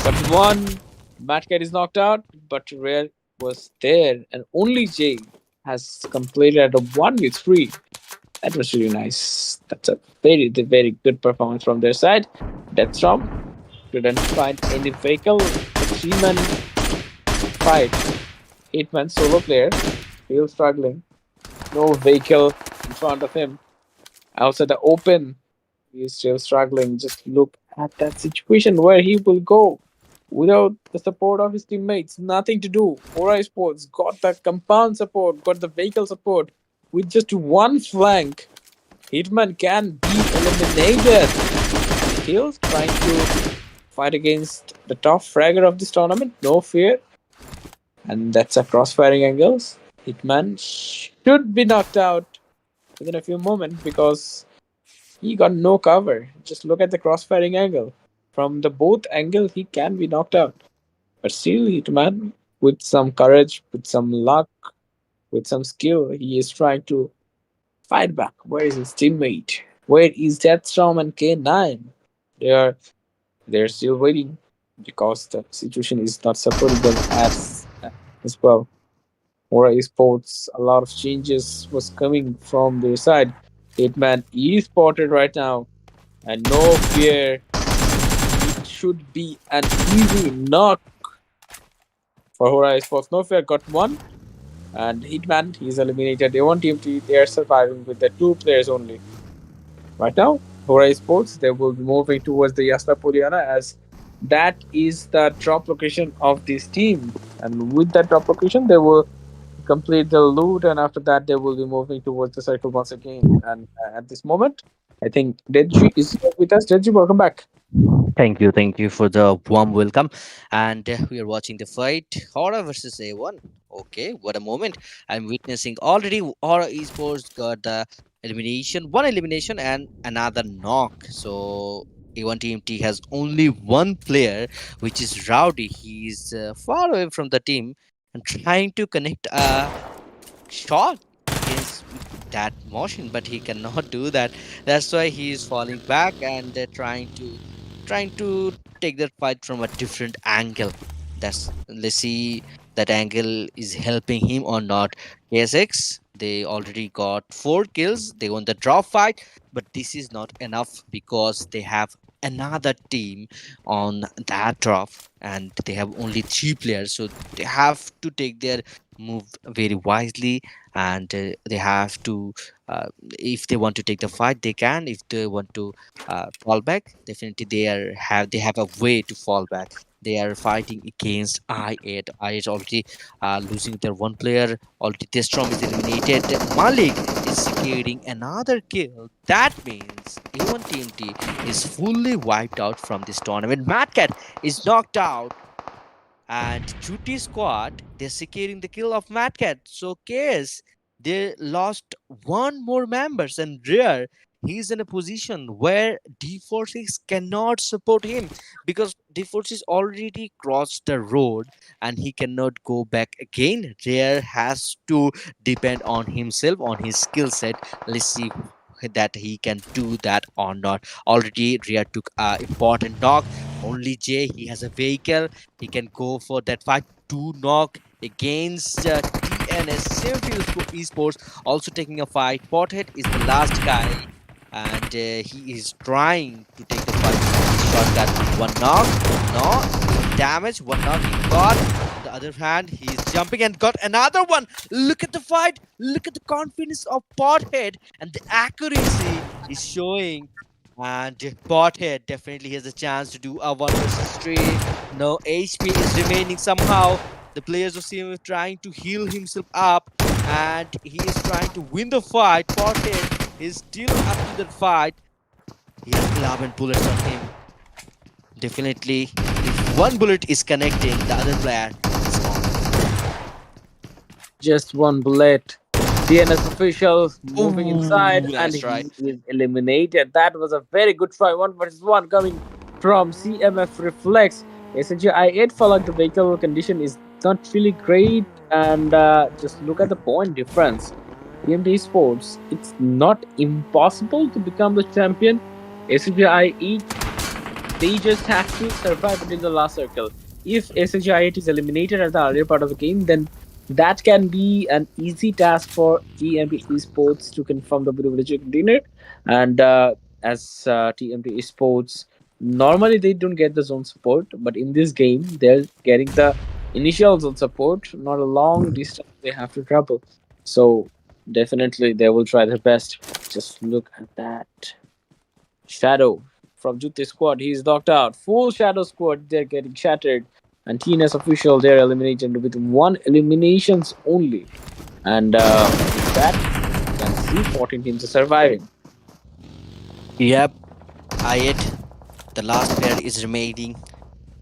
got 1. Matt Cat is knocked out, but Rare was there, and only Jay has completed at a 1v3. That was really nice. That's a very good performance from their side. Deathstorm couldn't find any vehicle. The three-man fight. Eight-man solo player. Still struggling. No vehicle in front of him. Outside the open, he is still struggling. Just look at that situation where he will go without the support of his teammates. Nothing to do. HORAA Esports got the compound support, got the vehicle support. With just one flank, Hitman can be eliminated. Still trying to fight against the top fragger of this tournament. No fear. And that's a crossfiring angles. Hitman should be knocked out within a few moments because he got no cover. Just look at the crossfiring angle. From the both angle, he can be knocked out. But still, Hitman, with some courage, with some luck, with some skill, he is trying to fight back. Where is his teammate? Where is Deathstorm and K9? They are they're still waiting because the situation is not supporting them as well. HORAA Esports, a lot of changes was coming from their side. Hitman is spotted right now, and no fear. It should be an easy knock for HORAA Esports. No fear got one, and Hitman he's eliminated. They want team to they are surviving with the two players only. Right now, HORAA Esports they will be moving towards the Yasna Poliana as that is the drop location of this team, and with that drop location they will complete the loot, and after that they will be moving towards the circle once again. And at this moment, I think Deji is here with us. Deji, welcome back. Thank you for the warm welcome. And we are watching the fight Horror versus A1. Okay, what a moment. I'm witnessing already. Horror Esports got the one elimination, and another knock. So A1 TMT has only one player, which is Rowdy. He's far away from the team and trying to connect a shot against that motion, but he cannot do that. That's why he is falling back and trying to take that fight from a different angle. That's Let's see that angle is helping him or not. KSX, they already got 4 kills. They won the draw fight, but this is not enough because they have another team on that drop, and they have only 3 players, so they have to take their move very wisely, and they have to if they want to take the fight they can. If they want to fall back, definitely they have a way to fall back. They are fighting against I8 already losing their one player. Already Testrom is eliminated. Malik is securing another kill. That means A1 TMT is fully wiped out from this tournament. Madcat is knocked out, and Jutti SQUAD, they're securing the kill of Madcat. So case they lost one more members, and Rare, he's in a position where D46 cannot support him because D46 already crossed the road and he cannot go back again. Rare has to depend on himself, on his skill set. Let's see that he can do that or not. Already Rare took a important knock. Only Jay, he has a vehicle, he can go for that fight. 2 knock against TNS Esports, also taking a fight. Pothead is the last guy, and he is trying to take the fight with his shotgun. 1 knock, no damage. 1 knock he got. On the other hand, he is jumping and got another one. Look at the fight. Look at the confidence of Pothead, and the accuracy is showing. And Pothead definitely has a chance to do a 1 versus 3. No HP is remaining somehow. The players of CMF trying to heal himself up, and he is trying to win the fight. Pothead is still up to the fight. He has 11 bullets on him. Definitely, if one bullet is connecting, the other player is gone. Just one bullet. DNS officials moving inside, and That's right. he is eliminated. That was a very good try. 1 versus 1 coming from CMF Reflex. Essentially, I8 felt like the vehicle condition is not really great, and just look at the point difference. TMT Sports, it's not impossible to become the champion. Essentially, I8 they just have to survive until the last circle. if SHIT is eliminated at the earlier part of the game, then that can be an easy task for TMP Esports to confirm the privileged dinner. And as TMP Esports, normally they don't get the zone support, but in this game, they're getting the initial zone support, not a long distance they have to travel. So definitely they will try their best. Just look at that. Shadow from Jutti SQUAD, he's knocked out. Full Shadow squad, they're getting shattered. And TNS official, they're eliminated with one eliminations only. And with that, you can see 14 teams are surviving. Yep, Ayet, the last player is remaining.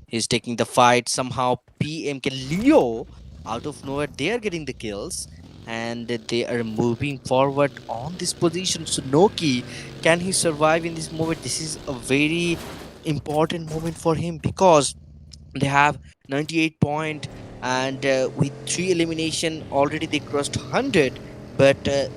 He's taking the fight. Somehow, PMK Leo, out of nowhere, they are getting the kills. And they are moving forward on this position. So, Noki, can he survive in this moment? This is a very important moment for him because they have 98 point and with 3 elimination already they crossed 100, but the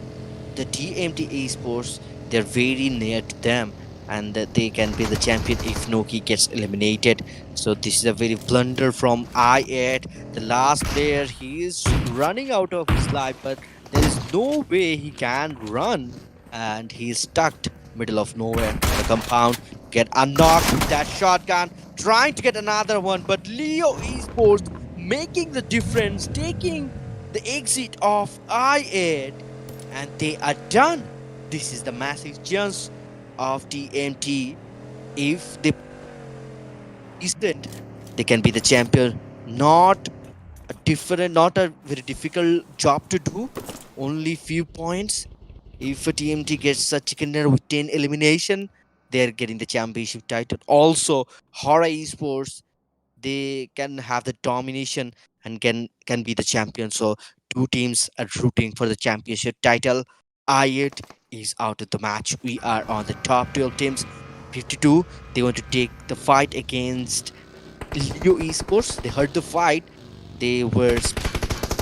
TMT Esports, they're very near to them, and that they can be the champion if Noki gets eliminated. So this is a very blunder from I8. The last player, he is running out of his life, but there is no way he can run, and he is stuck middle of nowhere in the compound. Get unlocked with that shotgun, trying to get another one, but Leo Esports making the difference, taking the exit of I8, and they are done. This is the massive chance of TMT. If they decent, they can be the champion. Not a different, not a very difficult job to do. Only few points. If a TMT gets a chicken dinner with 10 elimination, they're getting the championship title. Also, HORAA Esports, they can have the domination and can be the champion. So two teams are rooting for the championship title. I8 is out of the match. We are on the top 12 teams. 52. They want to take the fight against Leo Esports. They heard the fight. They were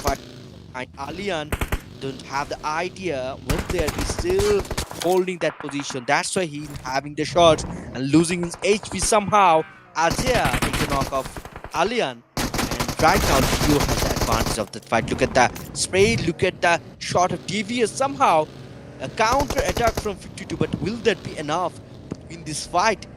fighting behind Allian. Don't have the idea. One player is still holding that position. That's why he's having the shots and losing his HP somehow. Ajay takes the knock of Allian. And right now, Leo has the advantage of the fight. Look at that spray. Look at the shot of devious. Somehow, a counter attack from 52. But will that be enough to win this fight?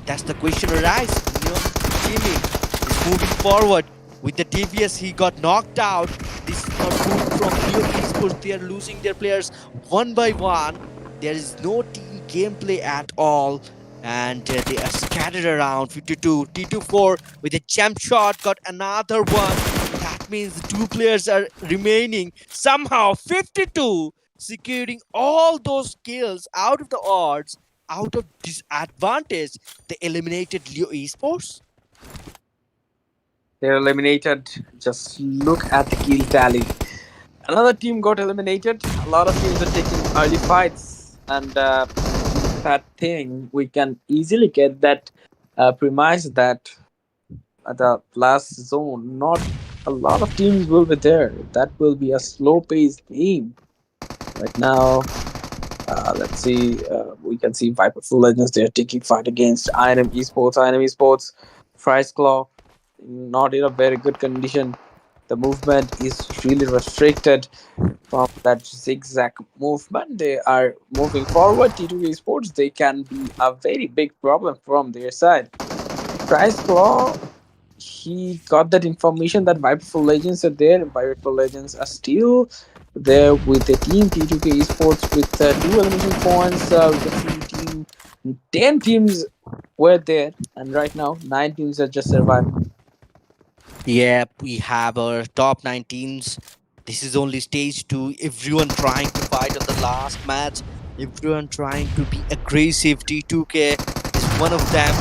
That's the question arises. You know, Jimmy is moving forward with the DBS. He got knocked out. This is not good from Leo Esports. They are losing their players one by one. There is no team gameplay at all, and they are scattered around. 52, T24 with a jump shot got another one. That means the two players are remaining. Somehow 52 securing all those kills out of the odds, out of disadvantage. They eliminated Leo Esports. They're eliminated. Just look at the kill tally. Another team got eliminated. A lot of teams are taking early fights, and that thing we can easily get that premise that at the last zone, not a lot of teams will be there. That will be a slow-paced game. Right now, let's see. We can see Viper Full Legends. They're taking fight against INM Esports. INM Esports, Fry's Claw, not in a very good condition. The movement is really restricted from that zigzag movement. They are moving forward. T2 Esports, they can be a very big problem from their side. Fry's Claw, he got that information that Viperful Legends are there. Viperful Legends are still there with the team T2K Esports with 2 elimination points. We can see team 10 teams were there, and right now 9 teams are just surviving. Yep, we have our top 9 teams. This is only stage 2. Everyone trying to fight on the last match. Everyone trying to be aggressive. T2K is one of them.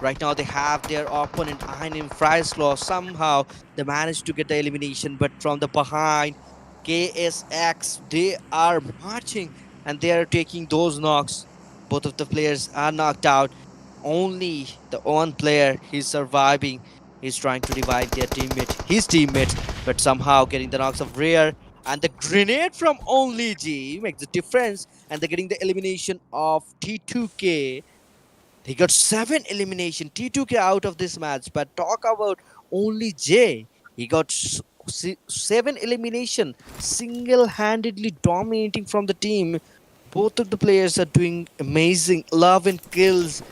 Right now they have their opponent behind him, Frieslaw. Somehow they managed to get the elimination, but from the behind, KSX, they are marching and they are taking those knocks. Both of the players are knocked out. Only the one player is surviving. He's trying to revive his teammates, but somehow getting the knocks of Rare. And the grenade from Only G makes the difference. And they're getting the elimination of T2K. They got 7 elimination. T2K out of this match. But talk about only Jay. He got 7 elimination, single-handedly dominating from the team. Both of the players are doing amazing. 11 kills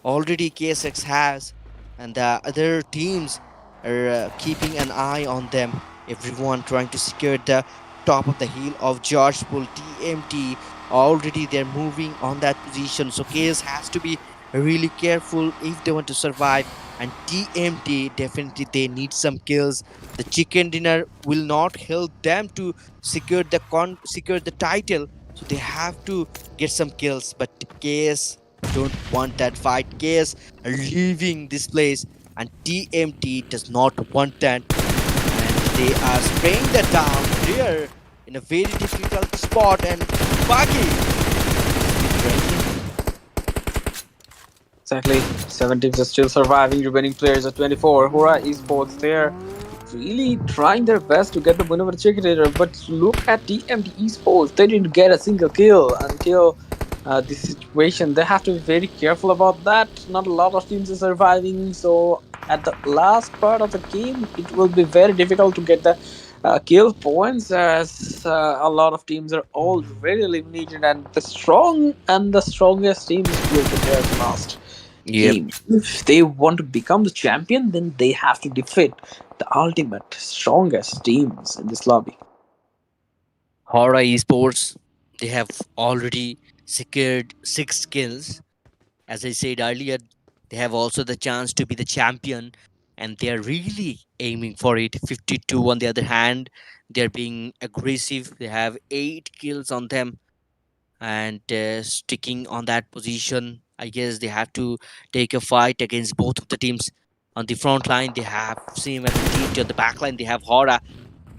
already KSX has, and the other teams are keeping an eye on them. Everyone trying to secure the top of the hill of George Bull. TMT already they're moving on that position, so KS has to be really careful if they want to survive. And TMT definitely they need some kills. The chicken dinner will not help them to secure the title, so they have to get some kills. But KS don't want that fight. KS are leaving this place, and TMT does not want that, and they are spraying that down here in a very difficult spot. And Baki Exactly. 7 teams are still surviving. Remaining players are 24. HORAA Esports, they're really trying their best to get the win over the chicken dinner. But look at TMT Esports. They didn't get a single kill until this situation. They have to be very careful about that. Not a lot of teams are surviving. So at the last part of the game, it will be very difficult to get the kill points, as a lot of teams are already eliminated, and the strongest teams will be there last Yep. game. If they want to become the champion, then they have to defeat the ultimate strongest teams in this lobby. HORAA Esports, they have already secured 6 kills. As I said earlier, they have also the chance to be the champion, and they are really aiming for it. 52 on the other hand, they're being aggressive. They have 8 kills on them, and sticking on that position. I guess they have to take a fight against both of the teams. On the front line, they have Sim and TNT. On the back line, they have HORAA.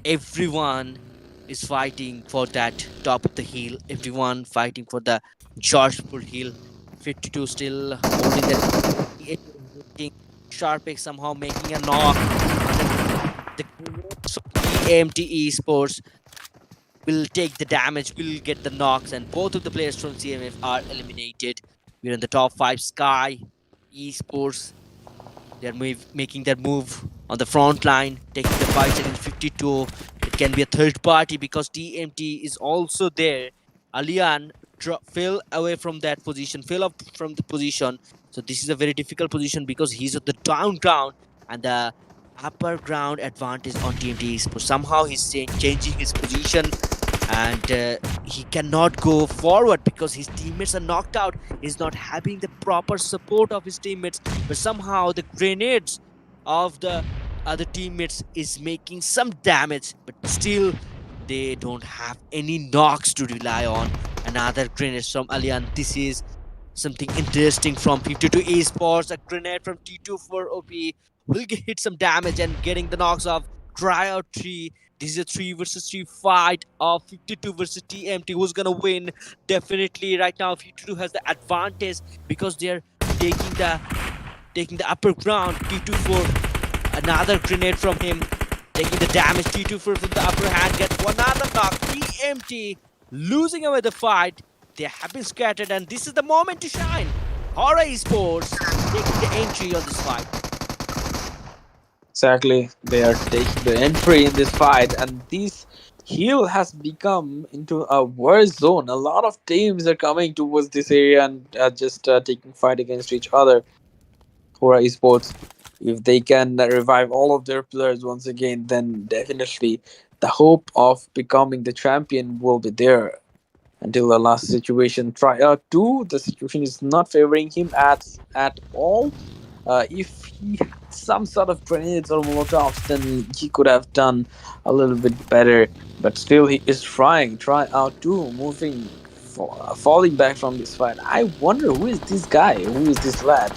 Everyone is fighting for that top of the hill. Everyone fighting for the Georgepur hill. 52 still holding that. Sharpix somehow making a knock. The TMT Esports will take the damage, will get the knocks, and both of the players from CMF are eliminated. We're in the top 5. Sky Esports, they're making their move on the front line, taking the fight against 52. It can be a third party because TMT is also there. Alian fell away from that position, fell up from the position. So this is a very difficult position because he's at the downtown, and the upper ground advantage on TMT Esports. Somehow he's changing his position, and he cannot go forward because his teammates are knocked out. He's not having the proper support of his teammates, but somehow the grenades of the other teammates is making some damage, but still they don't have any knocks to rely on. Another grenade from Alian. This is something interesting from 52 Esports. A grenade from T24 OP will hit some damage and getting the knocks off. Tryout 3. This is a 3 versus 3 fight of 52 versus TMT. Who's gonna win? Definitely right now 52 has the advantage because they're taking the upper ground. T24, another grenade from him, taking the damage. T24 from the upper hand gets another knock. TMT losing away the fight. They have been scattered, and this is the moment to shine. HORAA Esports taking the entry on this fight. Exactly. They are taking the entry in this fight, and this hill has become into a war zone. A lot of teams are coming towards this area and just taking fight against each other. HORAA Esports, if they can revive all of their players once again, then definitely the hope of becoming the champion will be there. Until the last situation, tryout 2, the situation is not favoring him at all. If he had some sort of grenades or molotovs, then he could have done a little bit better. But still, he is trying. Tryout 2, falling back from this fight. I wonder who is this guy? Who is this lad?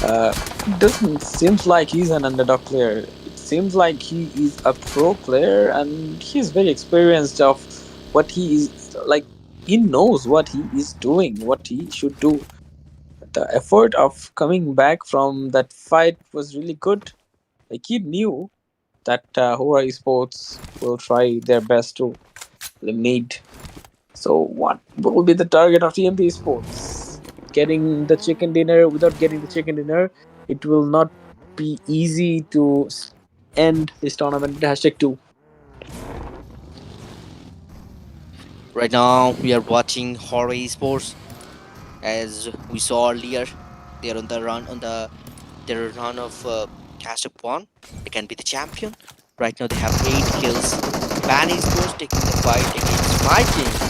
It doesn't seems like he's an underdog player. It seems like he is a pro player, and he's very experienced of what he is like. He knows what he is doing, what he should do. The effort of coming back from that fight was really good. Like, he knew that HORAA Esports will try their best to eliminate. So what will be the target of TMT Esports? Getting the chicken dinner. Without getting the chicken dinner, it will not be easy to end this tournament. #2. Right now, we are watching HORAA Esports. As we saw earlier, they are on the run on the their run of Cash Up One. They can be the champion. Right now, they have 8 kills. Ban Esports taking the fight against Vikings,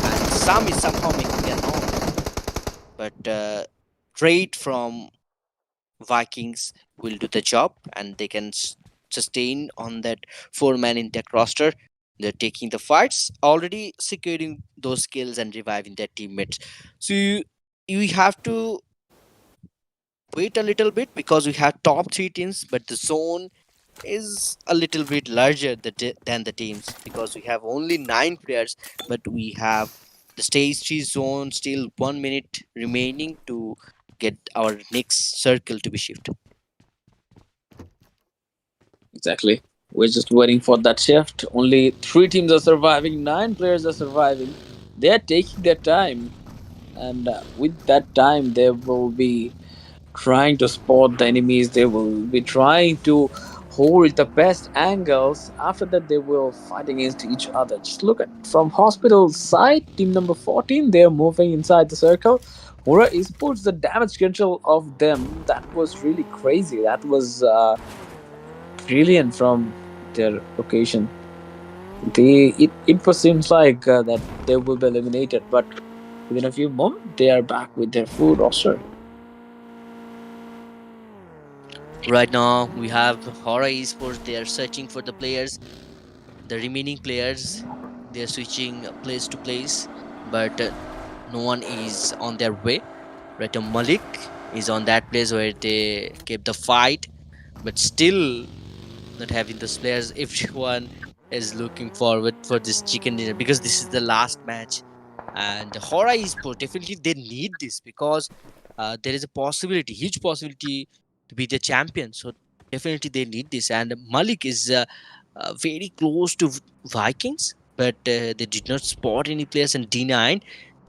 and Sam is somehow making their own. But trade from Vikings will do the job, and they can sustain on that 4-man intact roster. They're taking the fights, already securing those kills and reviving their teammates. So you have to wait a little bit because we have top 3 teams, but the zone is a little bit larger than the teams because we have only 9 players, but we have the stage 3 zone still 1 minute remaining to get our next circle to be shifted. Exactly. We're just waiting for that shift. Only 3 teams are surviving, 9 players are surviving. They're taking their time, and with that time, they will be trying to spot the enemies. They will be trying to hold the best angles. After that, they will fight against each other. Just look at from hospital side, team number 14. They are moving inside the circle. HORAA Esports, the damage control of them, that was really crazy. That was brilliant from their location. It was seems like that they will be eliminated, but within a few moments they are back with their full roster. Right now, we have HORAA Esports. They are searching for the players. The remaining players, they are switching place to place, but no one is on their way. Right now, Malik is on that place where they kept the fight, but still not having those players. Everyone is looking forward for this chicken dinner because this is the last match. And HORAA Esports, definitely they need this because there is a possibility, huge possibility to be the champion. So definitely they need this. And Malik is very close to Vikings, but they did not spot any players. And D9,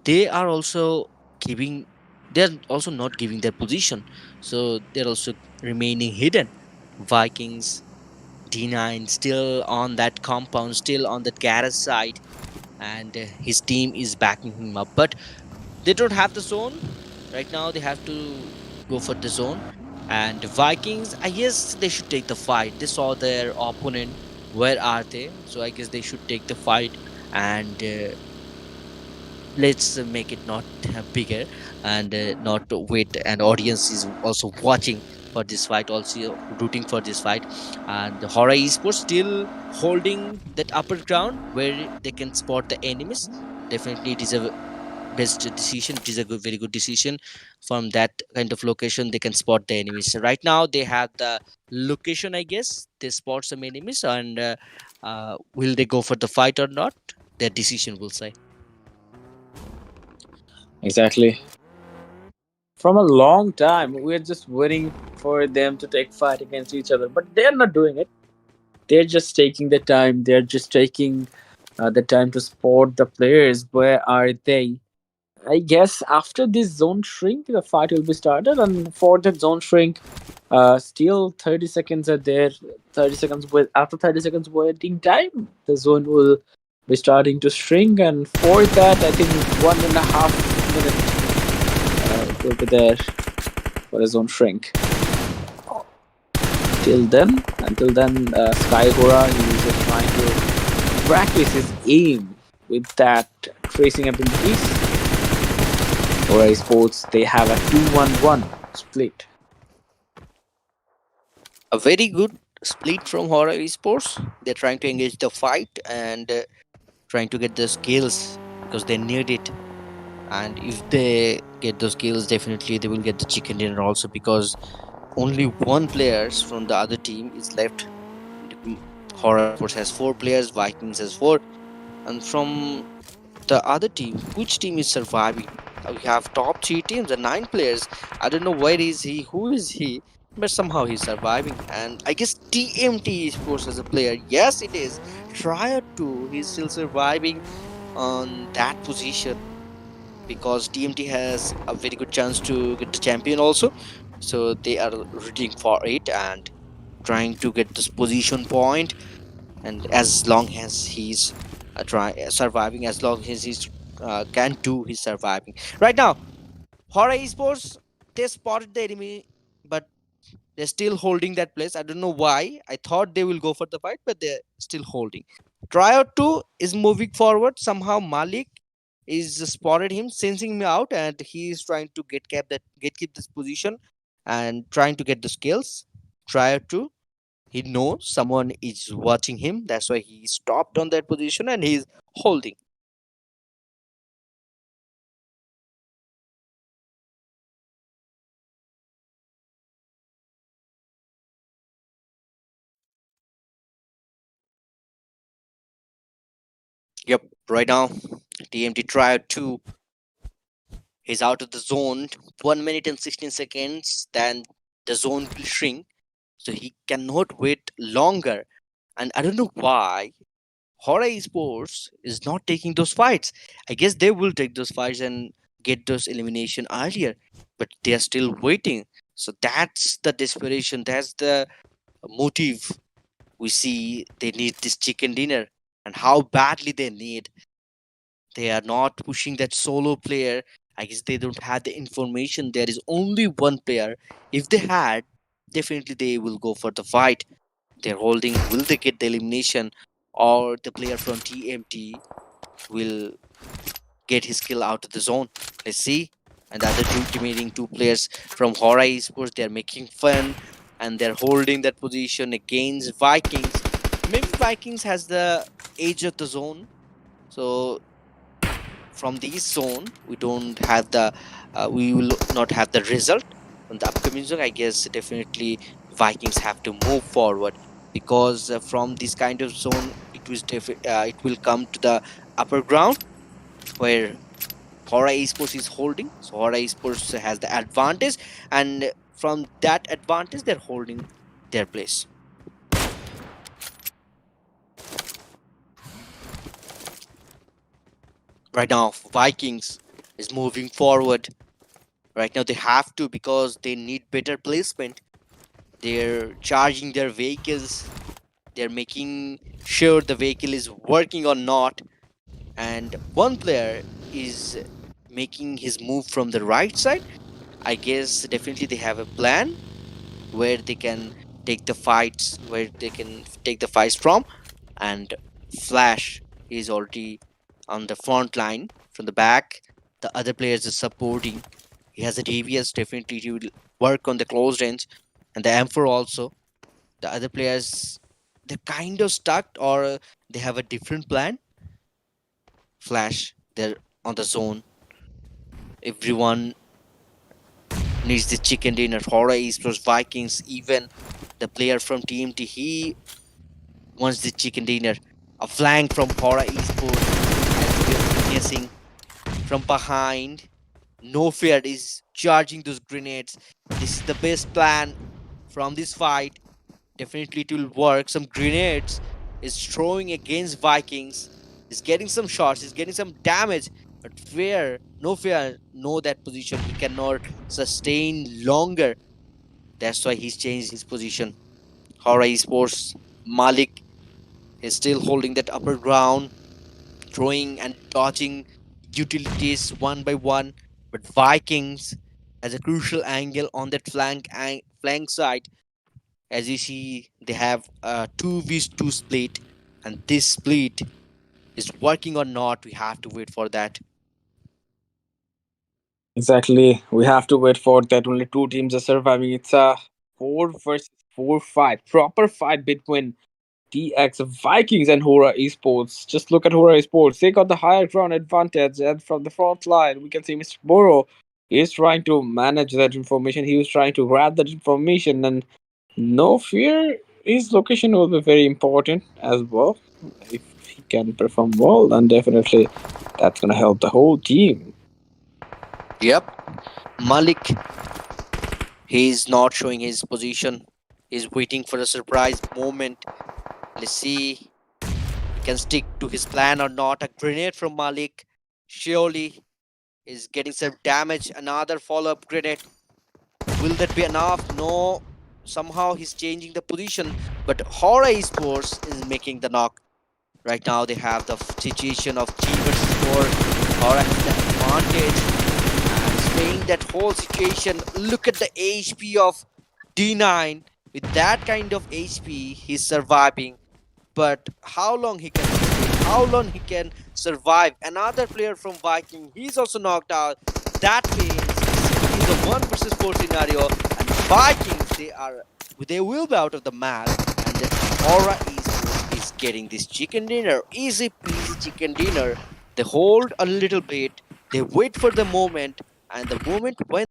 they are also giving, they're also not giving their position. So they're also remaining hidden. Vikings, D9 still on that compound, still on that garage side, and his team is backing him up. But they don't have the zone right now. They have to go for the zone. And Vikings, I guess they should take the fight. They saw their opponent. Where are they? So I guess they should take the fight and let's make it not bigger and not wait. And audience is also watching for this fight, also rooting for this fight. And the HORAA Esports still holding that upper ground where they can spot the enemies. Definitely, it is a best decision. It is a very good decision. From that kind of location, they can spot the enemies. So right now, they have the location. I guess they spot some enemies, and will they go for the fight or not? Their decision will say. Exactly. From a long time, we're just waiting for them to take fight against each other, but they're not doing it. They're just taking the time. They're just taking the time to spot the players. Where are they? I guess after this zone shrink, the fight will be started, and for that zone shrink, still 30 seconds are there. 30 seconds with after 30 seconds waiting time, the zone will be starting to shrink, and for that, I think 1.5 minutes it will be there for the zone shrink. Until then, Sky HORAA is just trying to practice his aim with that tracing abilities. HORAA Esports, they have a 2-1-1 split. A very good split from HORAA Esports. They're trying to engage the fight and trying to get the skills because they need it. And if they get those kills, definitely they will get the chicken dinner also because only one players from the other team is left. HORAA Esports has 4 players, Vikings has 4, and from the other team, which team is surviving? We have top 3 teams and 9 players. I don't know where is he, who is he, but somehow he's surviving. And I guess TMT Esports as a player, yes, it is. Triad 2, he's still surviving on that position because TMT has a very good chance to get the champion also. so they are rooting for it and trying to get this position point. And as long as he's surviving, as long as he's can do his surviving. Right now, HORAA Esports, they spotted the enemy, but they're still holding that place. I don't know why. I thought they will go for the fight, but they're still holding. Tryout 2 is moving forward. Somehow Malik is spotted him, sensing him out, and he is trying to get keep this position and trying to get the skills. Tryout 2, he knows someone is watching him. That's why he stopped on that position and he's holding. Yep, right now, TMT Tryout 2 is out of the zone. 1 minute and 16 seconds, then the zone will shrink. So he cannot wait longer. And I don't know why HORAA Esports is not taking those fights. I guess they will take those fights and get those elimination earlier, but they are still waiting. So that's the desperation. That's the motive. We see they need this chicken dinner, and how badly they need. They are not pushing that solo player. I guess they don't have the information. There is only one player. If they had, definitely they will go for the fight. They're holding. Will they get the elimination, or the player from TMT will get his kill out of the zone? Let's see. And the other two remaining two players from HORAA Esports, they're making fun and they're holding that position against Vikings. Maybe Vikings has the edge of the zone. So from this zone, we don't have the we will not have the result on the upcoming zone. I guess definitely Vikings have to move forward, because from this kind of zone, it will come to the upper ground where HORAA Esports is holding. So HORAA Esports has the advantage, and from that advantage, they're holding their place. Right now, Vikings is moving forward. Right now, they have to, because they need better placement. They're charging their vehicles. They're making sure the vehicle is working or not. And one player is making his move from the right side. I guess definitely they have a plan where they can take the fights from. And Flash is already on the front line from the back. The other players are supporting. He has a DVS, definitely he will work on the close range. And the Emperor also. The other players, they're kind of stuck, or they have a different plan. Flash, they're on the zone. Everyone needs the chicken dinner. HORAA Esports, Vikings, even the player from TMT, he wants the chicken dinner. A flank from HORAA Esports, as we are witnessing from behind. No Fear is charging those grenades. This is the best plan from this fight. Definitely it will work. Some grenades is throwing against Vikings. He's getting some shots. He's getting some damage. But No Fear know that position. He cannot sustain longer. That's why he's changed his position. HORAA Esports, Malik is still holding that upper ground, throwing and dodging utilities one by one. But Vikings has a crucial angle on that flank side. As you see, they have a 2v2 split, and this split is working or not. We have to wait for that. Exactly. We have to wait for that. Only two teams are surviving. It's a 4 versus 4 fight. Proper fight between DX Vikings and HORAA Esports. Just look at HORAA Esports. They got the higher ground advantage, and from the front line, we can see Mr. Boro is trying to manage that information. He was trying to grab that information, and no fear, his location will be very important as well. If he can perform well, then definitely that's gonna help the whole team. Yep. Malik, he's not showing his position. He's waiting for a surprise moment. Let's see he can stick to his plan or not. A grenade from Malik surely is getting some damage. Another follow-up grenade. Will that be enough? No. Somehow he's changing the position, but HORAA Esports is making the knock. Right now they have the situation of 3 versus 4. HORAA has the advantage and staying that whole situation. Look at the HP of D9. With that kind of HP, he's surviving. But how long he can sustain, how long he can survive. Another player from Viking, he's also knocked out. That means it is a 1 versus 4 scenario, and Vikings, they will be out of the map, and the HORAA Esports is getting this chicken dinner, easy peasy chicken dinner. They hold a little bit, they wait for the moment, and the moment when